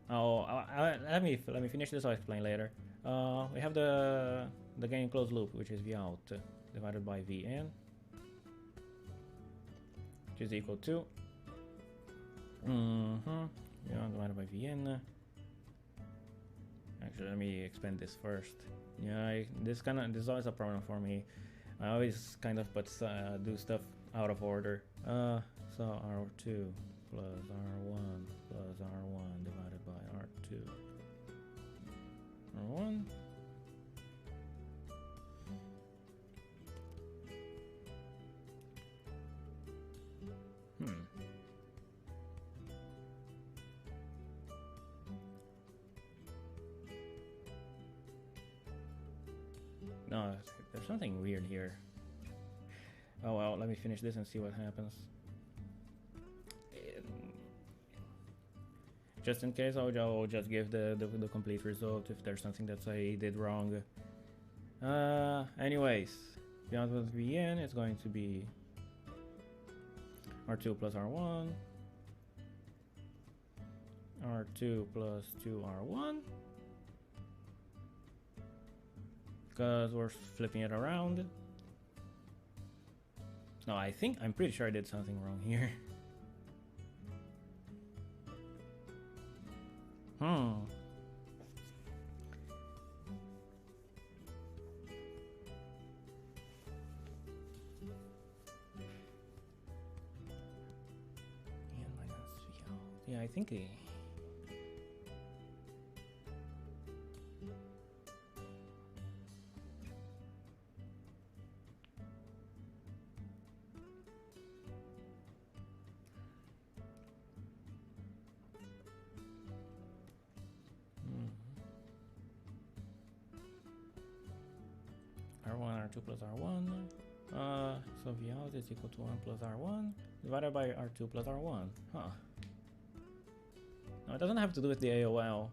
Let me finish this. I'll explain later. We have the gain in closed loop, which is V out divided by V in, which is equal to V out divided by V in. Actually, let me expand this first. Yeah, this is always a problem for me. I always kind of do stuff out of order. So R2 plus R1 plus R1 divided by R2 R1. No, there's something weird here. Oh well, let me finish this and see what happens. Just in case, I'll just give the complete result if there's something that I did wrong. Anyways, V out with V in, it's going to be R2 plus R1, R2 plus 2R1, because we're flipping it around. No, I'm pretty sure I did something wrong here. Yeah, I think R1, R2 plus R1. So V out is equal to 1 plus R1 divided by R2 plus R1. Huh. No, it doesn't have to do with the AOL.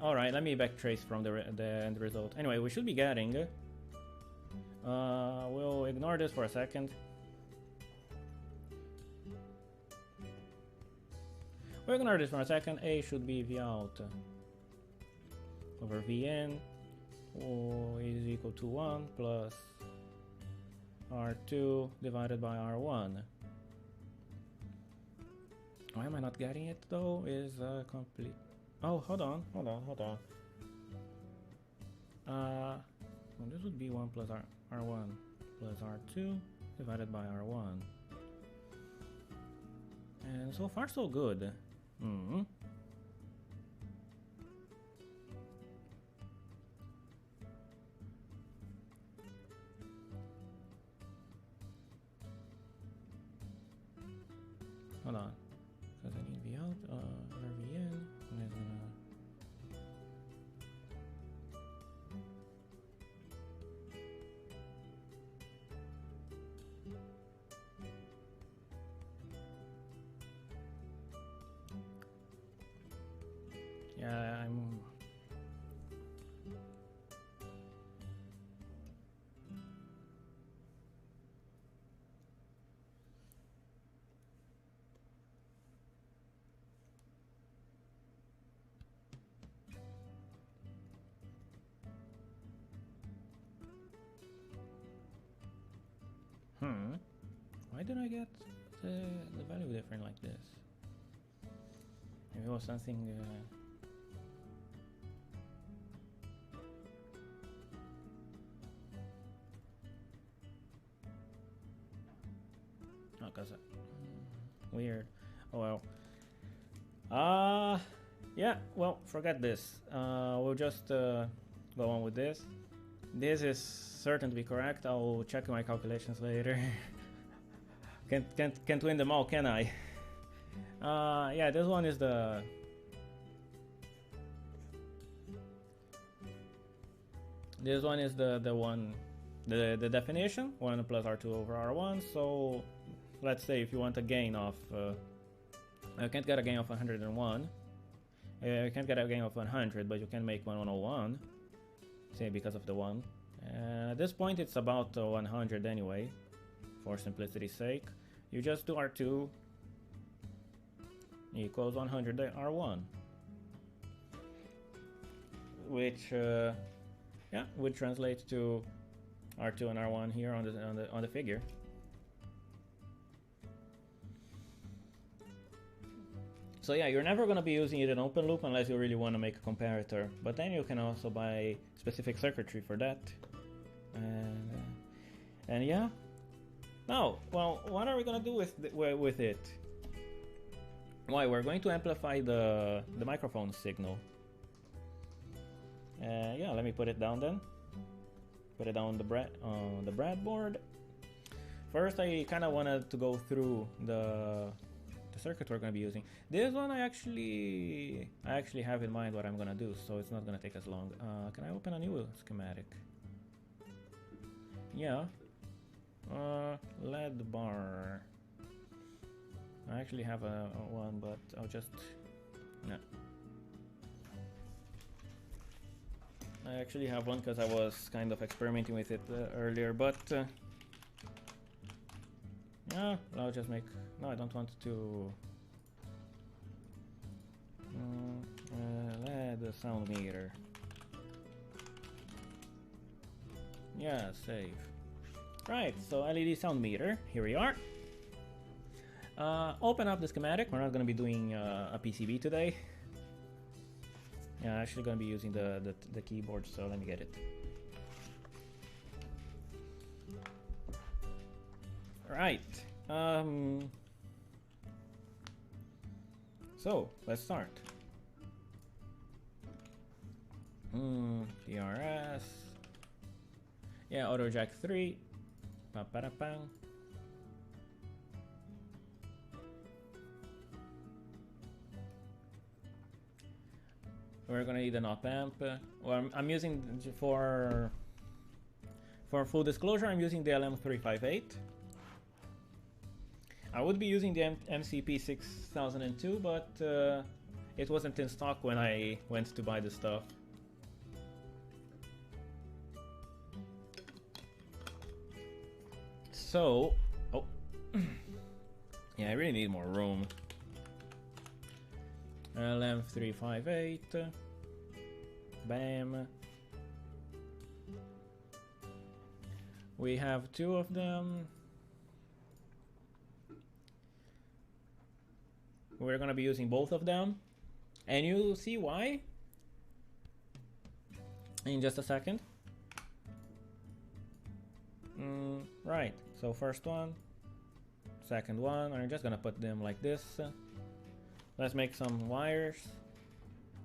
Alright, let me backtrace from the end result. Anyway, we should be getting... we'll ignore this for a second. We'll ignore this for a second. A should be V out over V in is equal to 1 plus R2 divided by R1. Why am I not getting it though? Is complete. Oh, hold on. Well, this would be 1 plus R1 plus R2 divided by R1. And so far so good. Hold on, because I need V out or V in, and it's gonna. Yeah, I'm. Why did I get the value different like this? Maybe it was something. Oh, cause weird. Oh well. Yeah. Well, forget this. We'll just go on with this. This is certain to be correct. I'll check my calculations later. Can't win them all, can I? Yeah, this one is the. This one is the one, the definition 1 plus R2 over R1. So let's say if you want a gain of You can't get a gain of 101. You can't get a gain of 100, but you can make 101. See, because of the 1. At this point, it's about 100 anyway, for simplicity's sake. You just do R2 equals 100 R1, which would translate to R2 and R1 here on the figure. So yeah, you're never going to be using it in open loop unless you really want to make a comparator. But then you can also buy specific circuitry for that. And yeah. Now, well, what are we going to do with it? Why, we're going to amplify the microphone signal. Yeah, let me put it down then. Put it on the breadboard. First, I kind of wanted to go through the circuit we're going to be using. This one I actually have in mind what I'm going to do, so it's not going to take as long. Can I open a new schematic? Yeah. LED bar. I actually have a one, but I'll just... No. I actually have one because I was kind of experimenting with it earlier, but... yeah, I'll just make... No, I don't want to... LED sound meter. Yeah, save. Right, so LED sound meter, here we are. Open up the schematic. We're not going to be doing a PCB today. Yeah, I'm actually going to be using the keyboard, so let me get it. Right. So let's start. PRS. Yeah, auto jack 3. Pa-pa-da-pang. We're gonna need an OpAmp. Well, I'm using for full disclosure, I'm using the LM358. I would be using the MCP 6002, but it wasn't in stock when I went to buy the stuff. So, oh, yeah, I really need more room. LM358, bam. We have two of them. We're gonna be using both of them, and you'll see why in just a second. Right, so first one, second one, I'm just gonna put them like this. Let's make some wires.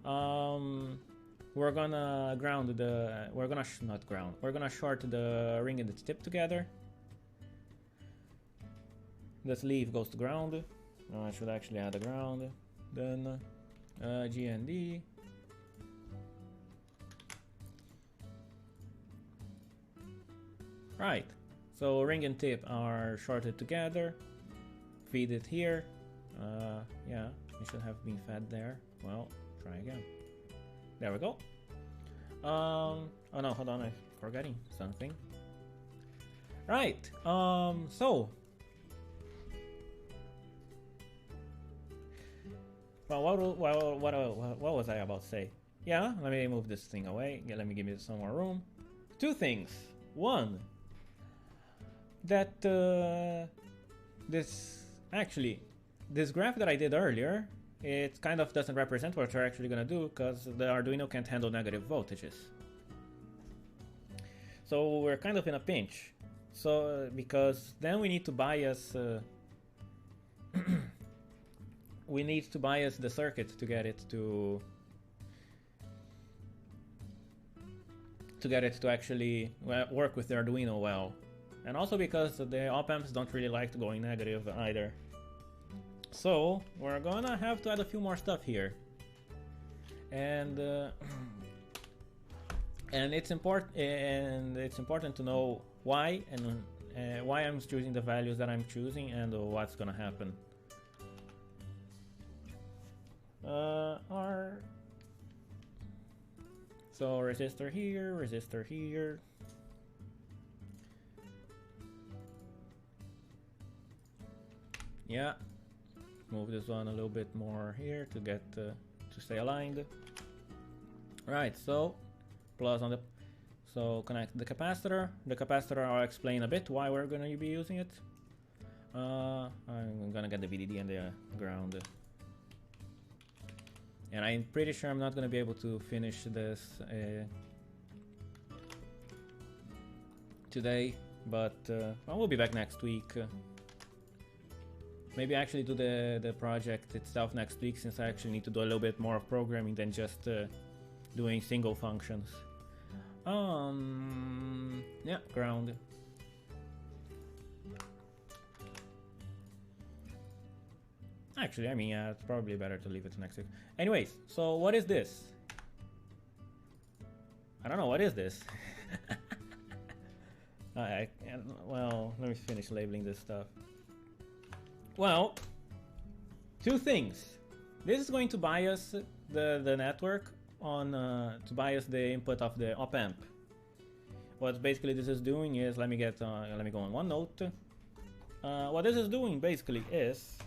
We're gonna ground the, we're gonna short the ring and the tip together. The sleeve goes to ground. I should actually add a ground. Then GND. Right, so ring and tip are shorted together. Feed it here. Yeah, it should have been fed there. Well, try again. There we go. Oh no, hold on, I'm forgetting something. Right, so. Well, what was I about to say? Yeah, let me move this thing away. Yeah, let me give it some more room. Two things. One, that this graph that I did earlier, it kind of doesn't represent what we're actually gonna do because the Arduino can't handle negative voltages. So we're kind of in a pinch. So because then we need to bias we need to bias the circuit to get it to actually work with the Arduino well. And also because the OpAmps don't really like going negative either. So we're gonna have to add a few more stuff here. And it's important to know why and why I'm choosing the values that I'm choosing and what's gonna happen. R. So resistor here, resistor here. Yeah, move this one a little bit more here to get to stay aligned. Right, so plus on the, so connect the capacitor. The capacitor, I'll explain a bit why we're gonna be using it. I'm gonna get the VDD and the ground. And I'm pretty sure I'm not gonna be able to finish this today, but I will be back next week. Maybe actually do the project itself next week, since I actually need to do a little bit more of programming than just doing single functions. Yeah, ground. Actually, I mean, yeah, it's probably better to leave it to next week. Anyways, so what is this? I don't know, what is this? Well, let me finish labeling this stuff. Well, two things. This is going to bias the network on to bias the input of the OpAmp. What basically this is doing is, let me go on OneNote. What this is doing basically is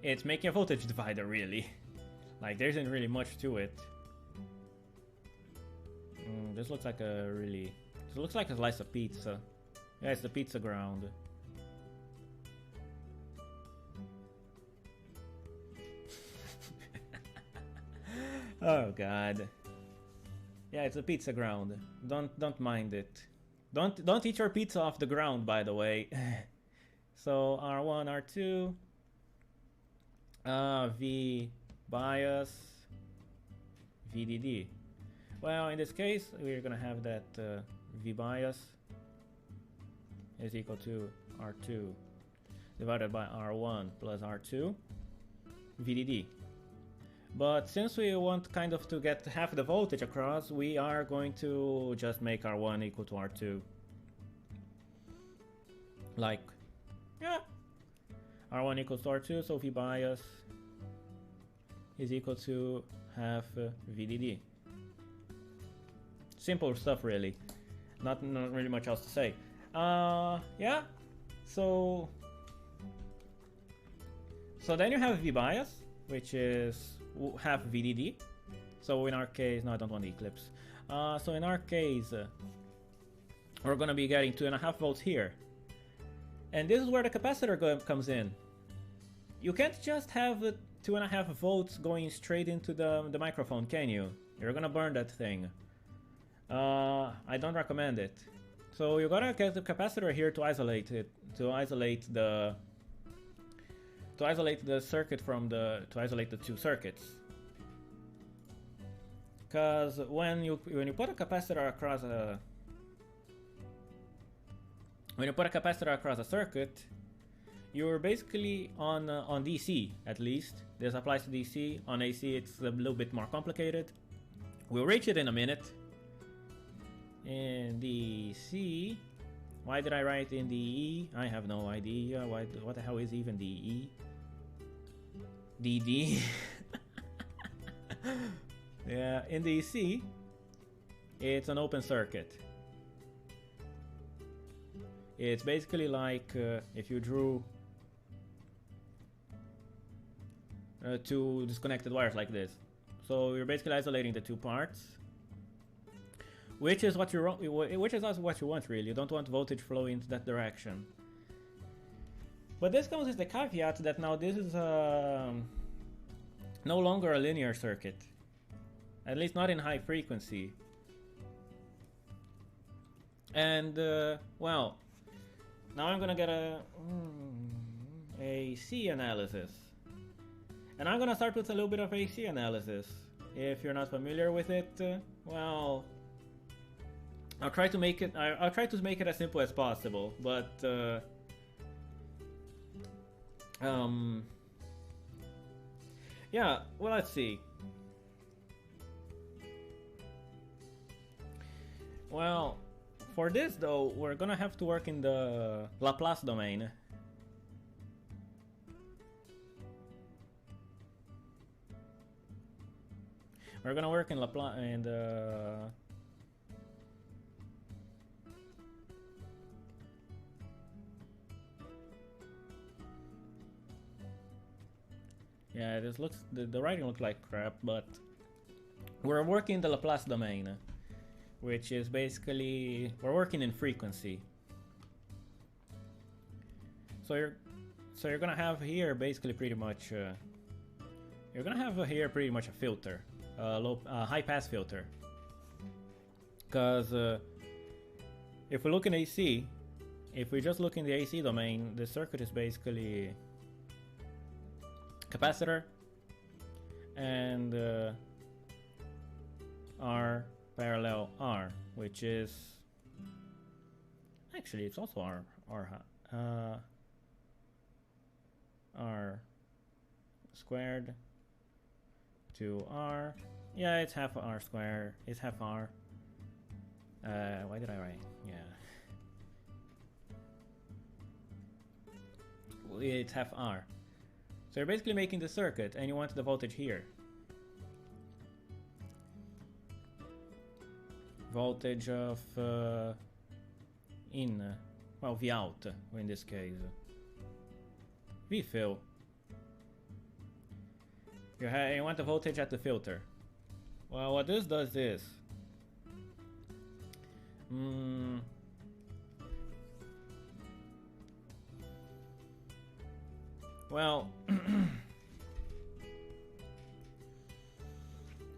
it's making a voltage divider, really. Like, there isn't really much to it. This looks like it looks like a slice of pizza. Yeah, it's the pizza ground. Oh god. Yeah, it's a pizza ground. Don't mind it. Don't eat your pizza off the ground, by the way. So R1, R2, V bias, VDD. Well, in this case, we're gonna have that V bias is equal to R2 divided by R1 plus R2 VDD. But since we want kind of to get half the voltage across, we are going to just make R1 equal to R2. Like, yeah, R1 equals to R2, so V bias is equal to half VDD. Simple stuff, really. Not really much else to say. Yeah. So then you have V bias, which is half VDD. So in our case, no, I don't want the eclipse. So in our case, we're gonna be getting 2.5 volts here. And this is where the capacitor comes in. You can't just have 2.5 volts going straight into the microphone, can you? You're gonna burn that thing. I don't recommend it. So you gotta get the capacitor here to isolate it, to isolate the circuit from to isolate the two circuits. Because when you put a capacitor across a circuit, you're basically on DC, at least. This applies to DC. On AC, it's a little bit more complicated. We'll reach it in a minute. In DC, why did I write in DE? I have no idea. What the hell is even DE? DD. Yeah, in DC, it's an open circuit. It's basically like if you drew two disconnected wires like this. So you're basically isolating the two parts, which is what also what you want, really. You don't want voltage flowing into that direction. But this comes with the caveat that now this is no longer a linear circuit, at least not in high frequency. And well, now I'm gonna get a AC analysis, and I'm gonna start with a little bit of AC analysis. If you're not familiar with it, well, I'll try to make it. I'll try to make it as simple as possible. But yeah. Well, let's see. Well, for this though, we're gonna have to work in the Laplace domain. we're gonna work in Laplace and yeah, this looks the writing looks like crap, but we're working the Laplace domain, which is basically we're working in frequency. So you're gonna have here basically pretty much you're gonna have here pretty much a filter, high pass filter. Because if we look in AC, if we just look in the AC domain, the circuit is basically capacitor and R parallel R, which is actually it's also R squared to R. Yeah, it's half R squared. It's half R. Why did I write? Yeah. It's half R. So you're basically making the circuit and you want the voltage here. Voltage of in, well, V out in this case. V fill. You want the voltage at the filter. Well, what this does is well,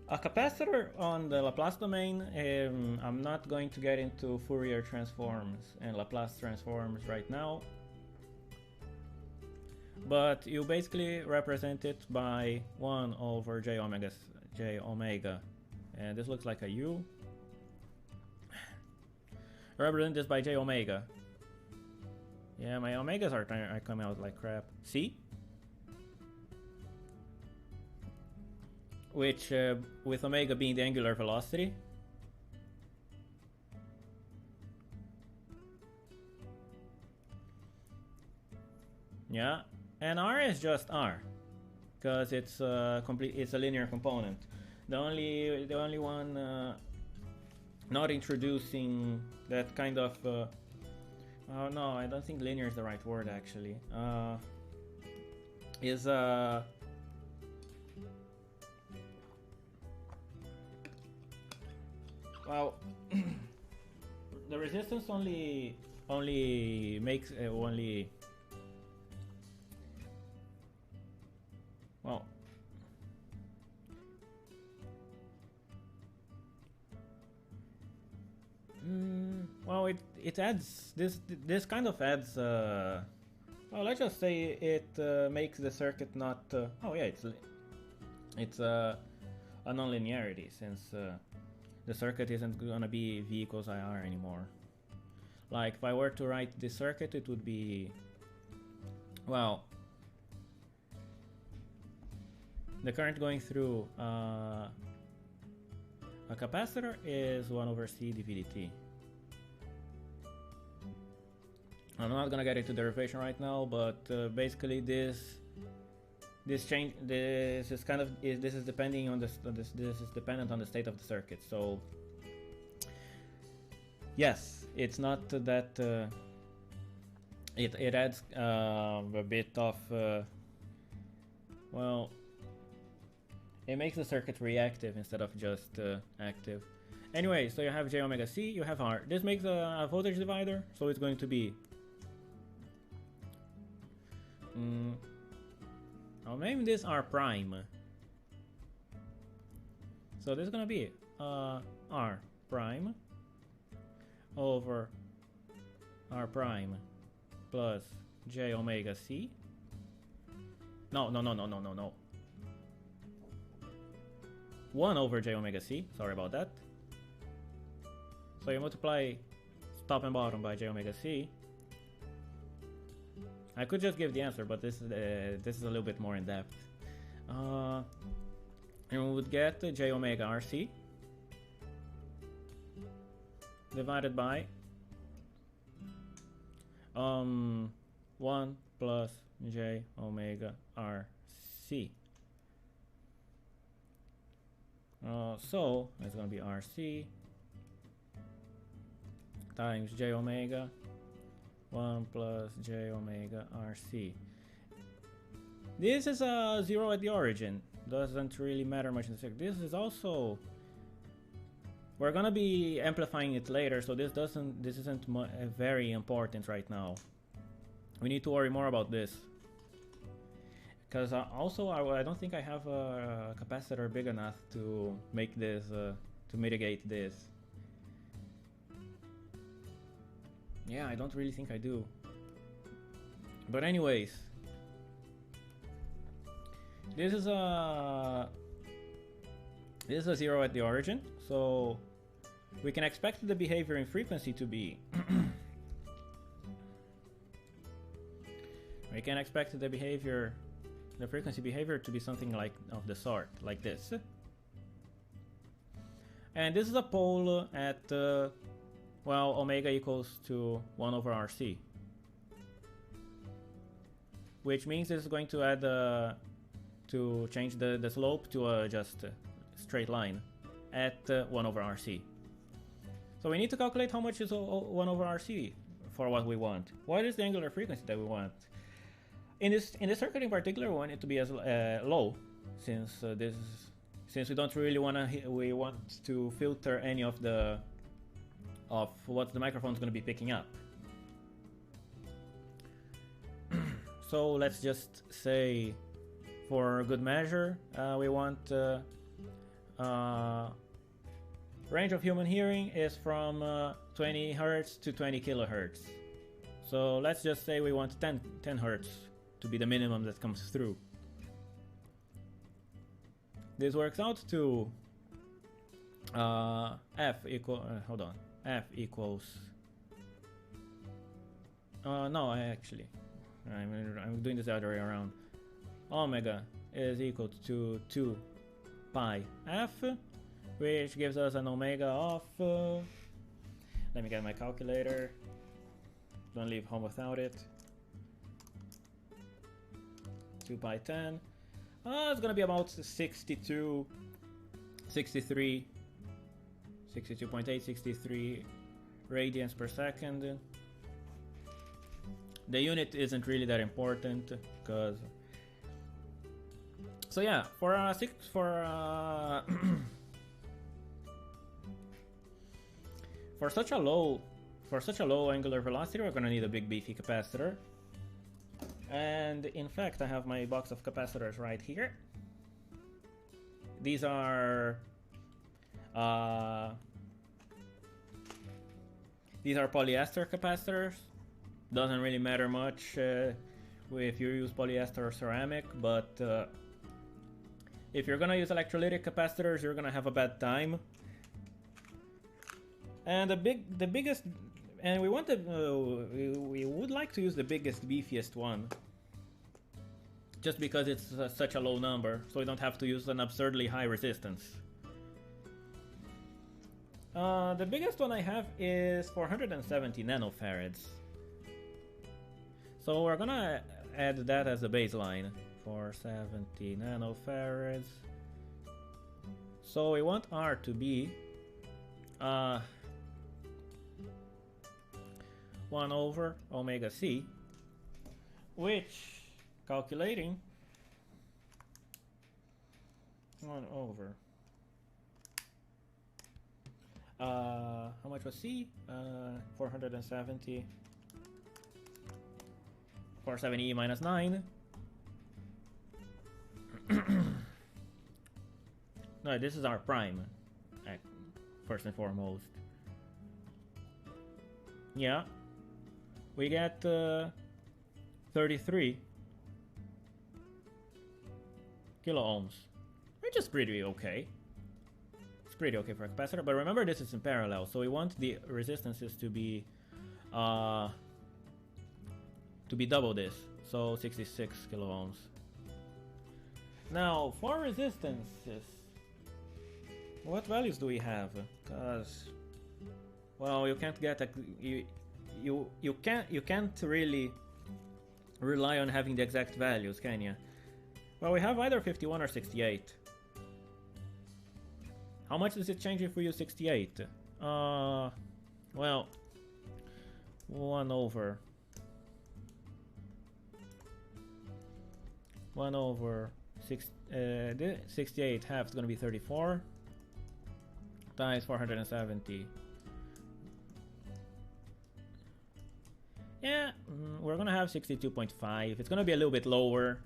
a capacitor on the Laplace domain, I'm not going to get into Fourier transforms and Laplace transforms right now, but you basically represent it by 1 over j omega, and this looks like a U. Represent this by j omega. Yeah, my omegas are coming out like crap. See? Which, with omega being the angular velocity. Yeah, and R is just R, because it's it's a linear component. The only one not introducing that kind of oh no, I don't think linear is the right word actually. Is well, the resistance only makes only well. Well, it adds this kind of adds. Well, let's just say it makes the circuit not. Oh yeah, it's a nonlinearity since the circuit isn't gonna be V equals IR anymore. Like if I were to write this circuit, it would be, well, the current going through a capacitor is 1 over C dV/dt. I'm not gonna get into derivation right now, but basically this is kind of this is depending on this is dependent on the state of the circuit. So yes, it's not that it adds a bit of well, it makes the circuit reactive instead of just active. Anyway, so you have j omega c, you have R. This makes a voltage divider, so it's going to be I'll name this R prime. So this is gonna be R prime over R prime plus j omega c. No. 1 over j omega c, sorry about that. So you multiply top and bottom by j omega c. I could just give the answer, but this is a little bit more in depth. And we would get j omega rc divided by 1 plus j omega rc. So it's going to be RC times j omega 1 plus j omega RC. This is a 0 at the origin. Doesn't really matter much in the circuit. This is also... We're gonna be amplifying it later, so this isn't very important right now. We need to worry more about this. Because also I don't think I have a capacitor big enough to make this, to mitigate this. Yeah, I don't really think I do. But anyways, this is a 0 at the origin, so we can expect the behavior in frequency to be we can expect the frequency behavior to be something like of the sort, like this. And this is a pole at well, omega equals to 1 over RC, which means it's going to add to change the slope to just a straight line at 1 over RC. So we need to calculate how much is 1 over RC for what we want. What is the angular frequency that we want? In this circuit in particular, we want it to be as low, since we don't really we want to filter any of what the microphone is going to be picking up. So let's just say, for good measure, we want range of human hearing is from 20 Hertz to 20 kilohertz. So let's just say we want 10 Hertz to be the minimum that comes through. This works out to F equals no, I'm doing this the other way around. Omega is equal to 2 pi F, which gives us an omega of let me get my calculator, don't leave home without it. 2 pi 10, it's gonna be about 62, 63, 62.8, 63 radians per second. The unit isn't really that important, because so yeah, for such a low angular velocity, we're gonna need a big beefy capacitor. And in fact, I have my box of capacitors right here. These are polyester capacitors. Doesn't really matter much if you use polyester or ceramic, but if you're gonna use electrolytic capacitors, you're gonna have a bad time. And the biggest, and we would like to use the biggest, beefiest one, just because it's such a low number, so we don't have to use an absurdly high resistance. The biggest one I have is 470 nanofarads. So we're gonna add that as a baseline, 470 nanofarads. So we want R to be 1 over omega C, which, calculating, 1 over how much was C? 470. 470 minus 9. No, this is our prime, first and foremost. Yeah, we get 33 kilo ohms, which is pretty okay. It's pretty okay for a capacitor, but remember this is in parallel, so we want the resistances to be double this, so 66 kilo ohms. Now for resistances, what values do we have? Because, well, you can't get a you can't really rely on having the exact values, can you? Well, we have either 51 or 68. How much does it change if we use 68? Well, 1 over 68 half is going to be 34 times 470. Yeah, we're going to have 62.5. It's going to be a little bit lower.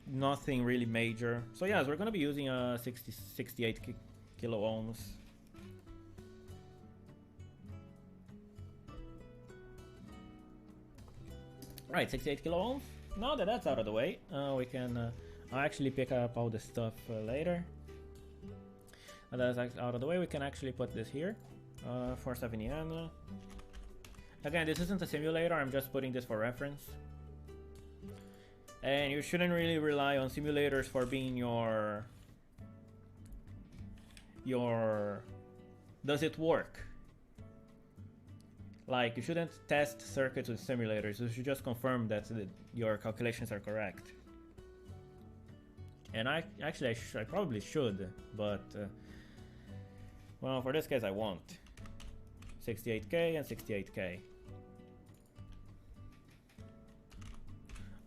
Nothing really major. So yes, we're going to be using 68 kilo ohms. Right, 68 kilo ohms. Now that that's out of the way, we can I'll actually pick up all this stuff later. Now that that's out of the way, we can actually put this here. 470 N. Again, this isn't a simulator, I'm just putting this for reference. And you shouldn't really rely on simulators for being your does it work? Like, you shouldn't test circuits with simulators, you should just confirm that your calculations are correct. And I probably should, but well, for this case I won't. 68K and 68K.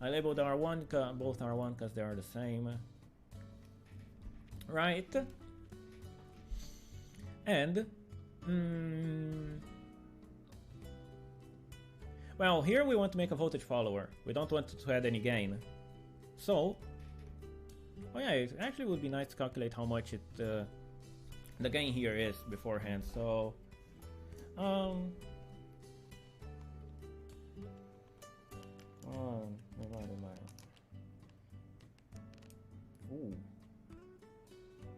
I labeled R1, both R1 because they are the same. Right. And well, here we want to make a voltage follower. We don't want to add any gain. So, oh yeah, it actually would be nice to calculate how much the gain here is beforehand. So, divided by.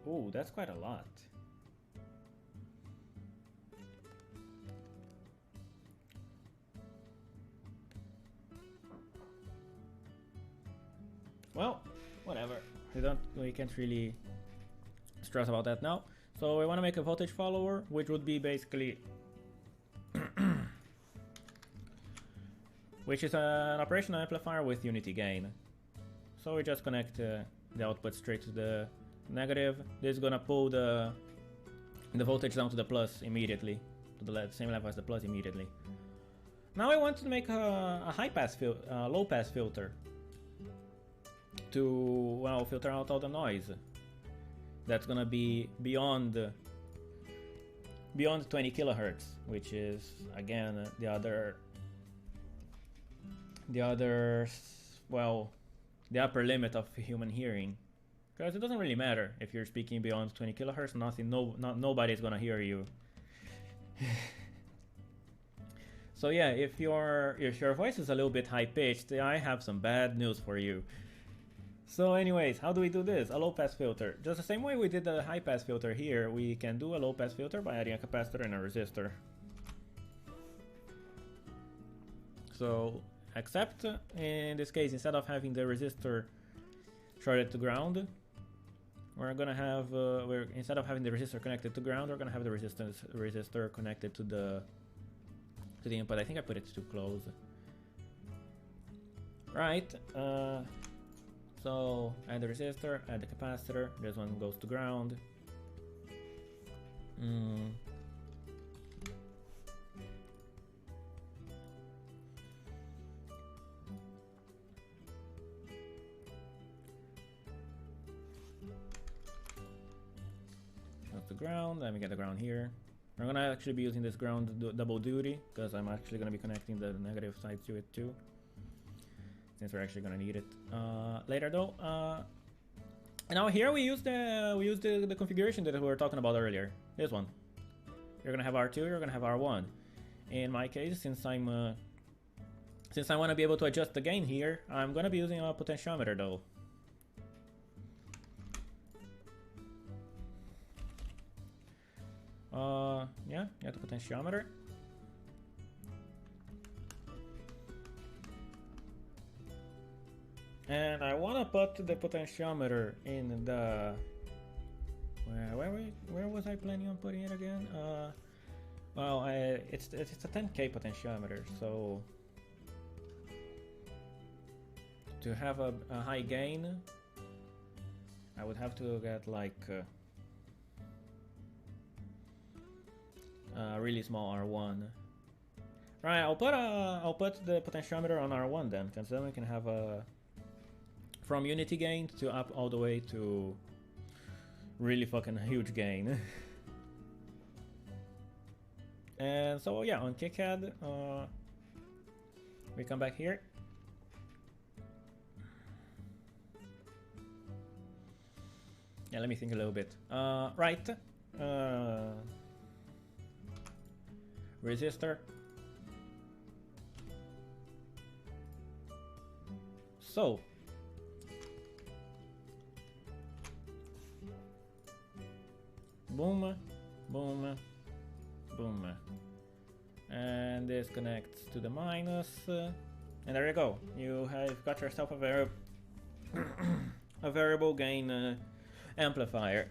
Ooh, that's quite a lot. Well, whatever. We can't really stress about that now. So we want to make a voltage follower, which would be basically which is an operational amplifier with unity gain. So we just connect the output straight to the negative. This is gonna pull the voltage down to the plus immediately, to the same level as the plus immediately. Now I want to make a low pass filter to, well, filter out all the noise. That's gonna be beyond 20 kilohertz, which is again the upper limit of human hearing. Because it doesn't really matter if you're speaking beyond 20 kilohertz. Nobody's gonna hear you. So yeah, if your voice is a little bit high pitched, I have some bad news for you. So anyways, how do we do this? A low pass filter. Just the same way we did the high pass filter here, we can do a low pass filter by adding a capacitor and a resistor. So, except in this case, instead of having the resistor shorted to ground, we're gonna have instead of having the resistor connected to ground, we're gonna have the resistor connected to the input. I think I put it too close. Right. So add the resistor, add the capacitor. This one goes to ground. That's the ground. Let me get the ground here. I'm gonna actually be using this ground double duty because I'm actually gonna be connecting the negative side to it too, since we're actually gonna need it later though. And now here we use the configuration that we were talking about earlier. This one. You're gonna have R2, you're gonna have R1. In my case, since I want to be able to adjust the gain here, I'm gonna be using a potentiometer though. Yeah, the potentiometer. And I want to put the potentiometer in the... Where was I planning on putting it again? Well, it's a 10K potentiometer, so... To have a high gain, I would have to get like... really small R1. Right, I'll put the potentiometer on R1 then, because then we can have a from unity gain to up all the way to really fucking huge gain. And so yeah, on Gitgud, we come back here. Yeah, let me think a little bit. Right, resistor. So boom, boom, boom, and this connects to the minus, and there you go. You have got yourself a a variable gain amplifier.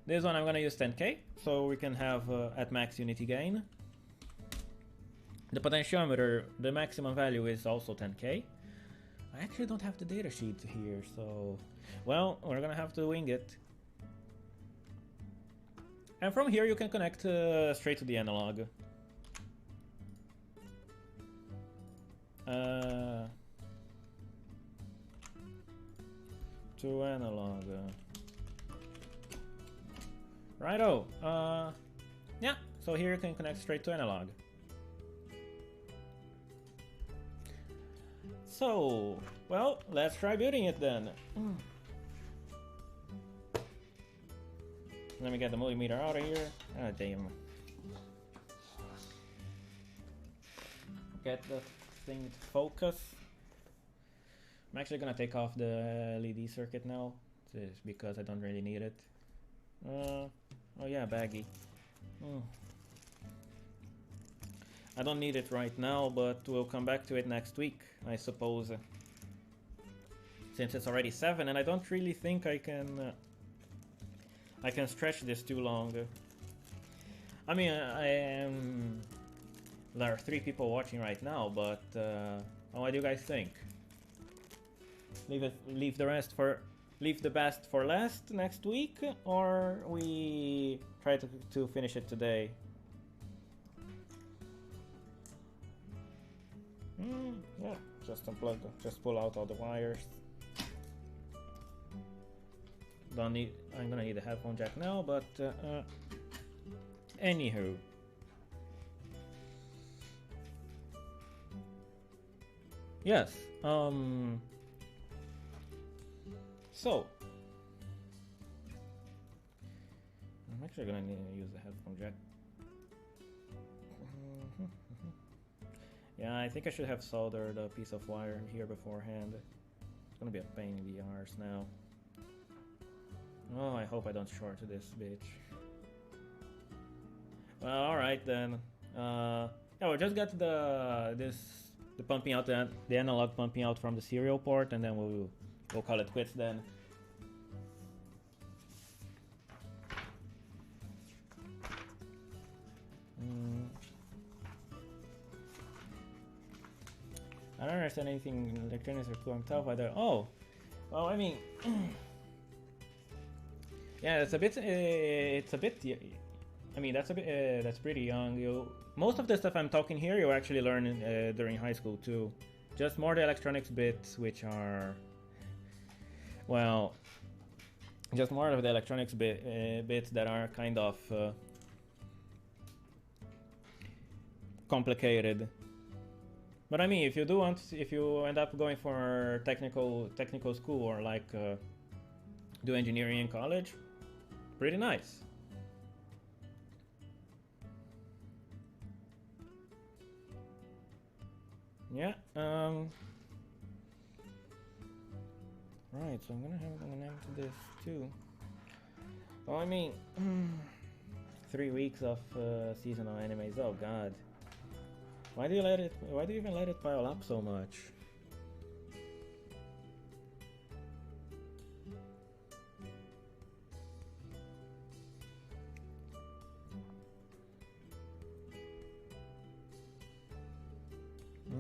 This one I'm gonna use 10k, so we can have at max unity gain. The potentiometer, the maximum value is also 10k. I actually don't have the datasheet here, so well, we're gonna have to wing it. And from here you can connect straight to the analog. To analog. Righto. Yeah, so here you can connect straight to analog. So, well, let's try building it then. Let me get the multimeter out of here. Ah, damn. Get the thing to focus. I'm actually gonna take off the LED circuit now, just because I don't really need it. Oh yeah, baggy. I don't need it right now, but we'll come back to it next week, I suppose. Since it's already 7, and I don't really think I can stretch this too long. I mean, there are 3 people watching right now, but what do you guys think? Leave the best for last next week, or we try to finish it today? Yeah, just unplug, just pull out all the wires. I'm gonna need a headphone jack now, but anywho. Yes, so I'm actually gonna need to use the headphone jack. Yeah, I think I should have soldered a piece of wire here beforehand. It's gonna be a pain in the arse now. Oh, I hope I don't short this bitch. Well, alright then. Yeah, we'll just get the pumping out, the analog pumping out from the serial port, and then we'll call it quits then. I don't understand anything electronics are going tough either. Oh, well, I mean, yeah, it's a bit. I mean, that's pretty young. Most of the stuff I'm talking here, you actually learn during high school too. Just more the electronics bits, which are, well, just more of the electronics bits that are kind of complicated. But I mean, if you end up going for technical school, or like do engineering in college, pretty nice. Yeah. Right. So I'm gonna have an end to this too. Well, I mean, 3 weeks of seasonal animes. Oh God. Why do you even let it pile up so much?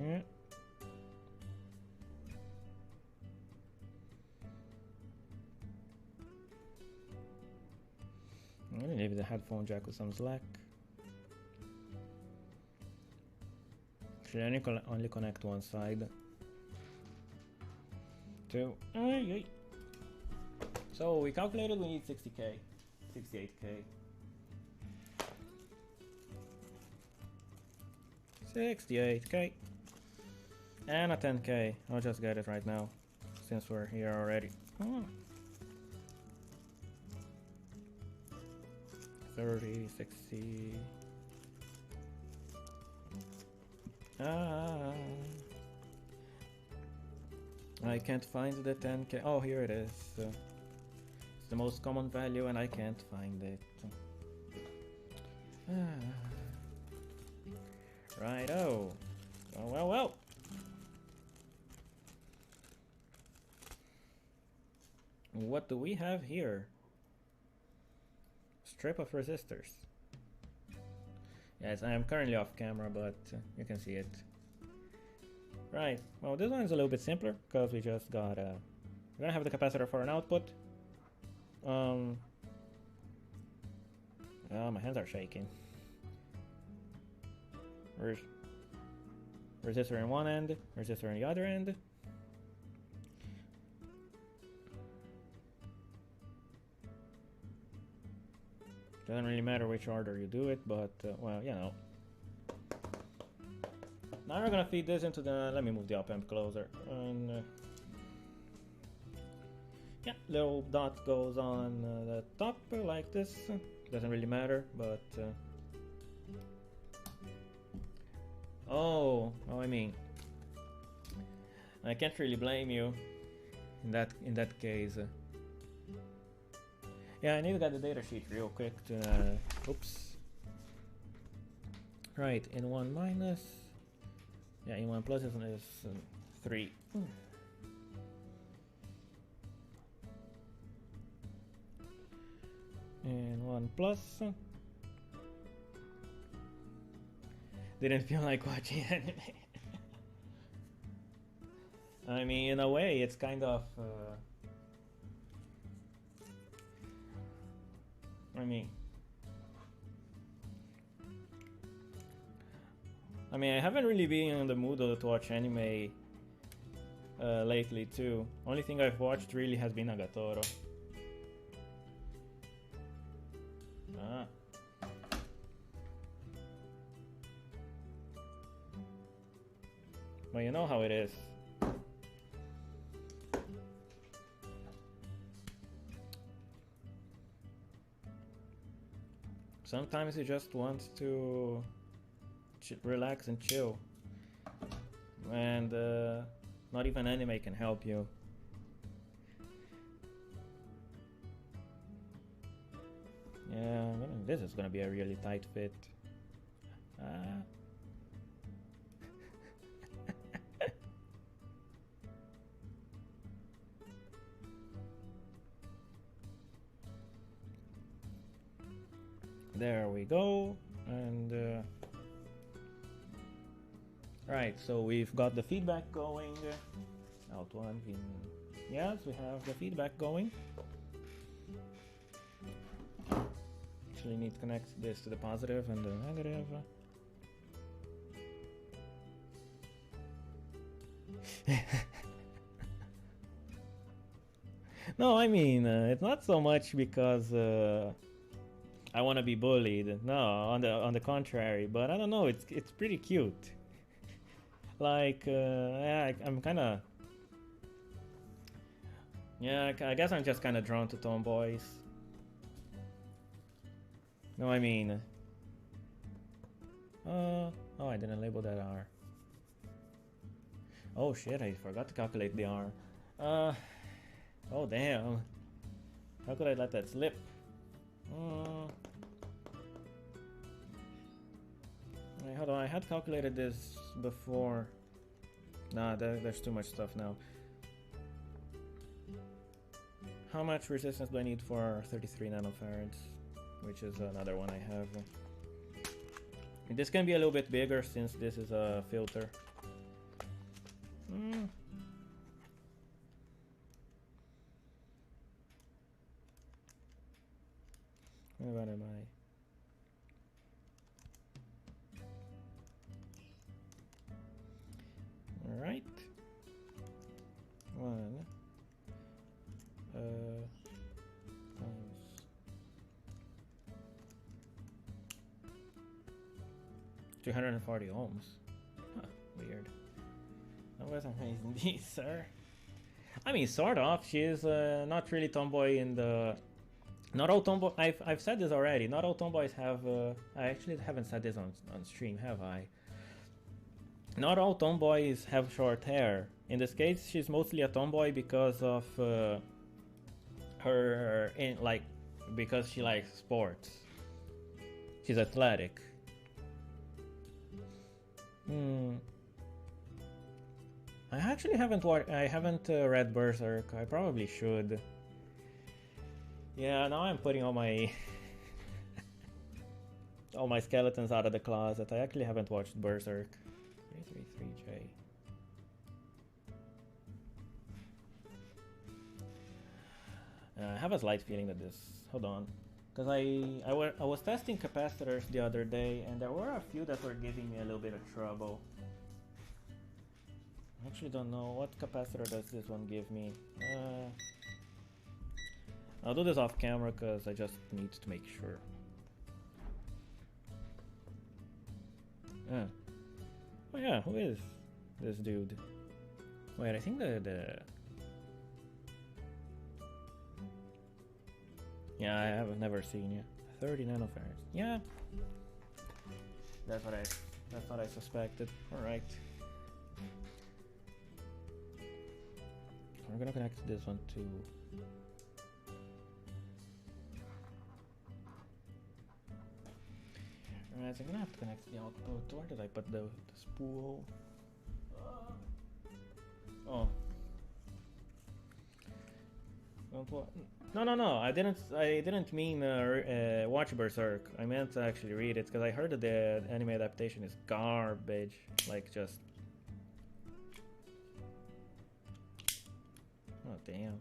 Yeah. headphone jack with some slack. Should only connect one side. Two. So we calculated we need 60k, 68k. 68k. And a 10k. I'll just get it right now, since we're here already. 30, 60. I can't find the 10k. Oh, here it is. It's the most common value and I can't find it. Righto. Well. What do we have here? Strip of resistors. Yes, I am currently off camera, but you can see it. Right, well this one's a little bit simpler because we just got we're gonna have the capacitor for an output. Oh, my hands are shaking. Resistor in one end, resistor in the other end. Doesn't really matter which order you do it, but well, you know. Now we're gonna feed this into the. Let me move the OpAmp closer. And yeah, little dot goes on the top like this. Doesn't really matter, but oh, I mean, I can't really blame you in that case. Yeah, I need to get the datasheet real quick to. Oops. Right, in 1 minus. Yeah, in 1 plus is 3. And 1 plus. Didn't feel like watching anime. I mean, in a way, it's kind of. I mean, I haven't really been in the mood to watch anime lately too. Only thing I've watched really has been Nagatoro. But you know how it is. Sometimes you just want to relax and chill, and not even anime can help you. Yeah, this is gonna be a really tight fit. There we go, and right, so we've got the feedback going. Out one in. Yes, we have the feedback going. Actually need to connect this to the positive and the negative. No, I mean, it's not so much because I want to be bullied. No, on the contrary. But I don't know. It's pretty cute. Like, yeah, I'm kind of. Yeah, I guess I'm just kind of drawn to tomboys. No, I mean. Oh, I didn't label that R. Oh shit! I forgot to calculate the R. Oh damn. How could I let that slip? Wait, hold on, I had calculated this before. Nah, there's too much stuff now. How much resistance do I need for 33 nanofarads? Which is another one I have. And this can be a little bit bigger since this is a filter. What am I? 340 ohms. Huh, weird. I wasn't raising these, sir. I mean, sort of. She's not really tomboy in the... Not all tomboy... I've said this already. Not all tomboys have... I actually haven't said this on stream, have I? Not all tomboys have short hair. In this case, she's mostly a tomboy because of because she likes sports. She's athletic. I actually haven't read Berserk. I probably should. Yeah, now I'm putting all my all my skeletons out of the closet. I actually haven't watched Berserk. 333J. I have a slight feeling that this... Hold on. Because I was testing capacitors the other day, and there were a few that were giving me a little bit of trouble. I actually don't know what capacitor does this one give me. I'll do this off camera because I just need to make sure. Oh yeah, who is this dude? Wait, I think the yeah, I have never seen you. 30 nanofarads. Yeah, that's what I suspected. All right. We're gonna connect this one to... Alright, so I'm gonna have to connect the output. Where did I put the spool? Oh. No, I didn't mean watch Berserk. I meant to actually read it because I heard that the anime adaptation is garbage. Like, just... Oh, damn.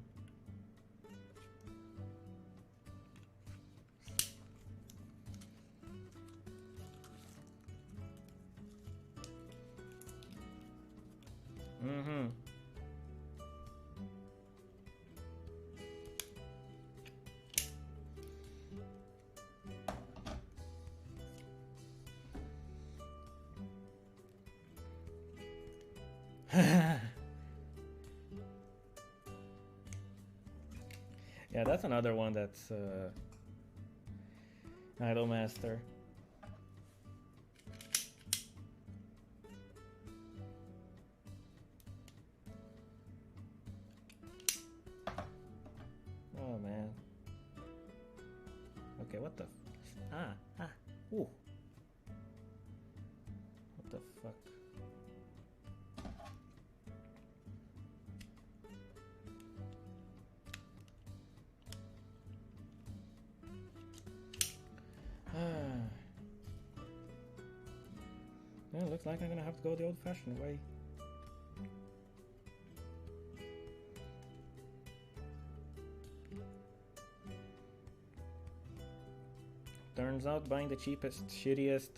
Yeah, that's another one that's Idolmaster. Oh man. Okay, what the ooh. What the fuck? Yeah, looks like I'm gonna have to go the old-fashioned way. Turns out buying the cheapest, shittiest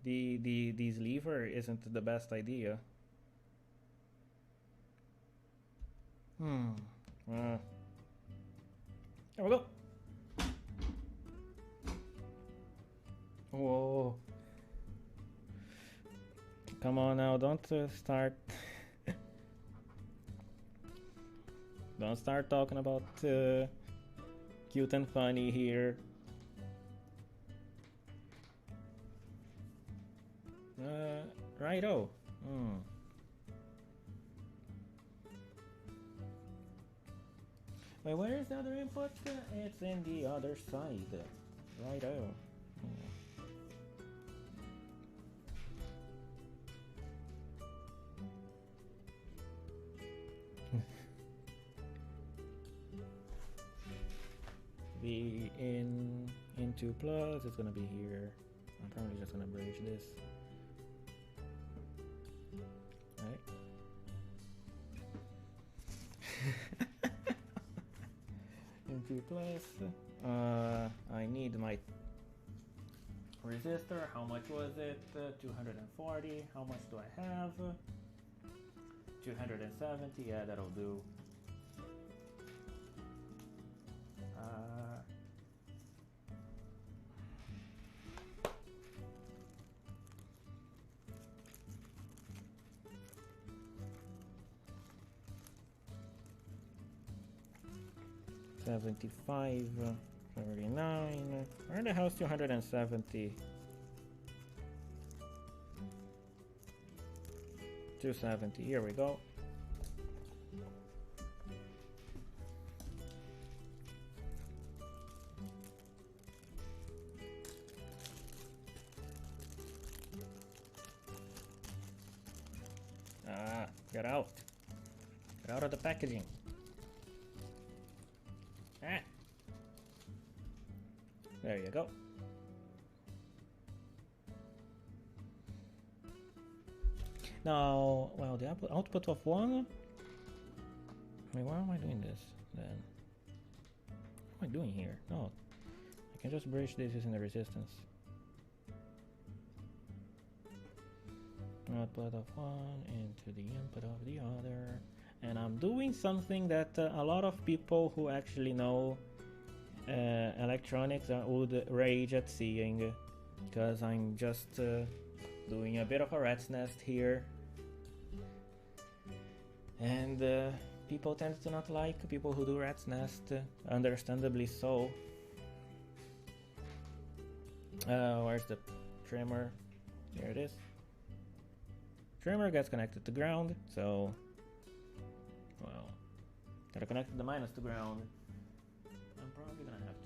these lever isn't the best idea. There we go. Whoa. Come on now, don't start. Don't start talking about cute and funny here. Righto. Wait, where is the other input? It's in the other side. Righto. Be in 2 plus, it's gonna be here. I'm probably just gonna bridge this. Right. In 2 plus. I need my resistor. How much was it? 240. How much do I have? 270. Yeah, that'll do. 75, 39. Where the hell's 270? 270. Here we go. Ah, get out. Get out of the packaging. Ah. There you go. Now, well, the output of one. Wait, why am I doing this then? What am I doing here? No, I can just bridge this using the resistance. Output of one into the input of the other, and I'm doing something that a lot of people who actually know electronics would rage at seeing, because I'm just doing a bit of a rat's nest here, and people tend to not like people who do rat's nest, understandably so. Where's the trimmer? Here it is. Trimmer gets connected to ground, so, well, gotta connect the minus to ground. I'm probably gonna have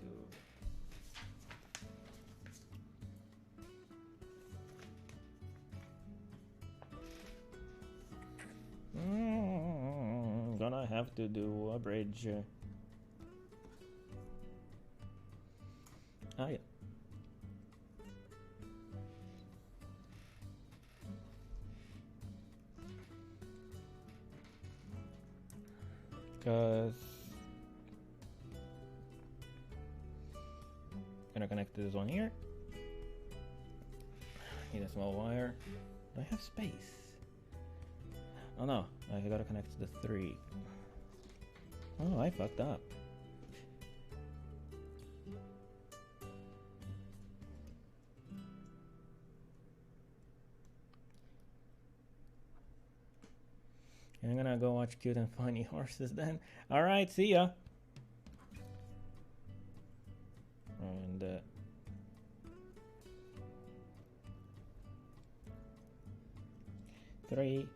to... gonna have to do a bridge. Ah, yeah. Because gonna connect to this one here. Need a small wire. Do I have space? Oh no, I gotta connect to the 3. Oh, I fucked up. I'm gonna go watch Cute and Funny Horses then. Alright, see ya! And 3.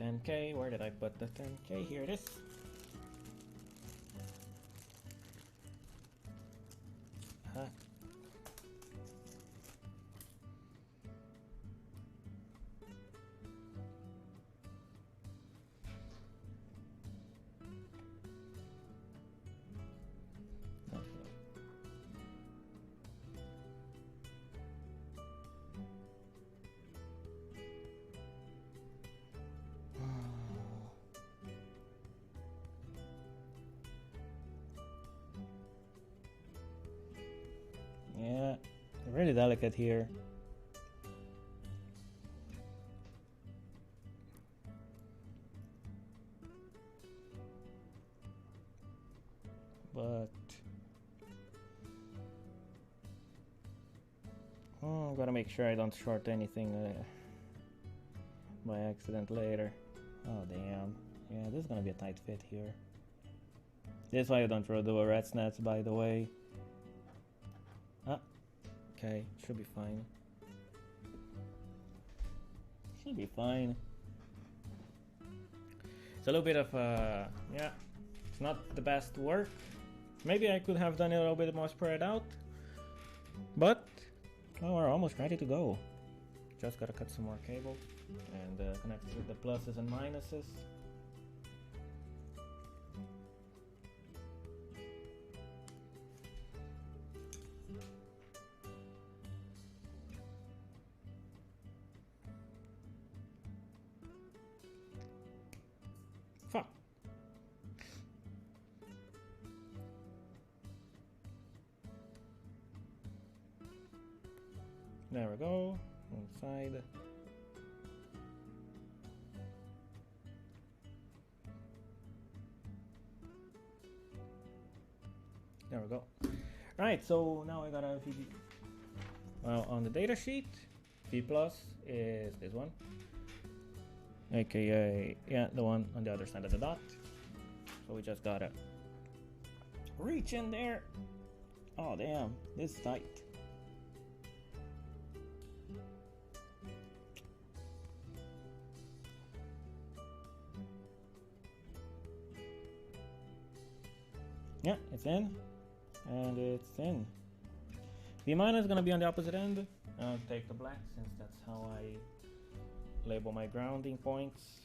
$10K, where did I put the 10K? Here it is. Huh. Yeah, really delicate here. But gotta make sure I don't short anything by accident later. Oh damn. Yeah, this is gonna be a tight fit here. This is why you don't do a rat's nest, by the way. Ah, okay, should be fine. Should be fine. It's a little bit of yeah, it's not the best work. Maybe I could have done it a little bit more spread out, but well, we're almost ready to go. Just gotta cut some more cable and connect to the pluses and minuses. Fuck. There we go. Inside. There we go. Right, so now I got a VB. Well, on the data sheet, V plus is this one. aka, yeah, the one on the other side of the dot. So we just gotta reach in there. Oh damn, this is tight. Yeah, it's in, and it's in. V minor is gonna be on the opposite end. I'll take the black since that's how I label my grounding points.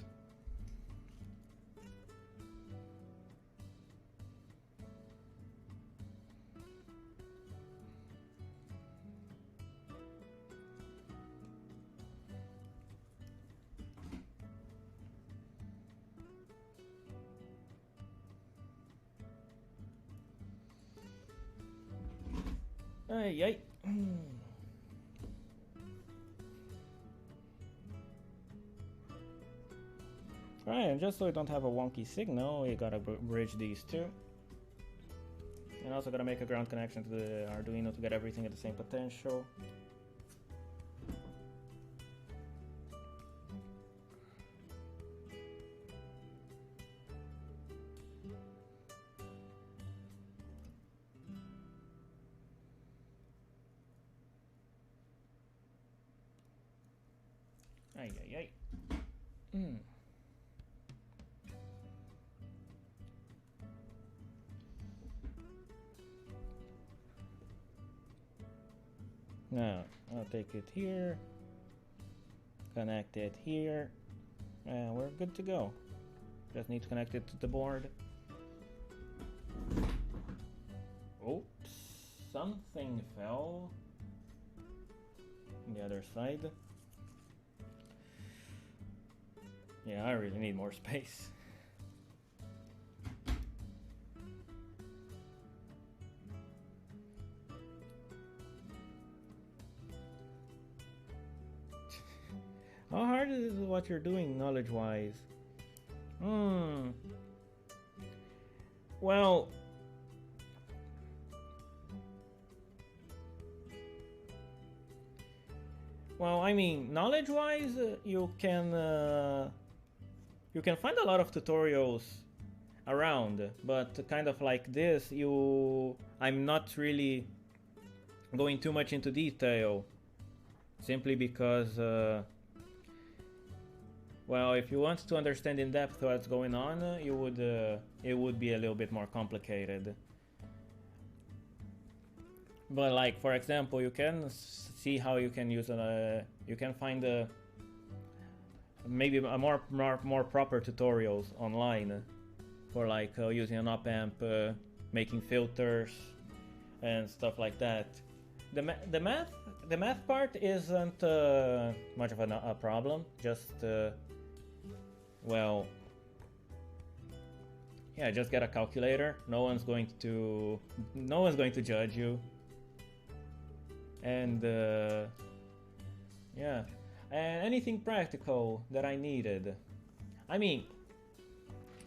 Ay, ay. Right, and just so we don't have a wonky signal, we gotta bridge these two. And also gotta make a ground connection to the Arduino to get everything at the same potential. Ay, ay, ay. Now, I'll take it here, connect it here, and we're good to go. Just need to connect it to the board. Oops, something fell on the other side. Yeah, I really need more space. How hard is what you're doing knowledge-wise? Well, I mean, knowledge-wise, you can find a lot of tutorials around, but kind of like this, I'm not really going too much into detail, simply because well, if you want to understand in depth what's going on, it would be a little bit more complicated. But like, for example, you can see how you can use you can find maybe a more proper tutorials online for like using an op-amp, making filters and stuff like that. The math part isn't much of a problem. Just well, yeah, just get a calculator. No one's going to judge you. And yeah, and anything practical that I needed. I mean,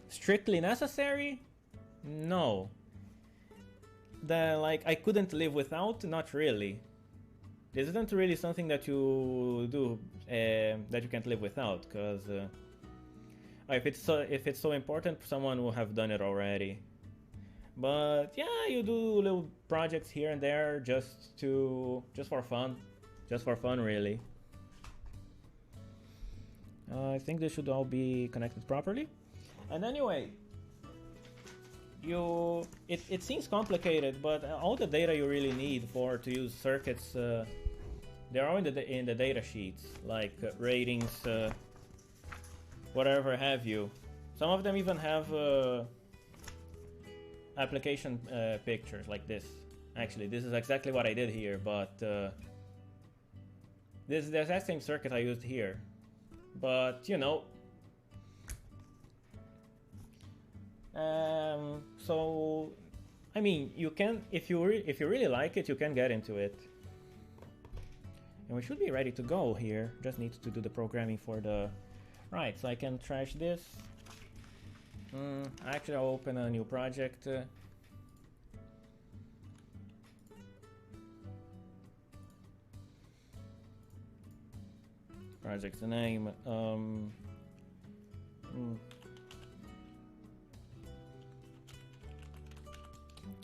strictly necessary? No. Like I couldn't live without? Not really. This isn't really something that you do that you can't live without, because if it's so important, someone will have done it already. But yeah, you do little projects here and there just for fun, really. I think they should all be connected properly. And anyway, it seems complicated, but all the data you really need to use circuits, they're all in the data sheets, like ratings, whatever have you. Some of them even have application pictures like this. Actually, this is exactly what I did here, but this is the exact same circuit I used here. But you know, so I mean, you can, if you really like it, you can get into it. And we should be ready to go here. Just need to do the programming for the right. So I can trash this. Actually, I'll open a new project. Project name.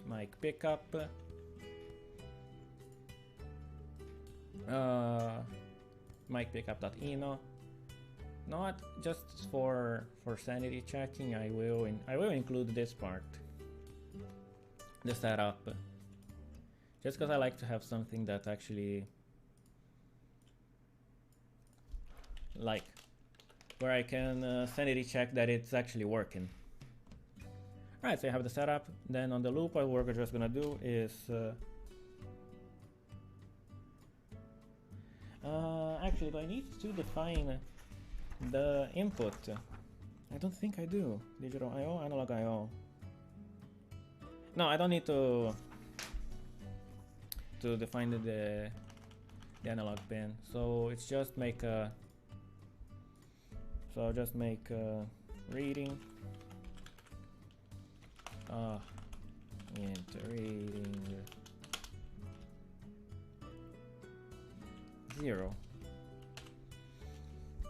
Mic pickup. Mic pickup.ino. Not just for sanity checking. I will include this part, the setup, just because I like to have something that actually like where I can sanity check that it's actually working. Alright, so I have the setup. Then on the loop, what we're just gonna do is actually, do I need to define the input? I don't think I do. Digital I/O, analog I/O. No, I don't need to define the analog pin. So it's just make a. So I'll just make a reading. Reading 0.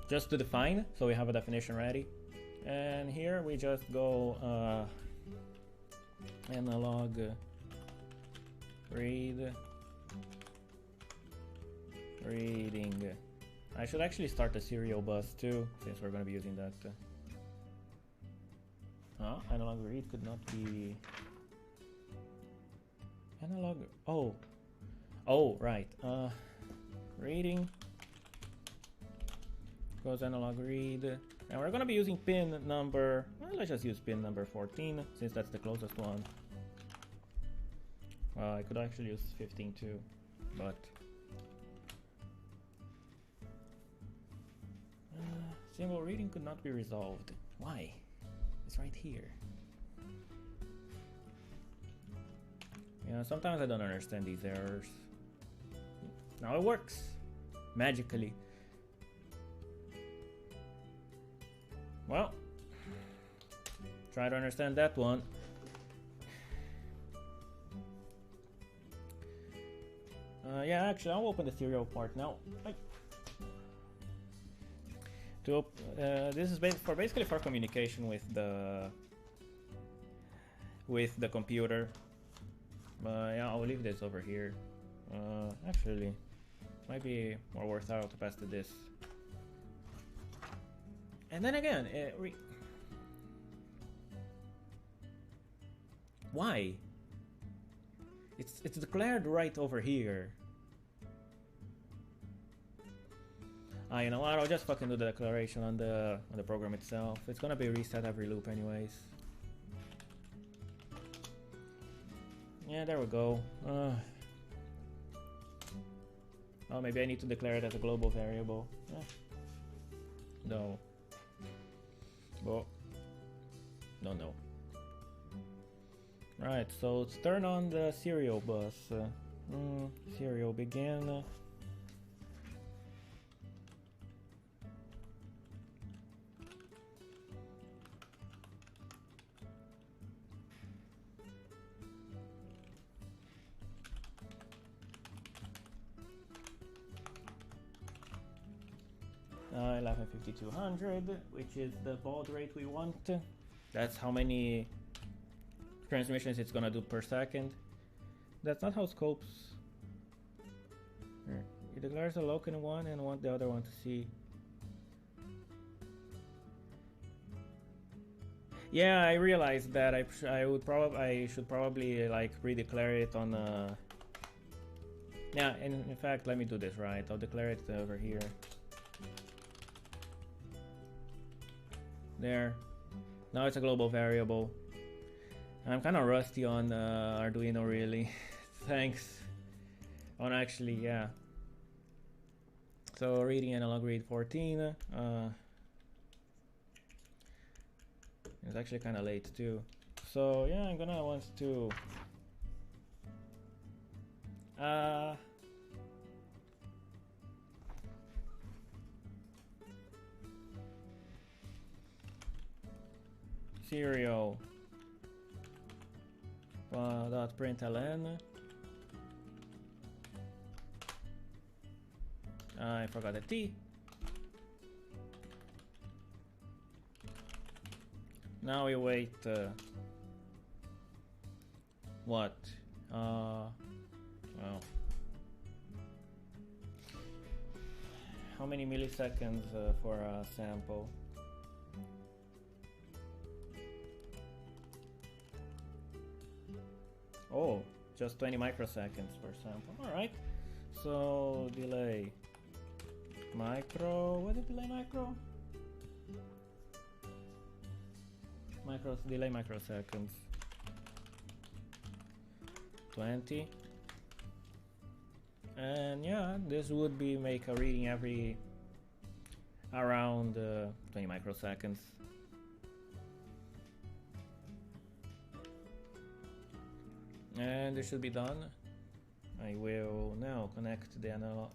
Just to define, so we have a definition ready. And here we just go analog reading. I should actually start the serial bus too, since we're going to be using that. Analog read could not be analog. Oh, right. Reading goes analog read, and we're going to be using pin number. Well, let's just use pin number 14 since that's the closest one. Well, I could actually use 15 too, but symbol reading could not be resolved. Why? It's right here. Yeah, sometimes I don't understand these errors. Now it works magically. Well, try to understand that one. Yeah, actually, I'll open the serial part now. This is basically for communication with the computer. Yeah, I'll leave this over here. Actually, might be more worthwhile to pass to this. And then again, why? It's declared right over here. You know what? I'll just fucking do the declaration on the program itself. It's gonna be reset every loop anyways. Yeah, there we go. Oh, maybe I need to declare it as a global variable. Yeah. No. Well, no. Right, so let's turn on the serial bus. Serial begin. Uh, 115200, which is the baud rate we want. That's how many transmissions it's gonna do per second. That's not how scopes. Here. It declares a local one and want the other one to see. Yeah, I realized that I should probably like re-declare it on. Yeah, and in fact, let me do this right. I'll declare it over here. There. Now it's a global variable. I'm kind of rusty on Arduino, really. Thanks. On actually, yeah. So reading analog read 14. It's actually kind of late too. So yeah, I'm gonna want to. Serial dot println. I forgot the T. Now we wait. What? Well. How many milliseconds for a sample? Oh, just 20 microseconds per sample. Alright. So, delay micro. What is delay micro? Delay microseconds. 20. And yeah, this would be make a reading every around 20 microseconds. And this should be done. I will now connect it to the analog.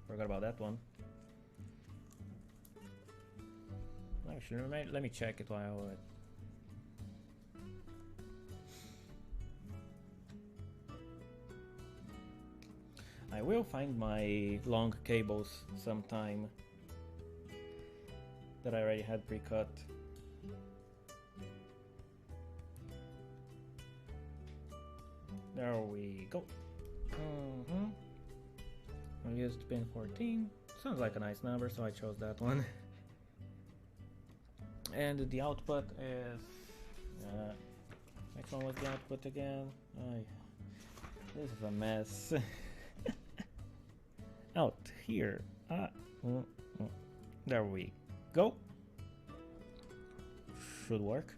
Forgot about that one. Actually, let me check it while. I will find my long cables sometime that I already had pre-cut. There we go. I used pin 14. Sounds like a nice number, so I chose that one. And the output is... which one was the output again? This is a mess. Out here. There we go. Should work.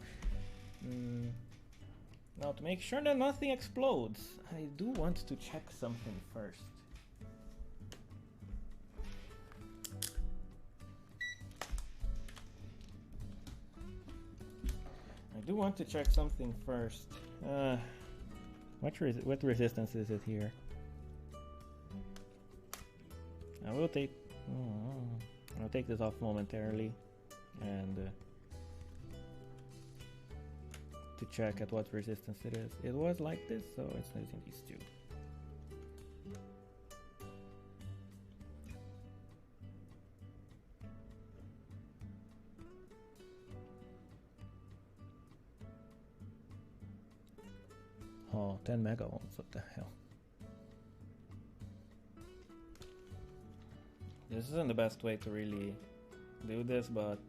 Now to make sure that nothing explodes, I do want to check something first. What resistance is it here? I'll take this off momentarily and to check at what resistance it is. It was like this, so it's using these two. Oh, 10 mega ohms, what the hell? This isn't the best way to really do this, but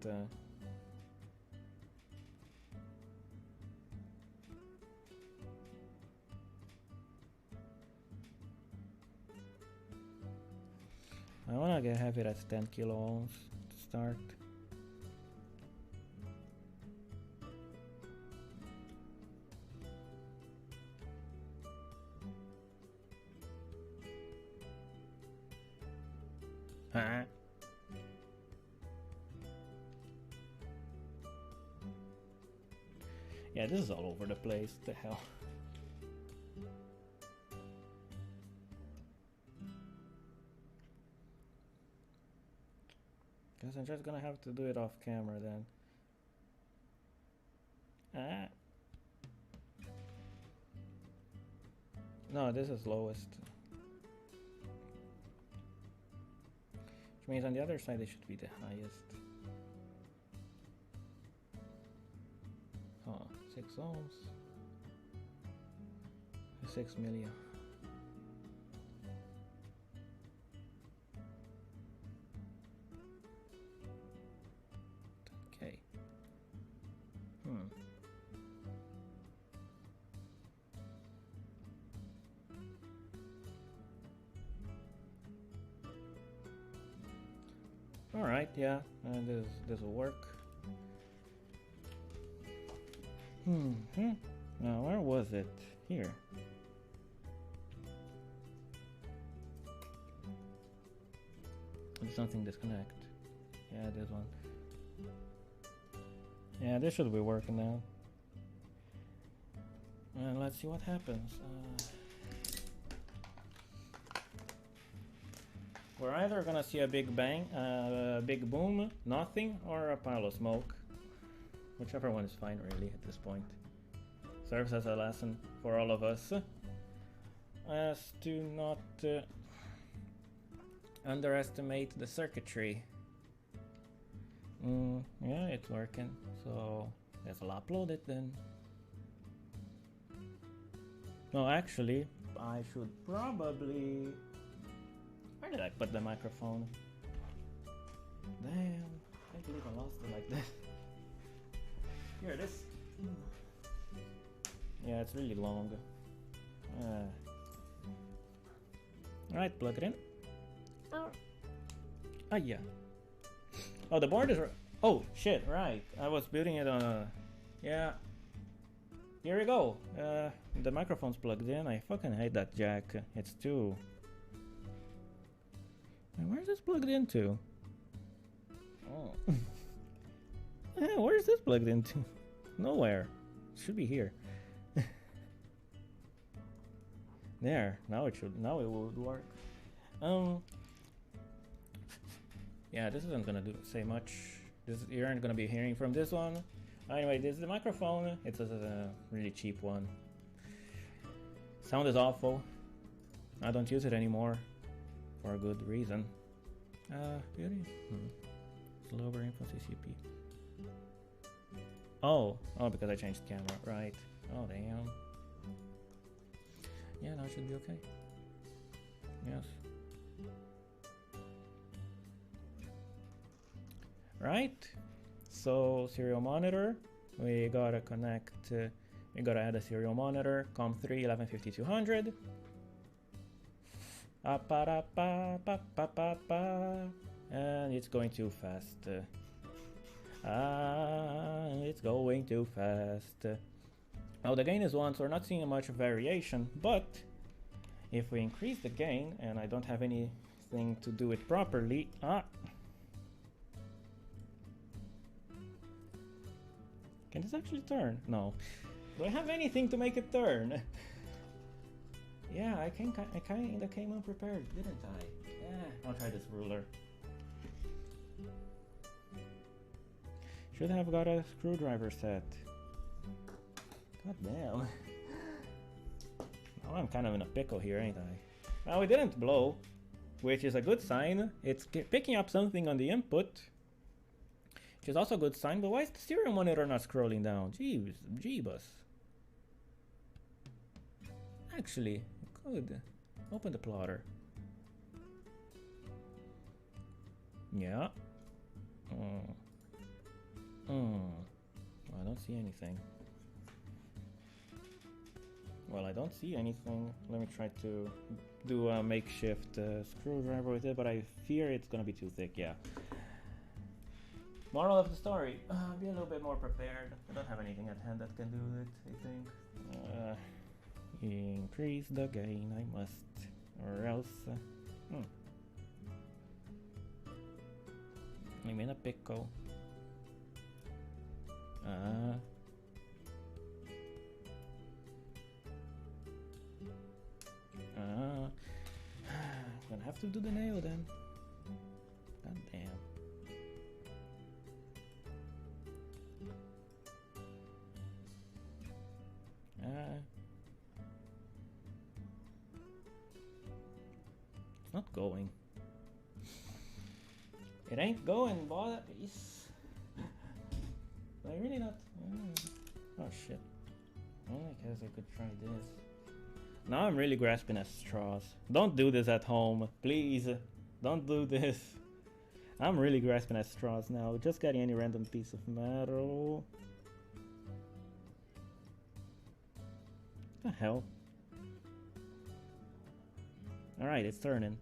I wanna have it at 10 kilo ohms to start. Yeah, this is all over the place. What the hell? Guess I'm just gonna have to do it off camera then. No, this is lowest. Which means on the other side it should be the highest. 6 ohms. 6 milli. Okay. Alright, yeah, and this will work. Now, where was it? Here. Did something disconnect? Yeah, this one. Yeah, this should be working now. And let's see what happens. We're either gonna see a big bang, big boom, nothing, or a pile of smoke. Whichever one is fine, really, at this point. Serves as a lesson for all of us as to not underestimate the circuitry. Yeah, it's working. So let's upload it then. No, actually, I should probably... Where did I put the microphone? Damn, I can't believe I lost it like this. Here it is. Yeah, it's really long. Alright, plug it in. Ah, yeah. Oh, the board is... Oh, shit, right. I was building it on a... Yeah. Here we go. The microphone's plugged in. I fucking hate that jack. It's too... Where's this plugged into? Oh. Where's this plugged into? Nowhere. It should be here. There. Now it should. Now it will work. Yeah, this isn't gonna say much. You aren't gonna be hearing from this one. Anyway, this is the microphone. It's a really cheap one. Sound is awful. I don't use it anymore for a good reason. Beauty. Slower info CCP. Oh, because I changed camera, right? Oh damn. Yeah, now it should be okay. Yes. Right. So serial monitor. We gotta connect. We gotta add a serial monitor. COM3 115200. And it's going too fast. It's going too fast. Now the gain is 1, so we're not seeing much variation, but if we increase the gain, and I don't have anything to do it properly, can this actually turn? No. Do I have anything to make it turn? Yeah, I kinda came unprepared, didn't I? Yeah, I'll try this ruler. Should have got a screwdriver set. God damn. Now I'm kind of in a pickle here, ain't I? Now it didn't blow, which is a good sign. It's picking up something on the input, which is also a good sign, but why is the serial monitor not scrolling down? Jeebus. Actually, good. Open the plotter. Yeah. I don't see anything. Well, I don't see anything. Let me try to do a makeshift screwdriver with it, but I fear it's gonna be too thick, yeah. Moral of the story, be a little bit more prepared. I don't have anything at hand that can do it, I think. Increase the gain, I must, or else... I'm in a pickle. Gonna have to do the nail then. God damn. It's not going. It ain't going, boys. I really not. Oh shit. I guess I could try this. Now I'm really grasping at straws. Don't do this at home, please. Don't do this. I'm really grasping at straws now. Just getting any random piece of metal. What the hell? Alright, it's turning.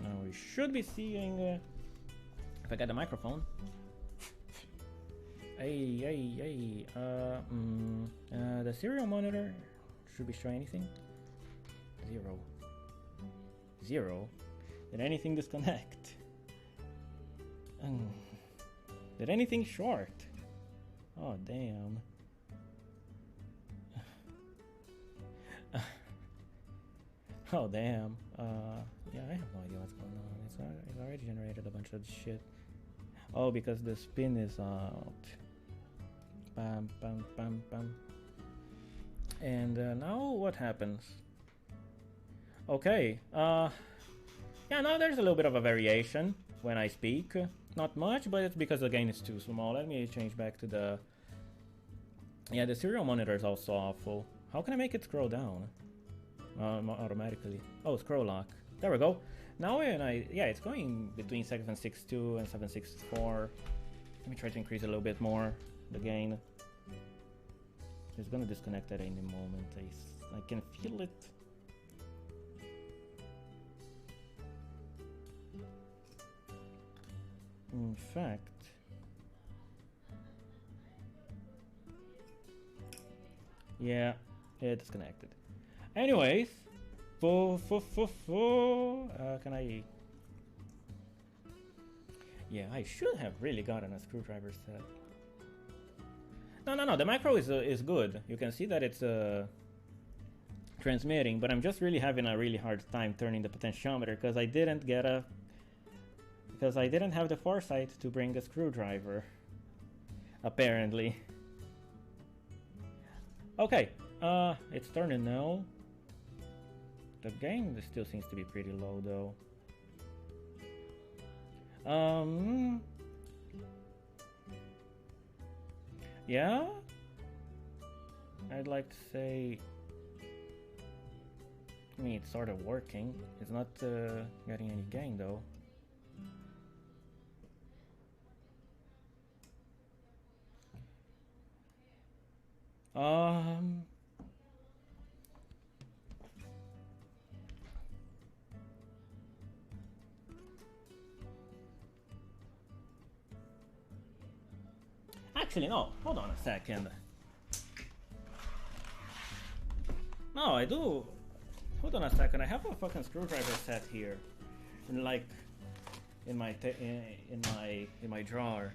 Now we should be seeing... if I get the microphone. Hey. The serial monitor should be showing anything. 0. Did anything disconnect? Did anything short? Oh damn. Oh damn. Yeah, I have no idea what's going on. It's already generated a bunch of shit. Oh, because the spin is out. Bam. And now what happens? Okay. Yeah, now there's a little bit of a variation when I speak. not much, but it's because the gain is too small. Let me change back to the... Yeah, the serial monitor is also awful. How can I make it scroll down? Automatically. Oh, scroll lock. There we go. Now when yeah, it's going between 762 and 764. Let me try to increase a little bit more the gain. It's gonna disconnect at any moment. I can feel it. In fact, yeah, it disconnected. Anyways, can I? Yeah, I should have really gotten a screwdriver set. No. The macro is good. You can see that it's transmitting, but I'm just really having a really hard time turning the potentiometer because I didn't have the foresight to bring a screwdriver. Apparently. Okay, it's turning now. The gain still seems to be pretty low though. Yeah, I'd like to say, I mean, it's sort of working. It's not getting any gain though. Actually, no. Hold on a second. No, I do. Hold on a second. I have a fucking screwdriver set here, in like, in my drawer.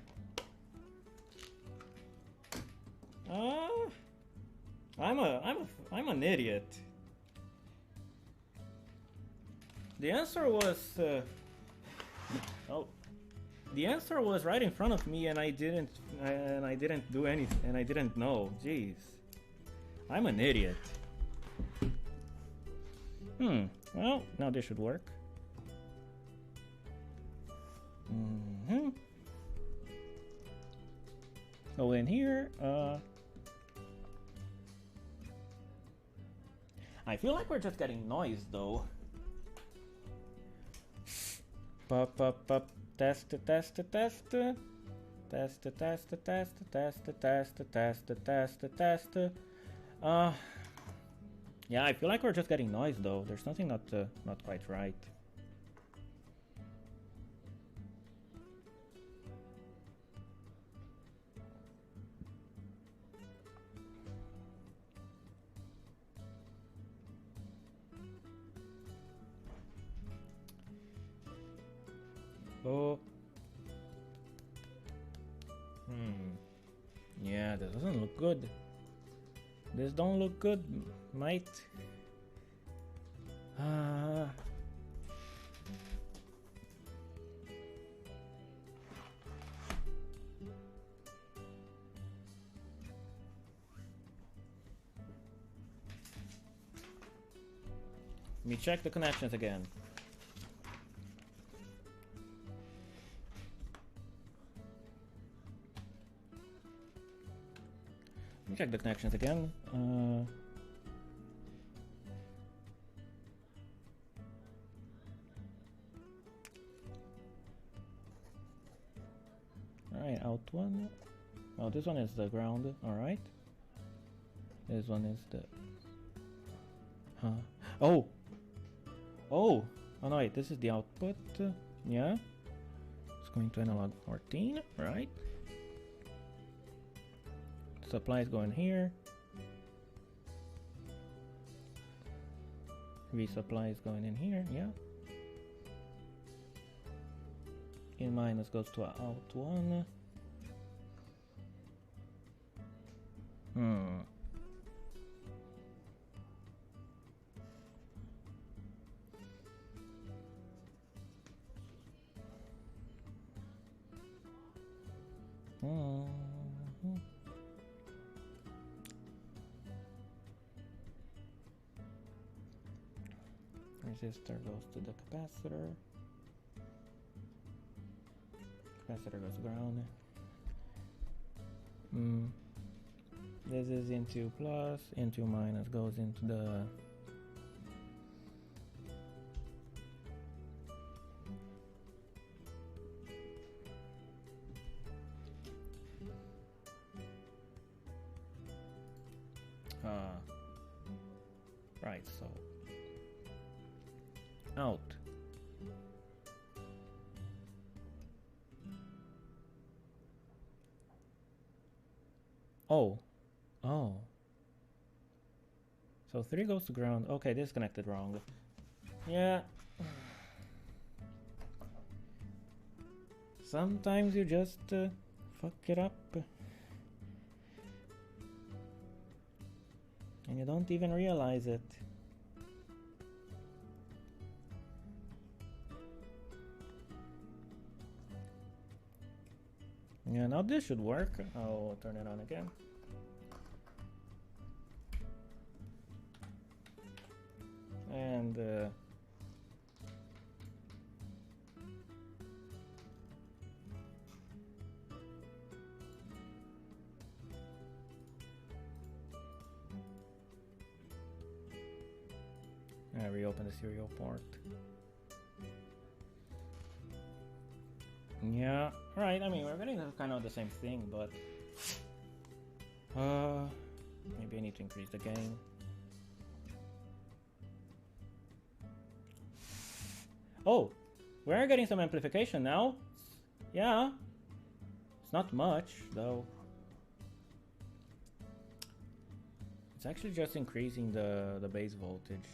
I'm an idiot. The answer was the answer was right in front of me, and I didn't do anything, and I didn't know. Jeez, I'm an idiot. Well, now this should work. Go in here. I feel like we're just getting noise though. Pop. Test. Yeah, I feel like we're just getting noise though. There's something not quite right. Oh. Yeah, this doesn't look good. This don't look good, mate. Let me check the connections again. Check the connections again. Alright, out one. Oh, this one is the ground. Alright. This one is the... Oh! Oh no, wait, this is the output. Yeah. It's going to analog 14, right? Supply is going here. Resupply is going in here, yeah. In minus goes to out one. Resistor goes to the capacitor. capacitor goes ground. This is into plus, into minus goes into the right, so out. Oh. So 3 goes to ground. Okay, this is connected wrong. Yeah. Sometimes you just fuck it up. And you don't even realize it. Yeah, now this should work. I'll turn it on again. And I reopen the serial port. Yeah, right. I mean, we're getting kind of the same thing, but maybe I need to increase the gain. Oh, we're getting some amplification now. Yeah, it's not much though. It's actually just increasing the base voltage.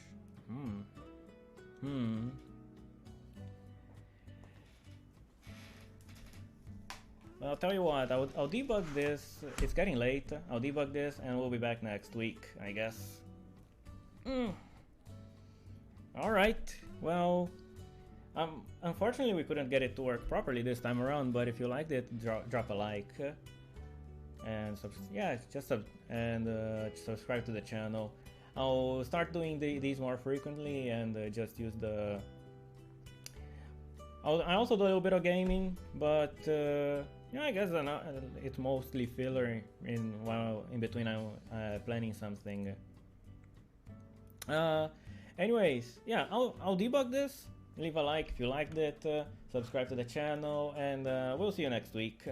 Well, I'll tell you what, I'll debug this. It's getting late. I'll debug this and we'll be back next week, I guess. Alright, well, unfortunately we couldn't get it to work properly this time around, but if you liked it, drop a like. And subscribe to the channel. I'll start doing these more frequently and just use the... I also do a little bit of gaming, but yeah, I guess it's mostly filler in between planning something. Anyways, yeah, I'll debug this. Leave a like if you liked it, subscribe to the channel, and we'll see you next week.